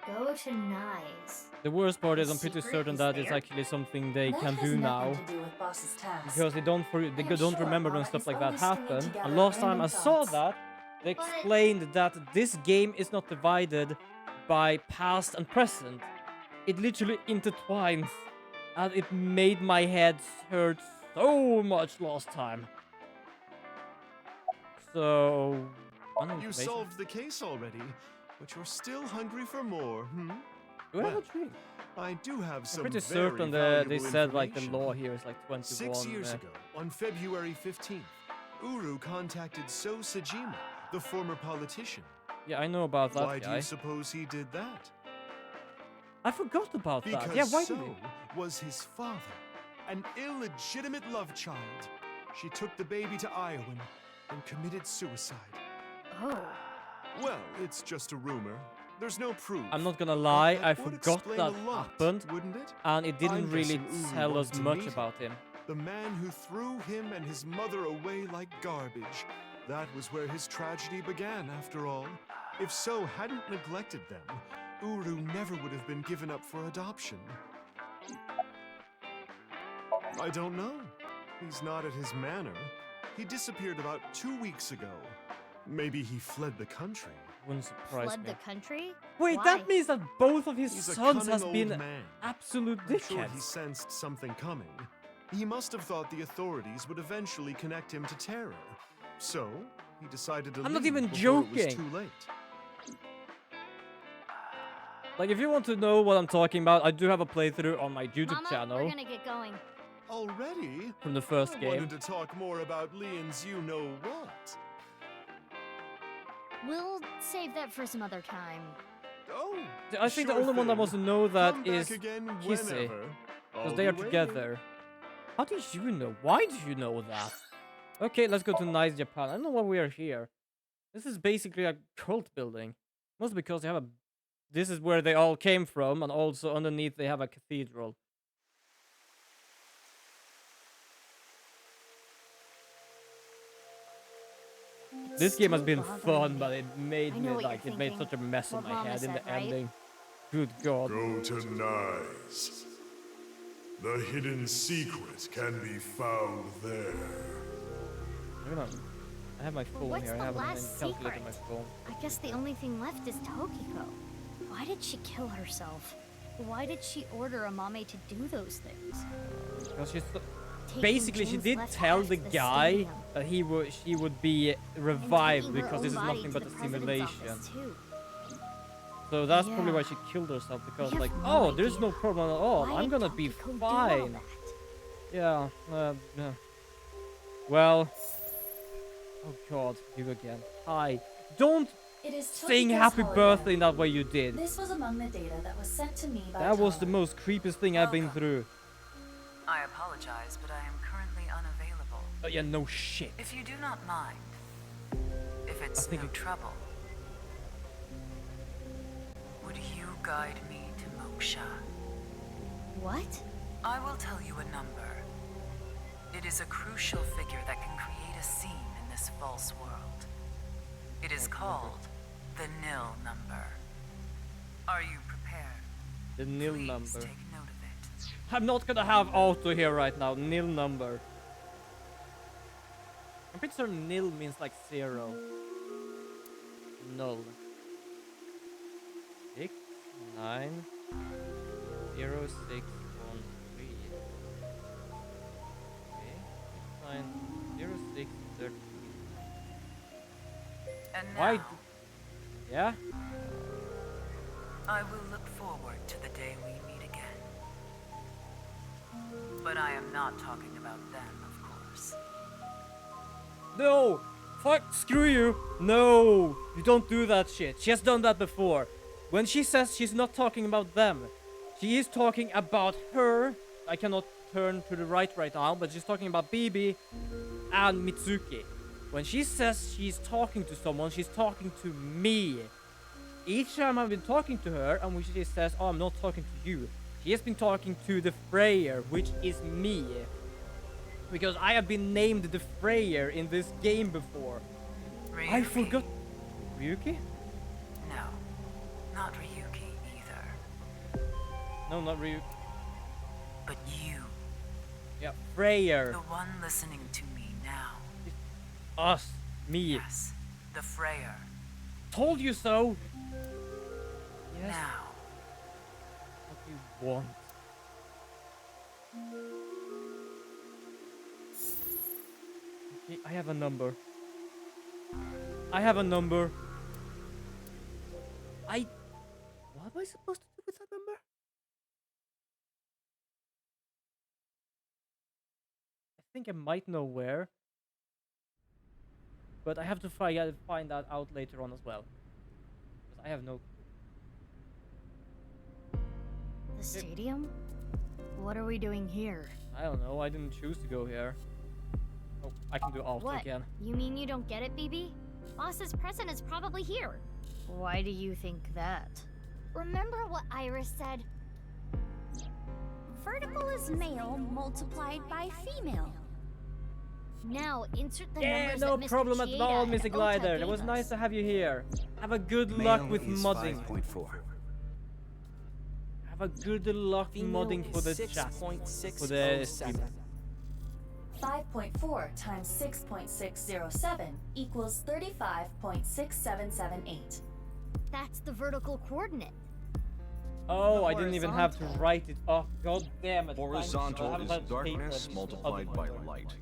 Speaker 2: Go to Nyes.
Speaker 1: The worst part is I'm
Speaker 2: The
Speaker 1: pretty
Speaker 2: secret
Speaker 1: certain
Speaker 2: is
Speaker 1: that it's
Speaker 2: there?
Speaker 1: actually something they
Speaker 7: That
Speaker 1: can
Speaker 7: has
Speaker 1: do
Speaker 7: nothing
Speaker 1: now.
Speaker 7: to do with Boss's task.
Speaker 1: Because they don't
Speaker 7: am
Speaker 1: don't
Speaker 7: sure
Speaker 1: remember when
Speaker 7: Mama
Speaker 1: stuff
Speaker 7: is
Speaker 1: like that
Speaker 7: only stringing
Speaker 1: happened.
Speaker 7: together
Speaker 1: And last time I
Speaker 7: random
Speaker 1: saw
Speaker 7: thoughts.
Speaker 1: that, they
Speaker 2: But-
Speaker 1: explained that this game is not divided by past and present. It literally intertwines. And it made my head hurt so much last time. So... one
Speaker 23: You
Speaker 1: information.
Speaker 23: solved the case already, but you're still hungry for more, hmm?
Speaker 1: Do I have a
Speaker 23: Well,
Speaker 1: drink?
Speaker 23: I do have
Speaker 1: I'm
Speaker 23: some
Speaker 1: pretty
Speaker 23: very
Speaker 1: certain that they
Speaker 23: valuable
Speaker 1: said like the
Speaker 23: information.
Speaker 1: law here is like 21.
Speaker 23: 6 years ago, on February 15th, Uru contacted So Sajima, the former politician.
Speaker 1: Yeah, I know about that
Speaker 23: Why do
Speaker 1: guy.
Speaker 23: you suppose he did that?
Speaker 1: I forgot about
Speaker 23: Because
Speaker 1: that. Yeah, why
Speaker 23: So
Speaker 1: did he?
Speaker 23: was his father, an illegitimate love child. She took the baby to Iowa and committed suicide.
Speaker 2: Oh.
Speaker 23: Well, it's just a rumor. There's no proof.
Speaker 1: I'm not gonna
Speaker 23: but
Speaker 1: lie,
Speaker 23: that
Speaker 1: I
Speaker 23: would
Speaker 1: forgot
Speaker 23: explain
Speaker 1: that
Speaker 23: a lot,
Speaker 1: happened,
Speaker 23: wouldn't it?
Speaker 1: and it didn't
Speaker 23: I'm
Speaker 1: really
Speaker 23: guessing Uru
Speaker 1: tell us
Speaker 23: wanted to
Speaker 1: much
Speaker 23: meet him.
Speaker 1: about him.
Speaker 23: The man who threw him and his mother away like garbage. That was where his tragedy began, after all. If So hadn't neglected them, Uru never would have been given up for adoption. I don't know. He's not at his manor. He disappeared about 2 weeks ago. Maybe he fled the country.
Speaker 1: Wouldn't surprise
Speaker 3: Fled
Speaker 1: me.
Speaker 3: the country?
Speaker 1: Wait,
Speaker 3: Why?
Speaker 1: that means that both of his
Speaker 23: He's a
Speaker 1: sons
Speaker 23: cunning
Speaker 1: has
Speaker 23: old
Speaker 1: been
Speaker 23: man.
Speaker 1: absolute
Speaker 23: I'm sure he
Speaker 1: dickheads.
Speaker 23: sensed something coming. He must have thought the authorities would eventually connect him to terror. So, he decided to
Speaker 1: I'm not
Speaker 23: leave
Speaker 1: even
Speaker 23: before it was
Speaker 1: joking.
Speaker 23: too late.
Speaker 1: Like, if you want to know what I'm talking about, I do have a playthrough on my YouTube
Speaker 3: Mama,
Speaker 1: channel
Speaker 3: we're gonna get going.
Speaker 23: Already?
Speaker 1: from the first
Speaker 23: I
Speaker 1: game.
Speaker 23: wanted to talk more about Leon's you-know-what.
Speaker 3: We'll save that for some other time.
Speaker 23: Oh,
Speaker 1: I think the
Speaker 23: sure
Speaker 1: only one that
Speaker 23: thing.
Speaker 1: wants to know that
Speaker 23: Come
Speaker 1: is
Speaker 23: back again
Speaker 1: Kissy.
Speaker 23: whenever.
Speaker 1: Because
Speaker 23: I'll
Speaker 1: they are
Speaker 23: be waiting.
Speaker 1: together. How did you know? Why do you know that? Okay, let's go to Nice Japan. I don't know why we are here. This is basically a cult building. Mostly because they have a... This is where they all came from, and also underneath they have a cathedral. This game has been fun, but it made
Speaker 3: I
Speaker 1: me
Speaker 3: know what
Speaker 1: like
Speaker 3: you're
Speaker 1: it made
Speaker 3: thinking.
Speaker 1: such a mess in
Speaker 3: What
Speaker 1: my
Speaker 3: Mama
Speaker 1: head in
Speaker 3: said,
Speaker 1: the
Speaker 3: right?
Speaker 1: ending. Good God.
Speaker 10: Go to Nyes. The hidden secret can be found there.
Speaker 1: I have my phone
Speaker 3: What's
Speaker 1: here. I
Speaker 3: the
Speaker 1: have a
Speaker 3: last
Speaker 1: calculator on my
Speaker 3: secret?
Speaker 1: phone.
Speaker 3: I guess the only thing left is Tokiko. Why did she kill herself? Why did she order Amame to do those things?
Speaker 1: Because she's
Speaker 3: Taking
Speaker 1: basically she
Speaker 3: Jin's
Speaker 1: did
Speaker 3: left
Speaker 1: tell
Speaker 3: half
Speaker 1: the
Speaker 3: to the
Speaker 1: guy
Speaker 3: stadium.
Speaker 1: that she would be revived
Speaker 3: taking her
Speaker 1: because this is
Speaker 3: own body
Speaker 1: nothing
Speaker 3: to
Speaker 1: but a
Speaker 3: the president's
Speaker 1: simulation.
Speaker 3: office, too.
Speaker 1: So that's probably why
Speaker 3: Yeah.
Speaker 1: she killed herself, because
Speaker 3: have
Speaker 1: like,
Speaker 3: no
Speaker 1: oh, there's no problem at all.
Speaker 3: Why
Speaker 1: I'm
Speaker 3: did
Speaker 1: gonna be
Speaker 3: Tokiko do all
Speaker 1: fine.
Speaker 3: that?
Speaker 1: Yeah, yeah. Well, oh God, you again. Hi. Don't
Speaker 7: It is
Speaker 1: sing
Speaker 7: Tokiko's
Speaker 1: happy
Speaker 7: hologram.
Speaker 1: birthday in that way you did.
Speaker 7: This was among the data that was sent to me by
Speaker 1: That was the
Speaker 7: Tama.
Speaker 1: most creepiest thing I've been through.
Speaker 8: I apologize, but I am currently unavailable.
Speaker 1: Oh yeah, no shit.
Speaker 8: If you do not mind, if it's
Speaker 1: think
Speaker 8: no
Speaker 1: it-
Speaker 8: trouble, would you guide me to Moksha?
Speaker 3: What?
Speaker 8: I will tell you a number. It is a crucial figure that can create a scene in this false world. It is called The nil number. Are you prepared?
Speaker 1: The nil
Speaker 8: Please
Speaker 1: number.
Speaker 8: take note of it.
Speaker 1: I'm not gonna have auto here right now. Nil number. I'm pretty sure nil means like 0. Null. 6 9 0 6 1 3. Okay. 6 9 0 6 13.
Speaker 8: And now,
Speaker 1: Why? Yeah.
Speaker 8: I will look forward to the day we meet again. But I am not talking about them, of course.
Speaker 1: No! Fuck, screw you! No! You don't do that shit. She has done that before. When she says she's not talking about them, she is talking about her. I cannot turn to the right now, but she's talking about Bibi and Mitsuki. When she says she's talking to someone, she's talking to me. Each time I've been talking to her, and when she says, oh, I'm not talking to you, she has been talking to the Freyer, which is me. Because I have been named the Freyer in this game before.
Speaker 8: Ryuki?
Speaker 1: I forgot. Ryuki?
Speaker 8: No, not Ryuki either.
Speaker 1: No, not Ryuki.
Speaker 8: But you.
Speaker 1: Yeah, Freyer.
Speaker 8: The one listening to me now.
Speaker 1: Us. Me.
Speaker 8: Yes, the Freyer.
Speaker 1: Told you so. Yes.
Speaker 8: Now.
Speaker 1: What do you want? Okay, I have a number. I have a number. What am I supposed to do with that number? I think I might know where. But I have to find that out later on as well. Because I have no...
Speaker 2: The stadium? What are we doing here?
Speaker 1: I don't know, I didn't choose to go here. Oh, I can do alt
Speaker 2: What?
Speaker 1: again.
Speaker 2: You mean you don't get it, BB? Boss's present is probably here. Why do you think that?
Speaker 3: Remember what Iris said?
Speaker 16: Vertical is male multiplied by female.
Speaker 2: Now, insert the
Speaker 1: Yeah,
Speaker 2: numbers
Speaker 1: no
Speaker 2: that Mr.
Speaker 1: problem at
Speaker 2: Chieda
Speaker 1: all,
Speaker 2: and
Speaker 1: Mr.
Speaker 2: Ota
Speaker 1: Glider. It
Speaker 2: gave
Speaker 1: was
Speaker 2: us.
Speaker 1: nice to have you here. Have a good
Speaker 20: Male
Speaker 1: luck with
Speaker 20: is
Speaker 1: modding.
Speaker 20: 5.4.
Speaker 1: Have a good luck
Speaker 17: Female
Speaker 1: modding for the
Speaker 17: is
Speaker 1: chat. For the
Speaker 17: 6.607.
Speaker 1: stream.
Speaker 7: 5.4 times 6.607 equals 35.6778.
Speaker 2: That's the vertical coordinate.
Speaker 1: Oh,
Speaker 2: The
Speaker 1: I didn't even have to
Speaker 2: horizontal.
Speaker 1: write it up. God damn it.
Speaker 6: Horizontal
Speaker 1: Thanks.
Speaker 6: is
Speaker 1: I haven't had
Speaker 6: darkness
Speaker 1: paper.
Speaker 6: multiplied by light.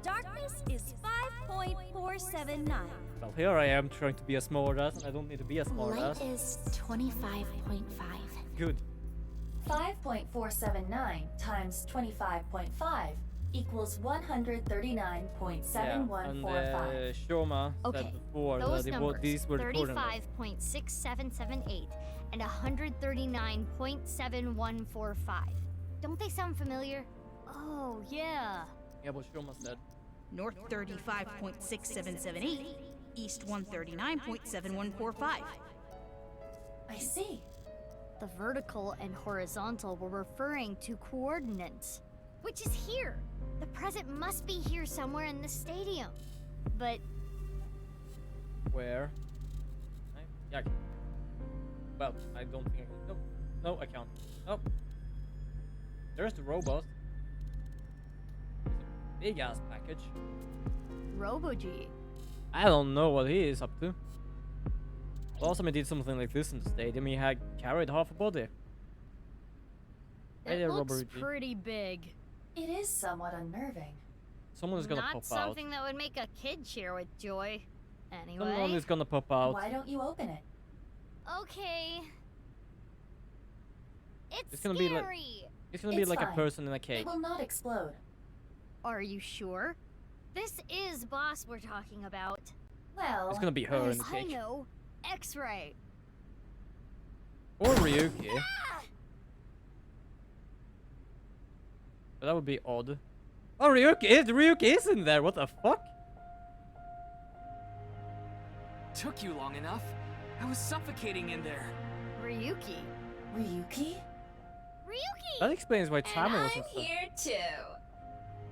Speaker 16: Darkness is 5.479.
Speaker 1: Well, here I am trying to be a smartass, and I don't need to be a smartass.
Speaker 4: Light is 25.5.
Speaker 1: Good.
Speaker 7: 5.479 times 25.5 equals 139.7145.
Speaker 1: Shoma
Speaker 2: Okay,
Speaker 1: said before
Speaker 2: those
Speaker 1: that
Speaker 2: numbers,
Speaker 1: these were the coordinates.
Speaker 2: 35.6778 and 139.7145. Don't they sound familiar? Oh, yeah.
Speaker 1: Yeah, what Shoma said.
Speaker 13: North 35.6778, East 139.7145.
Speaker 7: I see.
Speaker 2: The vertical and horizontal were referring to coordinates, which is here. The present must be here somewhere in the stadium. But
Speaker 1: Where? Yeah. Well, I don't think I can. No, no, I can't. Oh. There's the robot. Big ass package.
Speaker 2: Robo-G.
Speaker 1: I don't know what he is up to. Last time he did something like this in the stadium, he had carried half a body. Hey
Speaker 2: It
Speaker 1: there,
Speaker 2: looks
Speaker 1: Robert G.
Speaker 2: pretty big.
Speaker 7: It is somewhat unnerving.
Speaker 1: Someone is gonna
Speaker 2: Not
Speaker 1: pop out.
Speaker 2: something that would make a kid cheer with joy.
Speaker 1: Someone
Speaker 2: Anyway.
Speaker 1: is gonna pop out.
Speaker 7: Why don't you open it?
Speaker 2: Okay.
Speaker 1: It's gonna be like it's gonna be
Speaker 7: It's
Speaker 1: like a
Speaker 7: fine.
Speaker 1: person in a
Speaker 7: It
Speaker 1: cake.
Speaker 7: will not explode.
Speaker 2: Are you sure? This is Boss we're talking about.
Speaker 7: Well,
Speaker 1: It's gonna be her in the
Speaker 2: I
Speaker 1: cake.
Speaker 2: know. X-ray.
Speaker 1: Or Ryuki. But that would be odd. Oh, Ryuki is in there. What the fuck?
Speaker 17: Took you long enough. I was suffocating in there.
Speaker 2: Ryuki.
Speaker 7: Ryuki?
Speaker 2: Ryuki!
Speaker 1: That explains why Tama wasn't.
Speaker 7: too.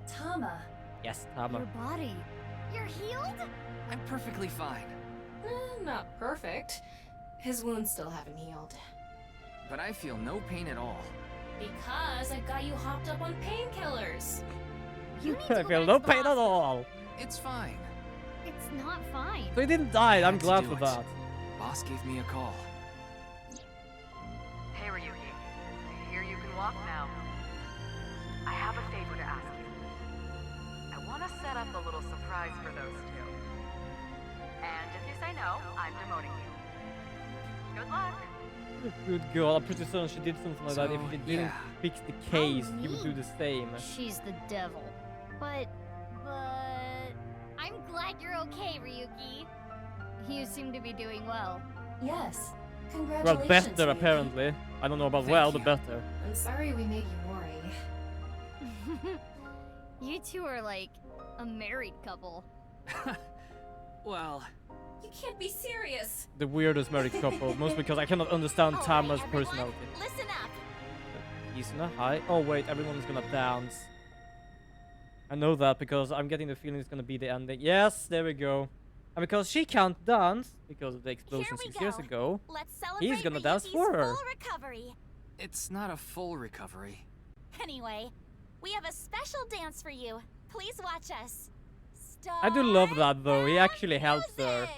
Speaker 7: Tama.
Speaker 1: Yes, Tama.
Speaker 2: Your body. You're healed?
Speaker 17: I'm perfectly fine.
Speaker 9: Not perfect. His wounds still haven't healed.
Speaker 17: But I feel no pain at all.
Speaker 9: Because I got you hopped up on painkillers.
Speaker 1: I feel no pain at all.
Speaker 17: It's fine.
Speaker 3: It's not fine.
Speaker 1: So he didn't die. I'm glad for that.
Speaker 17: Boss gave me a call.
Speaker 18: Hey, Ryuki. I hear you can walk now. I have a favor to ask you. I want to set up a little surprise for those two. And if you say no, I'm demoting you. Good luck.
Speaker 1: Good girl. I'm pretty certain she did something like that. If she didn't fix the case,
Speaker 3: Oh,
Speaker 1: he would do the same.
Speaker 3: She's the devil. But I'm glad you're okay, Ryuki. You seem to be doing well.
Speaker 7: Yes.
Speaker 1: Well,
Speaker 7: Congratulations.
Speaker 1: better apparently. I don't know about well, but better.
Speaker 9: I'm sorry we made you worry.
Speaker 3: You two are like a married couple.
Speaker 17: Well,
Speaker 9: you can't be serious.
Speaker 1: The weirdest married couple, mostly because I cannot understand Tama's personality.
Speaker 11: Listen up.
Speaker 1: Isna, hi. Oh wait, everyone's gonna dance. I know that because I'm getting the feeling it's gonna be the ending. Yes, there we go. And because she can't dance because of the explosion 6 years ago, he's gonna dance for her.
Speaker 11: Full recovery.
Speaker 17: it's not a full recovery.
Speaker 11: Anyway, we have a special dance for you. Please watch us.
Speaker 1: I do love that though. He actually helps her.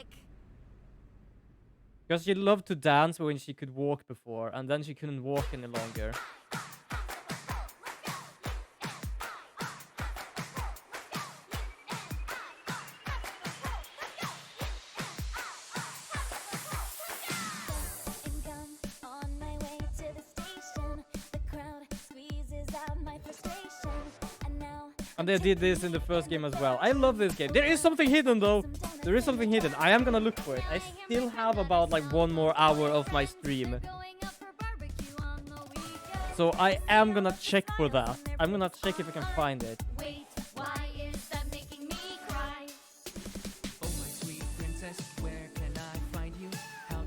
Speaker 1: Because she loved to dance when she could walk before, and then she couldn't walk any longer. And they did this in the first game as well. I love this game. There is something hidden though. There is something hidden. I am gonna look for it. I still have about like 1 more hour of my stream. So I am gonna check for that. I'm gonna check if I can find it.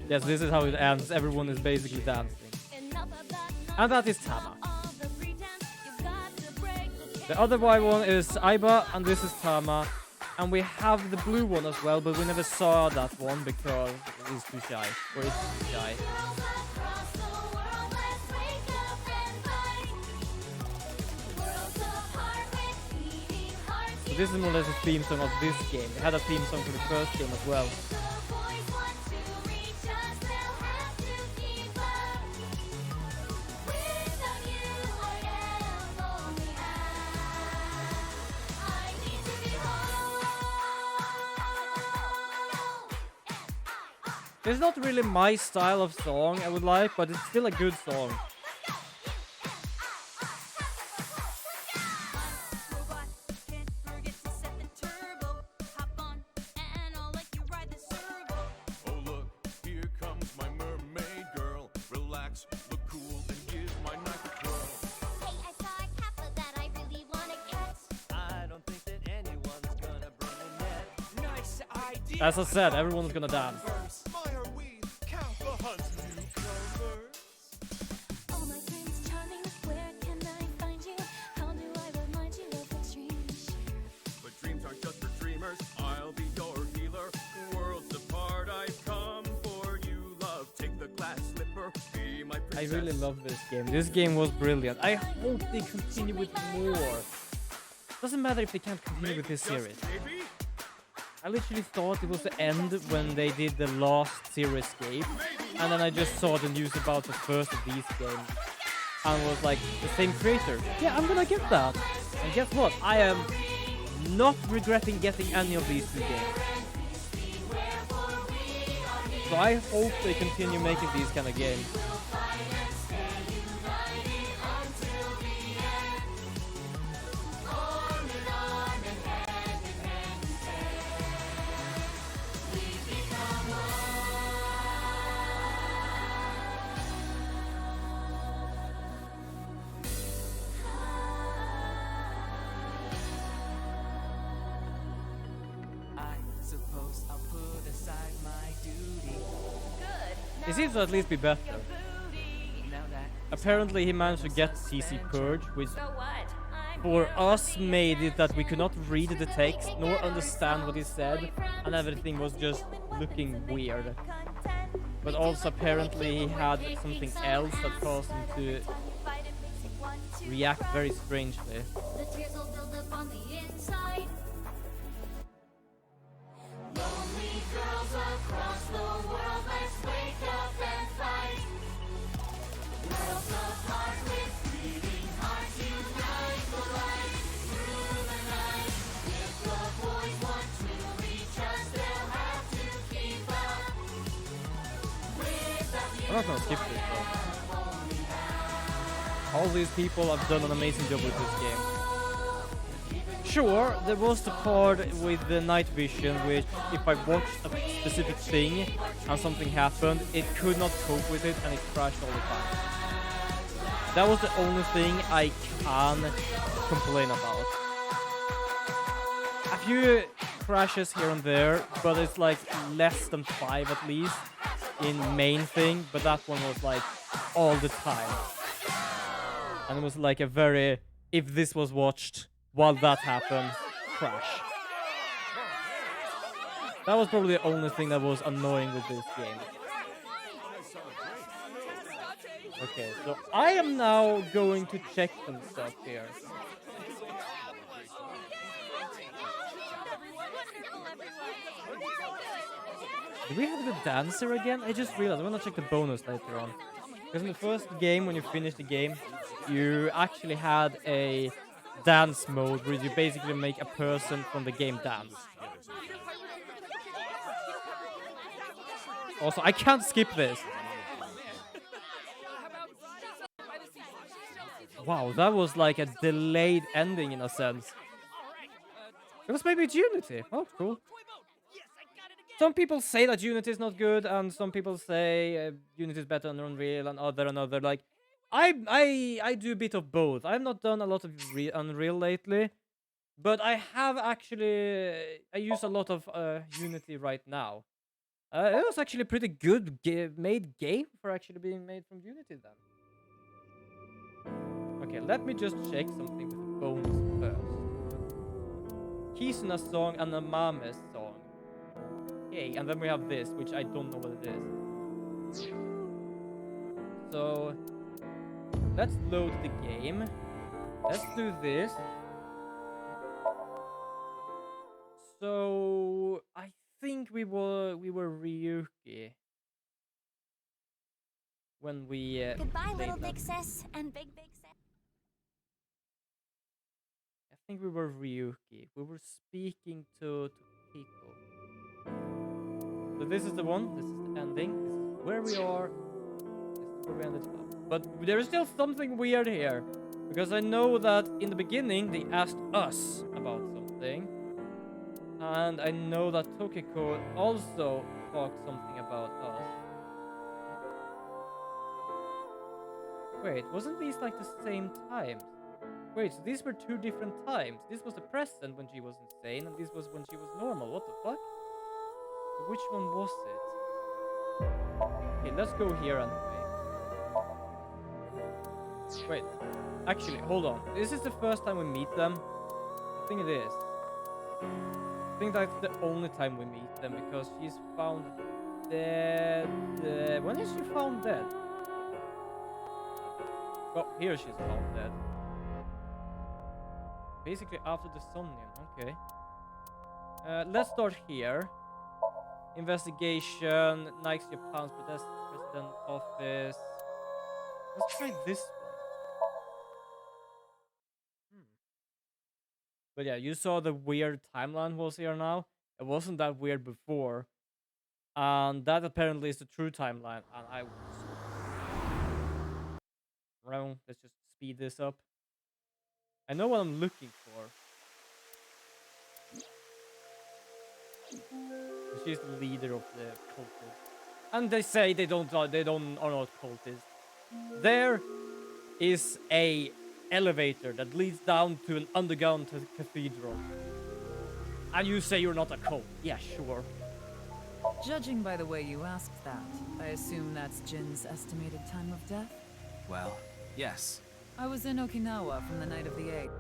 Speaker 1: Yes, this is how it ends. Everyone is basically dancing. And that is Tama. The other white one is Aiba, and this is Tama. And we have the blue one as well, but we never saw that one because he's too shy. Or it's too shy. So this is more or less a theme song of this game. It had a theme song for the first game as well. It's not really my style of song I would like, but it's still a good song.
Speaker 6: Oh look, here comes my mermaid girl. Relax, look cool, and give my knife a twirl.
Speaker 11: Hey, I saw a kappa that I really wanna catch.
Speaker 12: I don't think that anyone's gonna bring a net. Nice idea.
Speaker 1: As I said, everyone's gonna dance.
Speaker 11: Oh, my Prince Charming, where can I find you? How do I remind you of what's dreams?
Speaker 14: But dreams aren't just for dreamers. I'll be your healer. Worlds apart, I've come for you, love. Take the glass slipper, be my
Speaker 1: I
Speaker 14: princess.
Speaker 1: really love this game. This game was brilliant. I hope they continue with more. Doesn't matter if they can't continue with this series. I literally thought it was the end when they did the last Zero Escape, and then I just saw the news about the first of these games, and was like, the same creator. Yeah, I'm gonna get that. And guess what? I am not regretting getting any of these two games. So I hope they continue making these kind of games.
Speaker 12: I suppose I'll put aside my duty. Good.
Speaker 1: It seems to at least be better.
Speaker 12: Now that
Speaker 1: Apparently he managed to get TC Purge, which
Speaker 9: So what? I'm
Speaker 1: for us made it that we could not read the text nor understand what he said, and everything was just looking weird. But also apparently he had something else that caused him to react very strangely.
Speaker 2: The tears will build up on the inside. Lonely girls across the world, let's wake up and fight. Worlds apart with beating hearts, unite the light through the night. If the boys want to reach us, they'll have to keep up with the
Speaker 1: I'm not gonna skip this though. All these people have done an amazing job with this game. Sure, there was the part with the night vision, which if I watched a specific thing and something happened, it could not cope with it and it crashed all the time. That was the only thing I can complain about. A few crashes here and there, but it's like less than 5 at least in main thing, but that one was like all the time. And it was like a very, if this was watched while that happened, crash. That was probably the only thing that was annoying with this game. Okay, so I am now going to check some stuff here. Do we have the dancer again? I just realized, I'm gonna check the bonus later on. Because in the first game, when you finish the game, you actually had a dance mode where you basically make a person from the game dance. Also, I can't skip this. Wow, that was like a delayed ending in a sense. Because maybe it's Unity. Oh, cool. Some people say that Unity is not good, and some people say Unity is better than Unreal, and other. Like, I do a bit of both. I've not done a lot of Unreal lately, but I have actually I use a lot of Unity right now. It was actually a pretty good made game for actually being made from Unity then. Okay, let me just check something with the bonus first. Kisuna's song and a Mame's song. Okay, and then we have this, which I don't know what it is. So, let's load the game. Let's do this. So, I think we were Ryuki when we
Speaker 16: Goodbye, little
Speaker 2: them.
Speaker 16: big sis and big sis.
Speaker 1: I think we were Ryuki. We were speaking to Kiko. So this is the one. This is the ending. This is where we are. This is where we ended up. But there is still something weird here, because I know that in the beginning they asked us about something, and I know that Tokiko also talked something about us. Wait, wasn't these like the same times? Wait, so these were 2 different times. This was the present when she was insane, and this was when she was normal. What the fuck? So which one was it? Okay, let's go here anyway. Wait, actually, hold on. This is the first time we meet them. I think it is. I think that's the only time we meet them, because she's found dead. When is she found dead? Oh, here she's found dead. Basically after the somnium, okay. Let's start here. Investigation, Nike's Japan's president office. Let's try this one. But yeah, you saw the weird timeline was here now. It wasn't that weird before. And that apparently is the true timeline. And I was... Wrong. Let's just speed this up. I know what I'm looking for. She's the leader of the cultists. And they say they are not cultists. There is a elevator that leads down to an underground cathedral. And you say you're not a cult. Yeah, sure.
Speaker 8: Judging by the way you asked that, I assume that's Jin's estimated time of death?
Speaker 17: Well, yes.
Speaker 8: I was in Okinawa from the night of the 8th.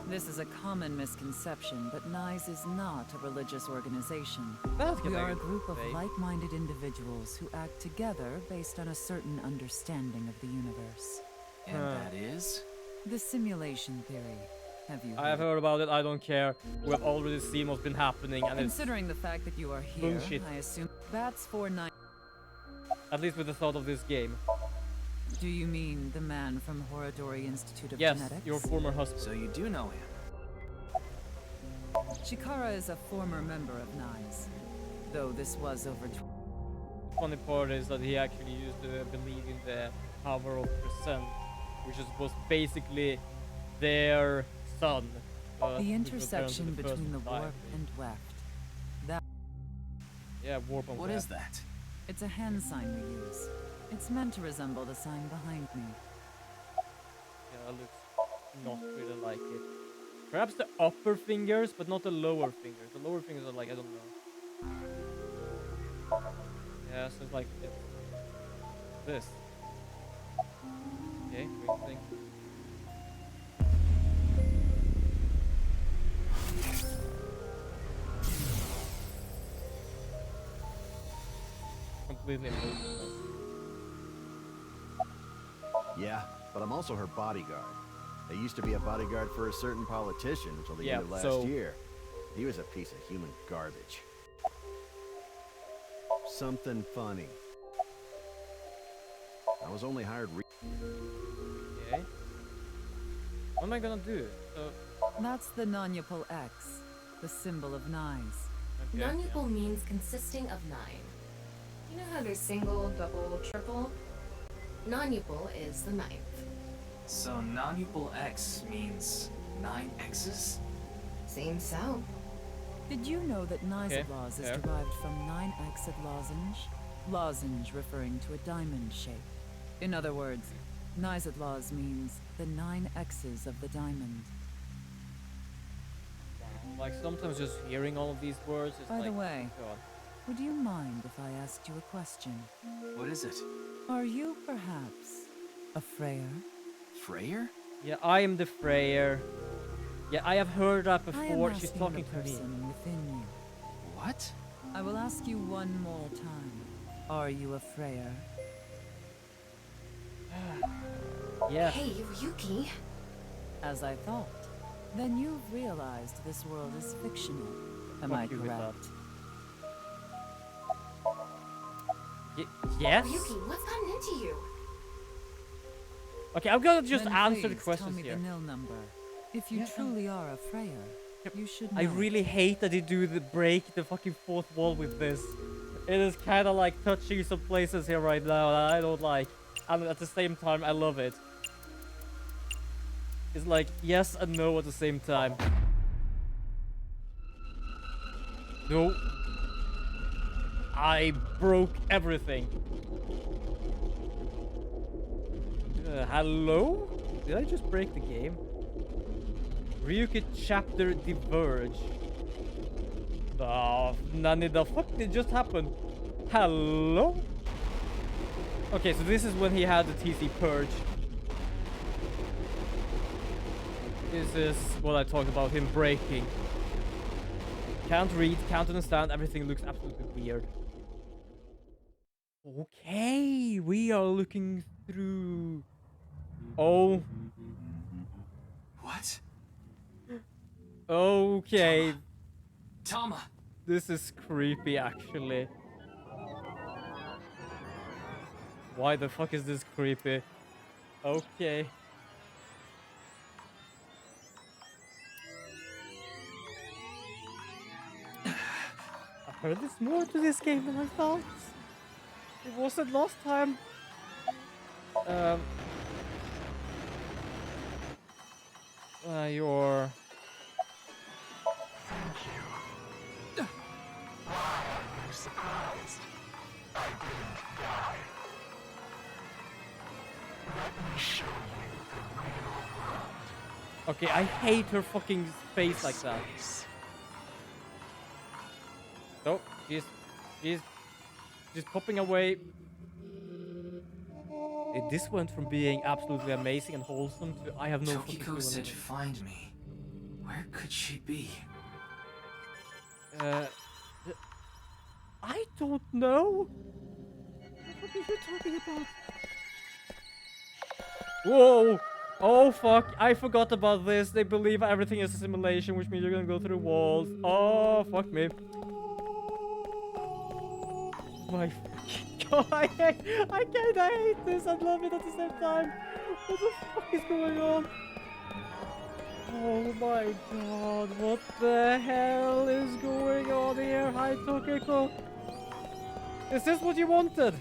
Speaker 8: This is a common misconception, but NICE is not a religious organization.
Speaker 1: That's
Speaker 8: We
Speaker 1: gonna
Speaker 8: are a
Speaker 1: be
Speaker 8: group of
Speaker 1: fake.
Speaker 8: like-minded individuals who act together based on a certain understanding of the universe.
Speaker 17: And that is?
Speaker 8: The simulation theory. Have you
Speaker 1: I have heard about it. I don't care. We have already seen what's been happening, and it's
Speaker 8: Considering the fact that you are here,
Speaker 1: bullshit.
Speaker 8: I assume that's for nine.
Speaker 1: At least with the thought of this game.
Speaker 8: Do you mean the man from Horadori Institute of
Speaker 1: Yes,
Speaker 8: Genetics?
Speaker 1: your former husband.
Speaker 17: So you do know him.
Speaker 8: Shikara is a former member of NICE, though this was over.
Speaker 1: The funny part is that he actually used to believe in the power of percent, which was basically their son.
Speaker 8: The intersection between the warp and weft. That.
Speaker 1: Yeah, warp and
Speaker 17: What
Speaker 1: weft.
Speaker 17: is that?
Speaker 8: It's a hand sign we use. It's meant to resemble the sign behind me.
Speaker 1: Yeah, that looks not really like it. Perhaps the upper fingers, but not the lower fingers. The lower fingers are like, I don't know. Yeah, so it's like this. Okay, weird thing. Completely emotional.
Speaker 22: Yeah, but I'm also her bodyguard. I used to be a bodyguard for a certain politician until the end of last year. He was a piece of human garbage. Something funny. I was only hired
Speaker 1: Okay. What am I gonna do? So,
Speaker 8: That's the Nonupal X, the symbol of NICE.
Speaker 1: okay,
Speaker 9: Non-equal means consisting of 9. You know how there's single, double, triple? Non-equal is the 9th.
Speaker 17: So non-equal X means 9 X's?
Speaker 9: Seems so.
Speaker 8: Did you know that
Speaker 1: Okay,
Speaker 8: Nizadlaws is
Speaker 1: fair.
Speaker 8: derived from 9-exed lozenge? Lozenge referring to a diamond shape. In other words, Nizadlaws means the 9 X's of the diamond.
Speaker 1: like sometimes just hearing all of these words is
Speaker 8: By
Speaker 1: like,
Speaker 8: the way,
Speaker 1: God.
Speaker 8: would you mind if I asked you a question?
Speaker 17: What is it?
Speaker 8: Are you perhaps a Freyer?
Speaker 17: Freyer?
Speaker 1: Yeah, I am the Freyer. Yeah, I have heard that
Speaker 8: I am
Speaker 1: before. She's
Speaker 8: asking
Speaker 1: talking
Speaker 8: the
Speaker 1: to me.
Speaker 8: person within you.
Speaker 17: What?
Speaker 8: I will ask you one more time. Are you a Freyer?
Speaker 1: Yeah.
Speaker 9: Hey, Ryuki.
Speaker 8: As I thought. Then you've realized this world is fictional. Am I
Speaker 1: Fuck you with that.
Speaker 8: correct?
Speaker 1: Yes?
Speaker 9: Ryuki, what's gotten into you?
Speaker 1: Okay, I'm gonna just
Speaker 8: Then
Speaker 1: answer the
Speaker 8: please
Speaker 1: questions
Speaker 8: tell me
Speaker 1: here.
Speaker 8: the nil number. If you
Speaker 1: Yeah.
Speaker 8: truly are a Freyer, you should know.
Speaker 1: I really hate that they do the break the fucking fourth wall with this. It is kind of like touching some places here right now that I don't like, and at the same time I love it. It's like yes and no at the same time. No. I broke everything. Hello? Did I just break the game? Ryuki chapter diverge. Oh, Nani, the fuck did just happen? Hello? Okay, so this is when he had the TC purge. This is what I talked about, him breaking. Can't read, can't understand, everything looks absolutely weird. Okay, we are looking through... Oh.
Speaker 17: What?
Speaker 1: Okay.
Speaker 17: Tama!
Speaker 1: This is creepy, actually. Why the fuck is this creepy? Okay. I heard there's more to this game than I thought. It wasn't last time. You're...
Speaker 5: I'm surprised. I didn't die. Let me show you the real world.
Speaker 1: Okay, I hate her fucking face like that. Oh, she's popping away. This went from being absolutely amazing and wholesome to I have no fucking clue.
Speaker 12: Tokiko said to find me. Where could she be?
Speaker 1: I don't know. What are you talking about? Whoa! Oh fuck! I forgot about this. They believe everything is a simulation, which means you're gonna go through walls. Oh fuck me! My fucking god! I kinda hate this and love it at the same time. What the fuck is going on? Oh my god! What the hell is going on here? Hi Tokiko. Is this what you wanted?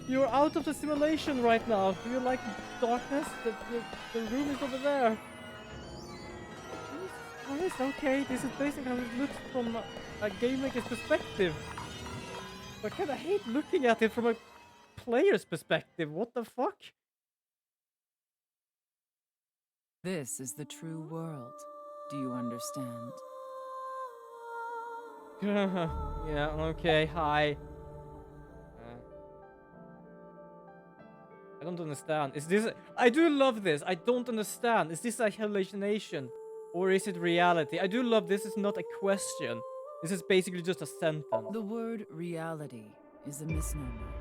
Speaker 1: You're out of the simulation right now. Do you like darkness? The room is over there. Jesus Christ, okay. This is basically how it looks from a game maker's perspective. I kinda hate looking at it from a player's perspective. What the fuck?
Speaker 8: This is the true world. Do you understand?
Speaker 1: Yeah, okay, hi. I don't understand. Is this... I do love this. I don't understand. Is this a hallucination? Or is it reality? I do love this is not a question. This is basically just a sentence.
Speaker 8: The word reality is a misnomer,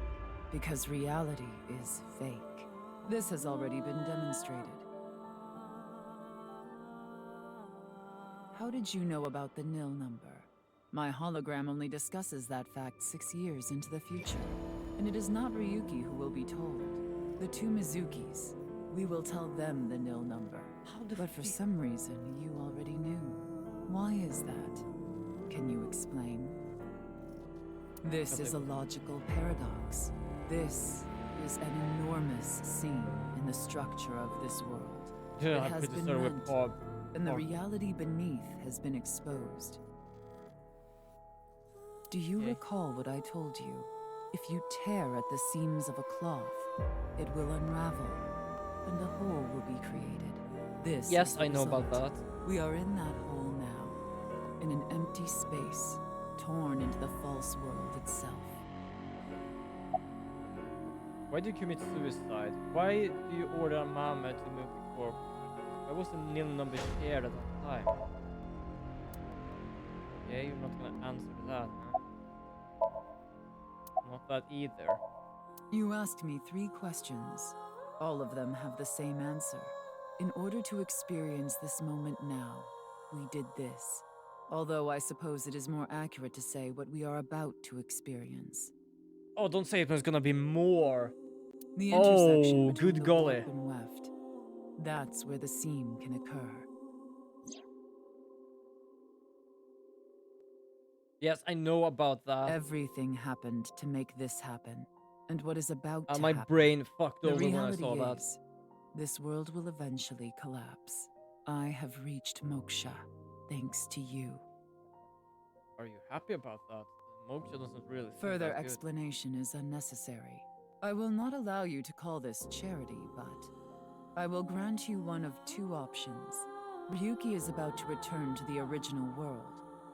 Speaker 8: because reality is fake. This has already been demonstrated. How did you know about the nil number? My hologram only discusses that fact 6 years into the future. And it is not Ryuki who will be told. The two Mizukis. We will tell them the nil number. But for some reason, you already knew. Why is that? Can you explain? This is a logical paradox. This is an enormous seam in the structure of this world.
Speaker 1: Yeah,
Speaker 8: it has been rent, and the reality beneath has been exposed. Do you recall what I told you? If you tear at the seams of a cloth, it will unravel, and a hole will be created. This
Speaker 1: yes,
Speaker 8: is the
Speaker 1: I know
Speaker 8: result.
Speaker 1: about that.
Speaker 8: We are in that hole now, in an empty space, torn into the false world itself.
Speaker 1: Why do you commit suicide? Why do you order Mama to move the corpse? Why was the nil number shared at that time? Okay, you're not gonna answer that, huh? Not that either.
Speaker 8: You asked me 3 questions. All of them have the same answer. In order to experience this moment now, we did this. Although I suppose it is more accurate to say what we are about to experience.
Speaker 1: Oh, don't say it was gonna be more.
Speaker 8: The intersection
Speaker 1: Oh,
Speaker 8: between
Speaker 1: good
Speaker 8: the
Speaker 1: golly.
Speaker 8: warp and weft. That's where the seam can occur.
Speaker 1: Yes, I know about that.
Speaker 8: Everything happened to make this happen. And what is about to
Speaker 1: my
Speaker 8: happen.
Speaker 1: brain fucked
Speaker 8: The
Speaker 1: over when I
Speaker 8: reality
Speaker 1: saw that.
Speaker 8: is, this world will eventually collapse. I have reached moksha, thanks to you.
Speaker 1: Are you happy about that? Moksha doesn't really seem
Speaker 8: Further
Speaker 1: that good.
Speaker 8: explanation is unnecessary. I will not allow you to call this charity, but I will grant you one of 2 options. Ryuki is about to return to the original world.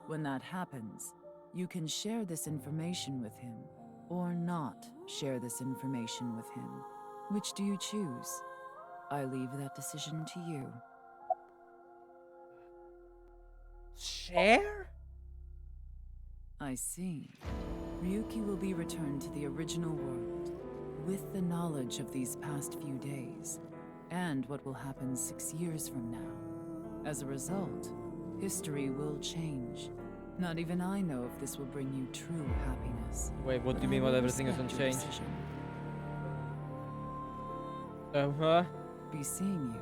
Speaker 8: When that happens, you can share this information with him, or not share this information with him. Which do you choose? I leave that decision to you.
Speaker 1: Share?
Speaker 8: I see. Ryuki will be returned to the original world, with the knowledge of these past few days, and what will happen 6 years from now. As a result, history will change. Not even I know if this will bring you true happiness.
Speaker 1: Wait, what do you
Speaker 8: but
Speaker 1: mean
Speaker 8: I
Speaker 1: what
Speaker 8: will
Speaker 1: everything is gonna
Speaker 8: respect your
Speaker 1: change?
Speaker 8: decision.
Speaker 1: Be
Speaker 8: seeing you.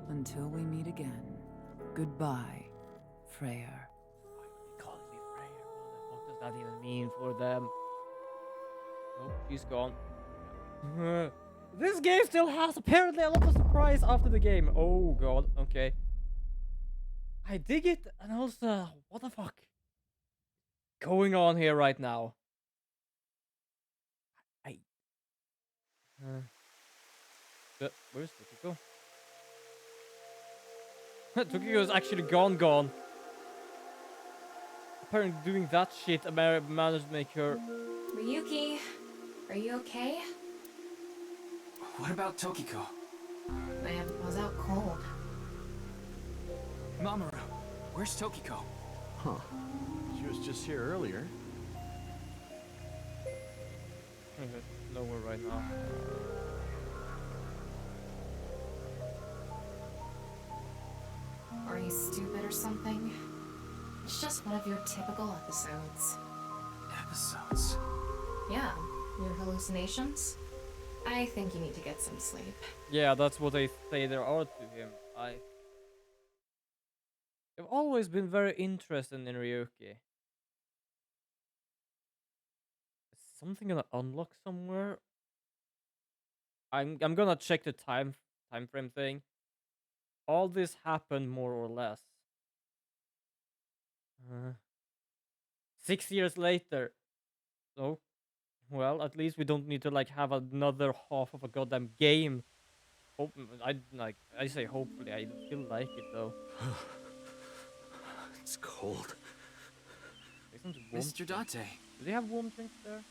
Speaker 8: Until we meet again. Goodbye, Freyr.
Speaker 1: He calls me Freyr. What does that even mean for them? Oh, she's gone. This game still has apparently a lot of surprise after the game. Oh god, okay. I dig it, and also, what the fuck going on here right now? Where's Tokiko? Tokiko's actually gone. Apparently doing that shit, I managed to make her...
Speaker 9: Ryuki, are you okay?
Speaker 17: What about Tokiko?
Speaker 9: I was out cold.
Speaker 17: Mamoru, where's Tokiko?
Speaker 22: Huh. She was just here earlier.
Speaker 1: Okay, nowhere right now.
Speaker 9: Are you stupid or something? It's just one of your typical episodes.
Speaker 17: Episodes?
Speaker 9: Yeah, your hallucinations? I think you need to get some sleep.
Speaker 1: Yeah, that's what they say there are to him. I've always been very interested in Ryuki. Is something gonna unlock somewhere? I'm gonna check the time frame thing. All this happened more or less 6 years later. So, well, at least we don't need to like have another half of a goddamn game. Hope I say hopefully. I still like it though.
Speaker 22: It's cold.
Speaker 17: Mr. Date.
Speaker 1: Do they have warm drinks there?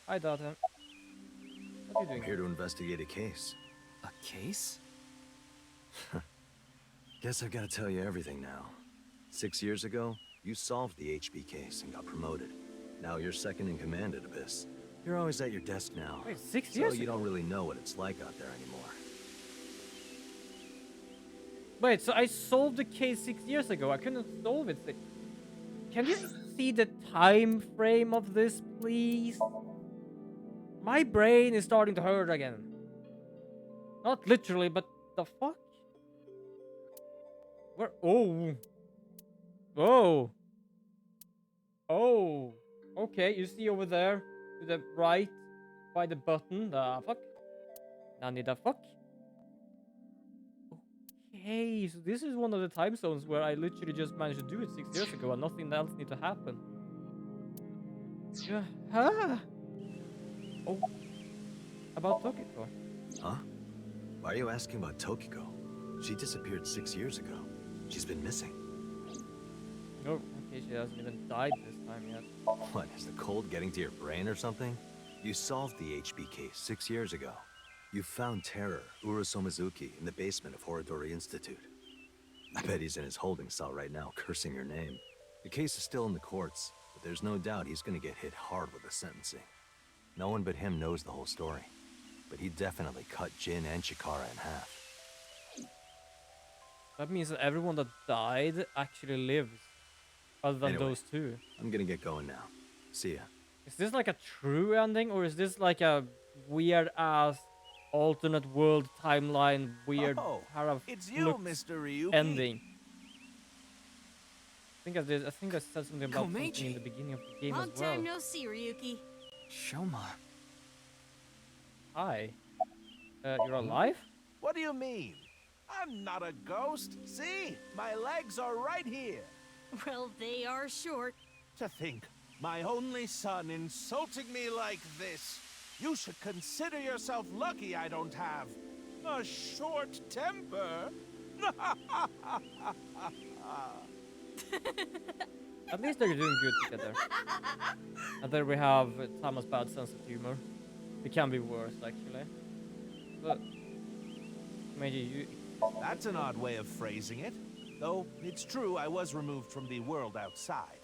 Speaker 1: Hi, Date. What are you doing?
Speaker 22: I'm here to investigate a case.
Speaker 17: A case?
Speaker 22: Guess I've got to tell you everything now. 6 years ago, you solved the HB case and got promoted. Now you're second in command at Abyss. You're always at your desk now.
Speaker 1: Wait, 6 years
Speaker 22: So you
Speaker 1: ago?
Speaker 22: don't really know what it's like out there anymore.
Speaker 1: Wait, so I solved the case 6 years ago. I couldn't solve it. Can you see the time frame of this, please? My brain is starting to hurt again. Not literally, but the fuck? Where? Oh. Oh. Oh. Okay, you see over there to the right by the button. The fuck? Nani the fuck? Okay, so this is one of the time zones where I literally just managed to do it 6 years ago and nothing else need to happen. Yeah. Huh? Oh. About Tokiko.
Speaker 22: Huh? Why are you asking about Tokiko? She disappeared 6 years ago. She's been missing.
Speaker 1: Oh, okay, she hasn't even died this time yet.
Speaker 22: What, is the cold getting to your brain or something? You solved the HB case 6 years ago. You found Terror, Urusomizuki, in the basement of Horodori Institute. I bet he's in his holding cell right now, cursing your name. The case is still in the courts, but there's no doubt he's gonna get hit hard with the sentencing. No one but him knows the whole story. But he definitely cut Jin and Chikara in half.
Speaker 1: That means that everyone that died actually lives. Other than
Speaker 22: Anyway,
Speaker 1: those two.
Speaker 22: I'm gonna get going now. See ya.
Speaker 1: Is this like a true ending, or is this like a weird ass alternate world timeline weird kind of
Speaker 15: it's you, Mr. Ryuki.
Speaker 1: ending? I think I said something about something in the beginning of the game
Speaker 13: Long
Speaker 1: as well.
Speaker 13: time no see, Ryuki.
Speaker 17: Shoma.
Speaker 1: Hi. You're alive?
Speaker 15: What do you mean? I'm not a ghost. See? My legs are right here.
Speaker 13: Well, they are short.
Speaker 15: To think, my only son insulting me like this. You should consider yourself lucky I don't have a short temper.
Speaker 1: At least they're doing good together. And then we have Tama's bad sense of humor. It can be worse, actually. But maybe you...
Speaker 15: That's an odd way of phrasing it. Though, it's true I was removed from the world outside.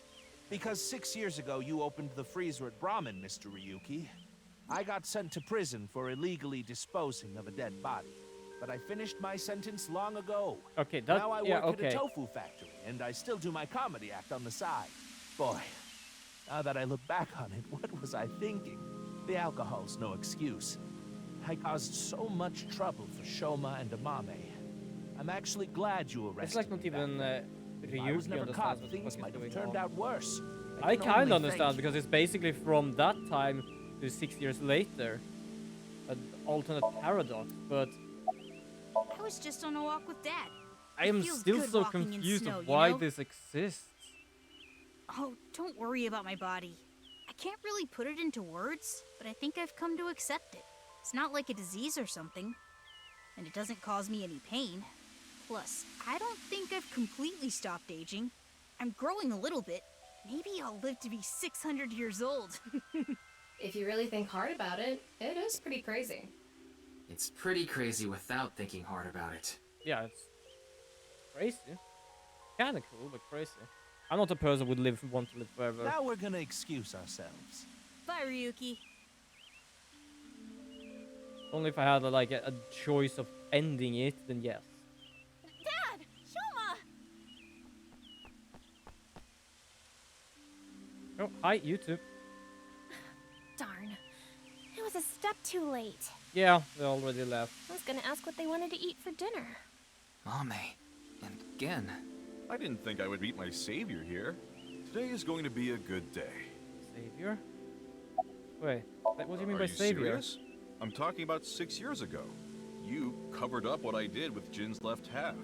Speaker 15: Because 6 years ago you opened the freezer at Brahmin, Mr. Ryuki. I got sent to prison for illegally disposing of a dead body. But I finished my sentence long ago.
Speaker 1: Okay, that...
Speaker 15: Now I work
Speaker 1: yeah,
Speaker 15: at
Speaker 1: okay.
Speaker 15: a tofu factory, and I still do my comedy act on the side. Boy, now that I look back on it, what was I thinking? The alcohol's no excuse. I caused so much trouble for Shoma and Amame. I'm actually glad you arrested
Speaker 1: It's like not
Speaker 15: me
Speaker 1: even
Speaker 15: If I was
Speaker 1: Ryuki
Speaker 15: never
Speaker 1: understands
Speaker 15: caught,
Speaker 1: what the
Speaker 15: things
Speaker 1: fuck
Speaker 15: might
Speaker 1: is
Speaker 15: have
Speaker 1: going
Speaker 15: turned
Speaker 1: on.
Speaker 15: out worse.
Speaker 1: I
Speaker 15: can
Speaker 1: kind
Speaker 15: only
Speaker 1: of understand
Speaker 15: thank
Speaker 1: because it's basically from that time to 6 years later. An alternate paradox, but
Speaker 13: I was just on a walk with Dad.
Speaker 1: I am
Speaker 13: feels
Speaker 1: still
Speaker 13: good
Speaker 1: so
Speaker 13: walking in
Speaker 1: confused
Speaker 13: snow,
Speaker 1: of
Speaker 13: you
Speaker 1: why
Speaker 13: know?
Speaker 1: this exists.
Speaker 13: Oh, don't worry about my body. I can't really put it into words, but I think I've come to accept it. It's not like a disease or something, and it doesn't cause me any pain. Plus, I don't think I've completely stopped aging. I'm growing a little bit. Maybe I'll live to be 600 years old.
Speaker 9: If you really think hard about it, it is pretty crazy.
Speaker 17: It's pretty crazy without thinking hard about it.
Speaker 1: Yeah, it's crazy. Kinda cool, but crazy. I'm not a person who would want to live forever.
Speaker 15: Now we're gonna excuse ourselves.
Speaker 13: Bye, Ryuki.
Speaker 1: Only if I had like a choice of ending it, then yes.
Speaker 16: Dad! Shoma!
Speaker 1: Oh, hi, you too.
Speaker 16: Darn. It was a step too late.
Speaker 1: Yeah, they already left.
Speaker 16: I was gonna ask what they wanted to eat for dinner.
Speaker 17: Mame. And again.
Speaker 6: I didn't think I would meet my savior here. Today is going to be a good day.
Speaker 1: Savior? Wait, what do you mean
Speaker 6: Are
Speaker 1: by
Speaker 6: you
Speaker 1: savior?
Speaker 6: serious? I'm talking about 6 years ago. You covered up what I did with Jin's left half.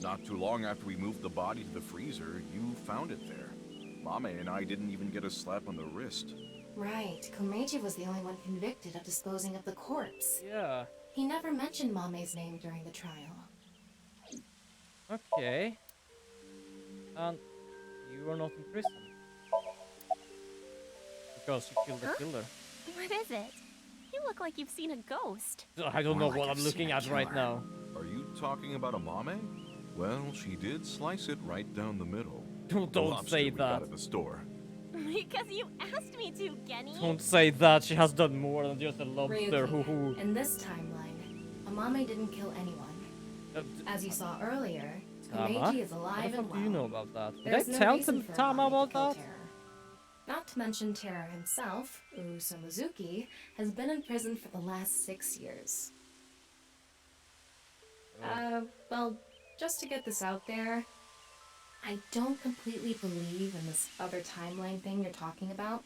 Speaker 6: Not too long after we moved the body to the freezer, you found it there. Mame and I didn't even get a slap on the wrist.
Speaker 9: Right, Komeiji was the only one convicted of disposing of the corpse.
Speaker 1: Yeah.
Speaker 9: He never mentioned Mame's name during the trial.
Speaker 1: Okay. And you are not in prison. Because you killed the killer.
Speaker 16: What is it? You look like you've seen a ghost.
Speaker 1: I don't know
Speaker 6: More
Speaker 1: what
Speaker 6: like
Speaker 1: I'm
Speaker 6: I've
Speaker 1: looking
Speaker 6: seen a
Speaker 1: at right
Speaker 6: killer.
Speaker 1: now.
Speaker 6: Are you talking about a Mame? Well, she did slice it right down the middle.
Speaker 1: Don't
Speaker 6: Lobster
Speaker 1: say
Speaker 6: we got
Speaker 1: that.
Speaker 6: at the store.
Speaker 16: Because you asked me to, Genny.
Speaker 1: Don't say that. She has done more than just a lobster. Hoo hoo.
Speaker 9: Ryuki, in this timeline, Amame didn't kill anyone. As you saw earlier,
Speaker 1: Tama?
Speaker 9: Komeiji is
Speaker 1: What
Speaker 9: alive
Speaker 1: the
Speaker 9: and
Speaker 1: fuck do you
Speaker 9: well.
Speaker 1: know about that? Did
Speaker 9: There's
Speaker 1: I
Speaker 9: no
Speaker 1: tell
Speaker 9: reason for
Speaker 1: Tama
Speaker 9: Amame
Speaker 1: about
Speaker 9: to kill
Speaker 1: that?
Speaker 9: Terror. Not to mention Terror himself, Urusa Mizuki, has been in prison for the last 6 years. Well, just to get this out there, I don't completely believe in this other timeline thing you're talking about.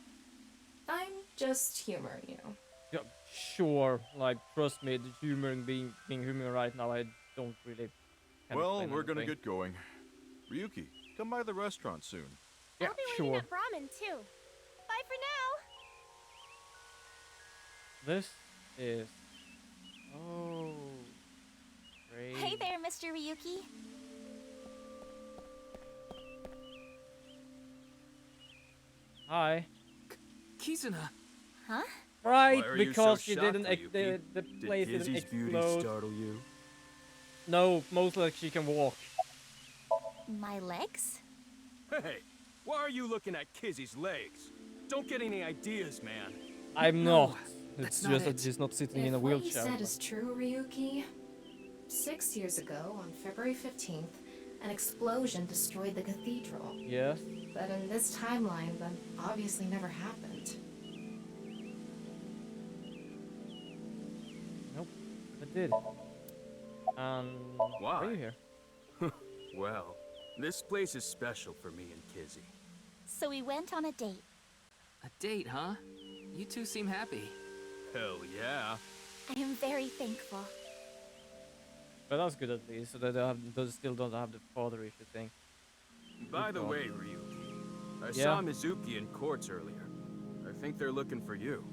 Speaker 9: I'm just humoring you.
Speaker 1: Yeah, sure. Like, trust me, the humor and being human right now, I don't really. can't
Speaker 6: Well,
Speaker 1: explain
Speaker 6: we're gonna
Speaker 1: anything.
Speaker 6: get going. Ryuki, come by the restaurant soon.
Speaker 1: Yeah,
Speaker 16: I'll be
Speaker 1: sure.
Speaker 16: waiting at Brahmin, too. Bye for now.
Speaker 1: This is. Oh. Great.
Speaker 16: Hey there, Mr. Ryuki.
Speaker 1: Hi.
Speaker 17: Kizuna.
Speaker 16: Huh?
Speaker 1: Right,
Speaker 14: Why are you
Speaker 1: because
Speaker 14: so
Speaker 1: you didn't.
Speaker 14: shocked,
Speaker 1: The
Speaker 14: Ryuki?
Speaker 1: place
Speaker 14: Did
Speaker 1: didn't
Speaker 14: Kizzy's beauty
Speaker 1: explode.
Speaker 14: startle you?
Speaker 1: No, mostly like she can walk.
Speaker 16: My legs?
Speaker 14: Hey, why are you looking at Kizzy's legs? Don't get any ideas, man.
Speaker 1: I'm
Speaker 9: No,
Speaker 1: not. It's
Speaker 17: that's not
Speaker 1: just that
Speaker 17: it.
Speaker 1: she's not sitting
Speaker 9: If
Speaker 1: in a
Speaker 9: what you
Speaker 1: wheelchair.
Speaker 9: said is true, Ryuki, 6 years ago, on February 15th, an explosion destroyed the cathedral.
Speaker 1: Yes.
Speaker 9: But in this timeline, that obviously never happened.
Speaker 1: Nope. It did. Why
Speaker 14: Why?
Speaker 1: are you here?
Speaker 14: Well, this place is special for me and Kizzy.
Speaker 16: So we went on a date.
Speaker 17: A date, huh? You two seem happy.
Speaker 14: Hell yeah.
Speaker 16: I am very thankful.
Speaker 1: But that's good at least, so that they still don't have the father issue thing.
Speaker 14: By the
Speaker 1: God.
Speaker 14: way, Ryuki, I
Speaker 1: Yeah?
Speaker 14: saw Mizuki in courts earlier. I think they're looking for you.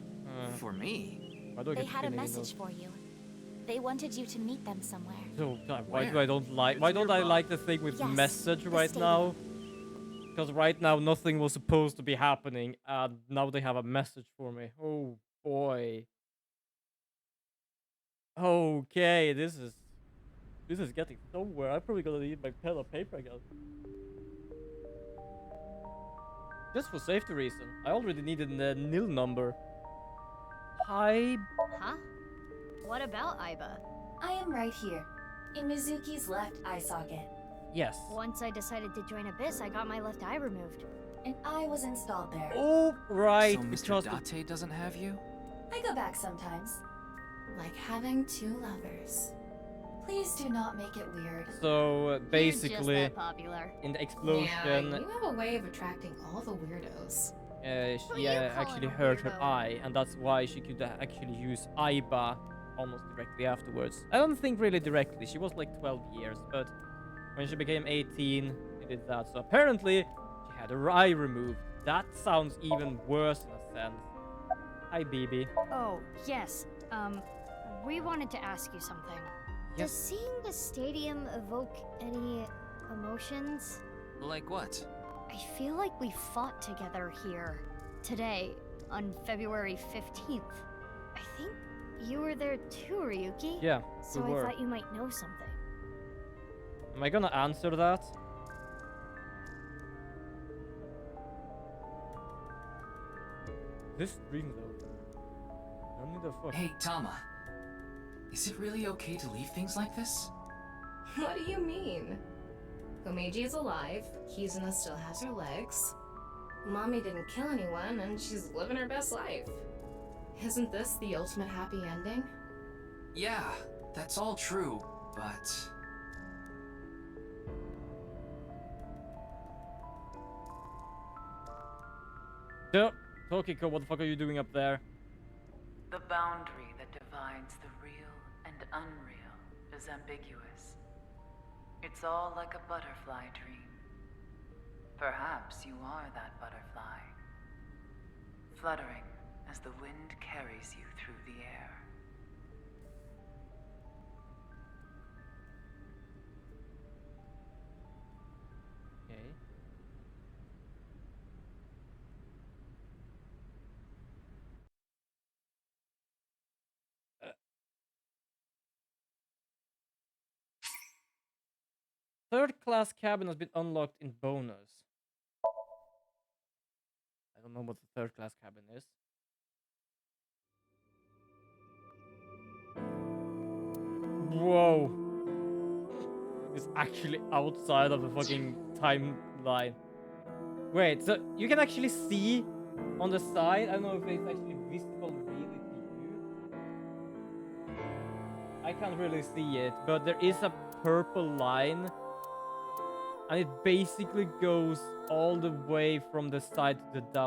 Speaker 17: For me?
Speaker 1: Why do I
Speaker 16: They
Speaker 1: get
Speaker 16: had a
Speaker 1: feeling
Speaker 16: message for you. They wanted you to meet them somewhere.
Speaker 1: So why do
Speaker 17: Where?
Speaker 1: I don't like?
Speaker 14: It's
Speaker 1: Why don't I
Speaker 14: nearby.
Speaker 1: like the thing with
Speaker 16: Yes,
Speaker 1: message
Speaker 16: the
Speaker 1: right
Speaker 16: stadium.
Speaker 1: now? Because right now nothing was supposed to be happening, and now they have a message for me. Oh boy. Okay, this is getting somewhere. I'm probably gonna need my pen or paper again. Just for safety reason. I already needed the nil number. Hi.
Speaker 2: Huh? What about Aiba?
Speaker 7: I am right here, in Mizuki's left eye socket.
Speaker 1: Yes.
Speaker 2: Once I decided to join Abyss, I got my left eye removed.
Speaker 7: And I was installed there.
Speaker 1: Oh right.
Speaker 17: So
Speaker 1: because
Speaker 17: Mr. Date doesn't have you?
Speaker 7: I go back sometimes.
Speaker 9: Like having two lovers.
Speaker 7: Please do not make it weird.
Speaker 1: so
Speaker 2: You're just
Speaker 1: basically
Speaker 2: that popular.
Speaker 1: in the
Speaker 9: Yeah,
Speaker 1: explosion.
Speaker 9: you have a way of attracting all the weirdos.
Speaker 2: Who
Speaker 1: She
Speaker 2: you
Speaker 1: actually
Speaker 2: calling a
Speaker 1: hurt her
Speaker 2: weirdo?
Speaker 1: eye, and that's why she could actually use Aiba almost directly afterwards. I don't think really directly. She was like 12 years, but when she became 18, she did that. So apparently, she had her eye removed. That sounds even worse in a sense. Hi, BB.
Speaker 2: Oh, yes. We wanted to ask you something.
Speaker 1: Yes.
Speaker 2: Does seeing the stadium evoke any emotions?
Speaker 17: Like what?
Speaker 2: I feel like we fought together here today on February 15th. I think You were there too, Ryuki.
Speaker 1: Yeah,
Speaker 2: So
Speaker 1: we
Speaker 2: I
Speaker 1: were.
Speaker 2: thought you might know something.
Speaker 1: Am I gonna answer that? This stream though. Only the fuck.
Speaker 12: Hey, Tama. Is it really okay to leave things like this?
Speaker 9: What do you mean? Komeiji is alive, Kizuna still has her legs. Mommy didn't kill anyone, and she's living her best life. Isn't this the ultimate happy ending?
Speaker 12: Yeah, that's all true, but...
Speaker 1: Tokiko, what the fuck are you doing up there?
Speaker 19: The boundary that divides the real and unreal is ambiguous. It's all like a butterfly dream. Perhaps you are that butterfly, fluttering as the wind carries you through the air.
Speaker 1: Okay. Third class cabin has been unlocked in bonus. I don't know what the third class cabin is. Whoa. It's actually outside of the fucking timeline. Wait, so you can actually see on the side? I don't know if it's actually visible really to you. I can't really see it, but there is a purple line. And it basically goes all the way from the side to the down.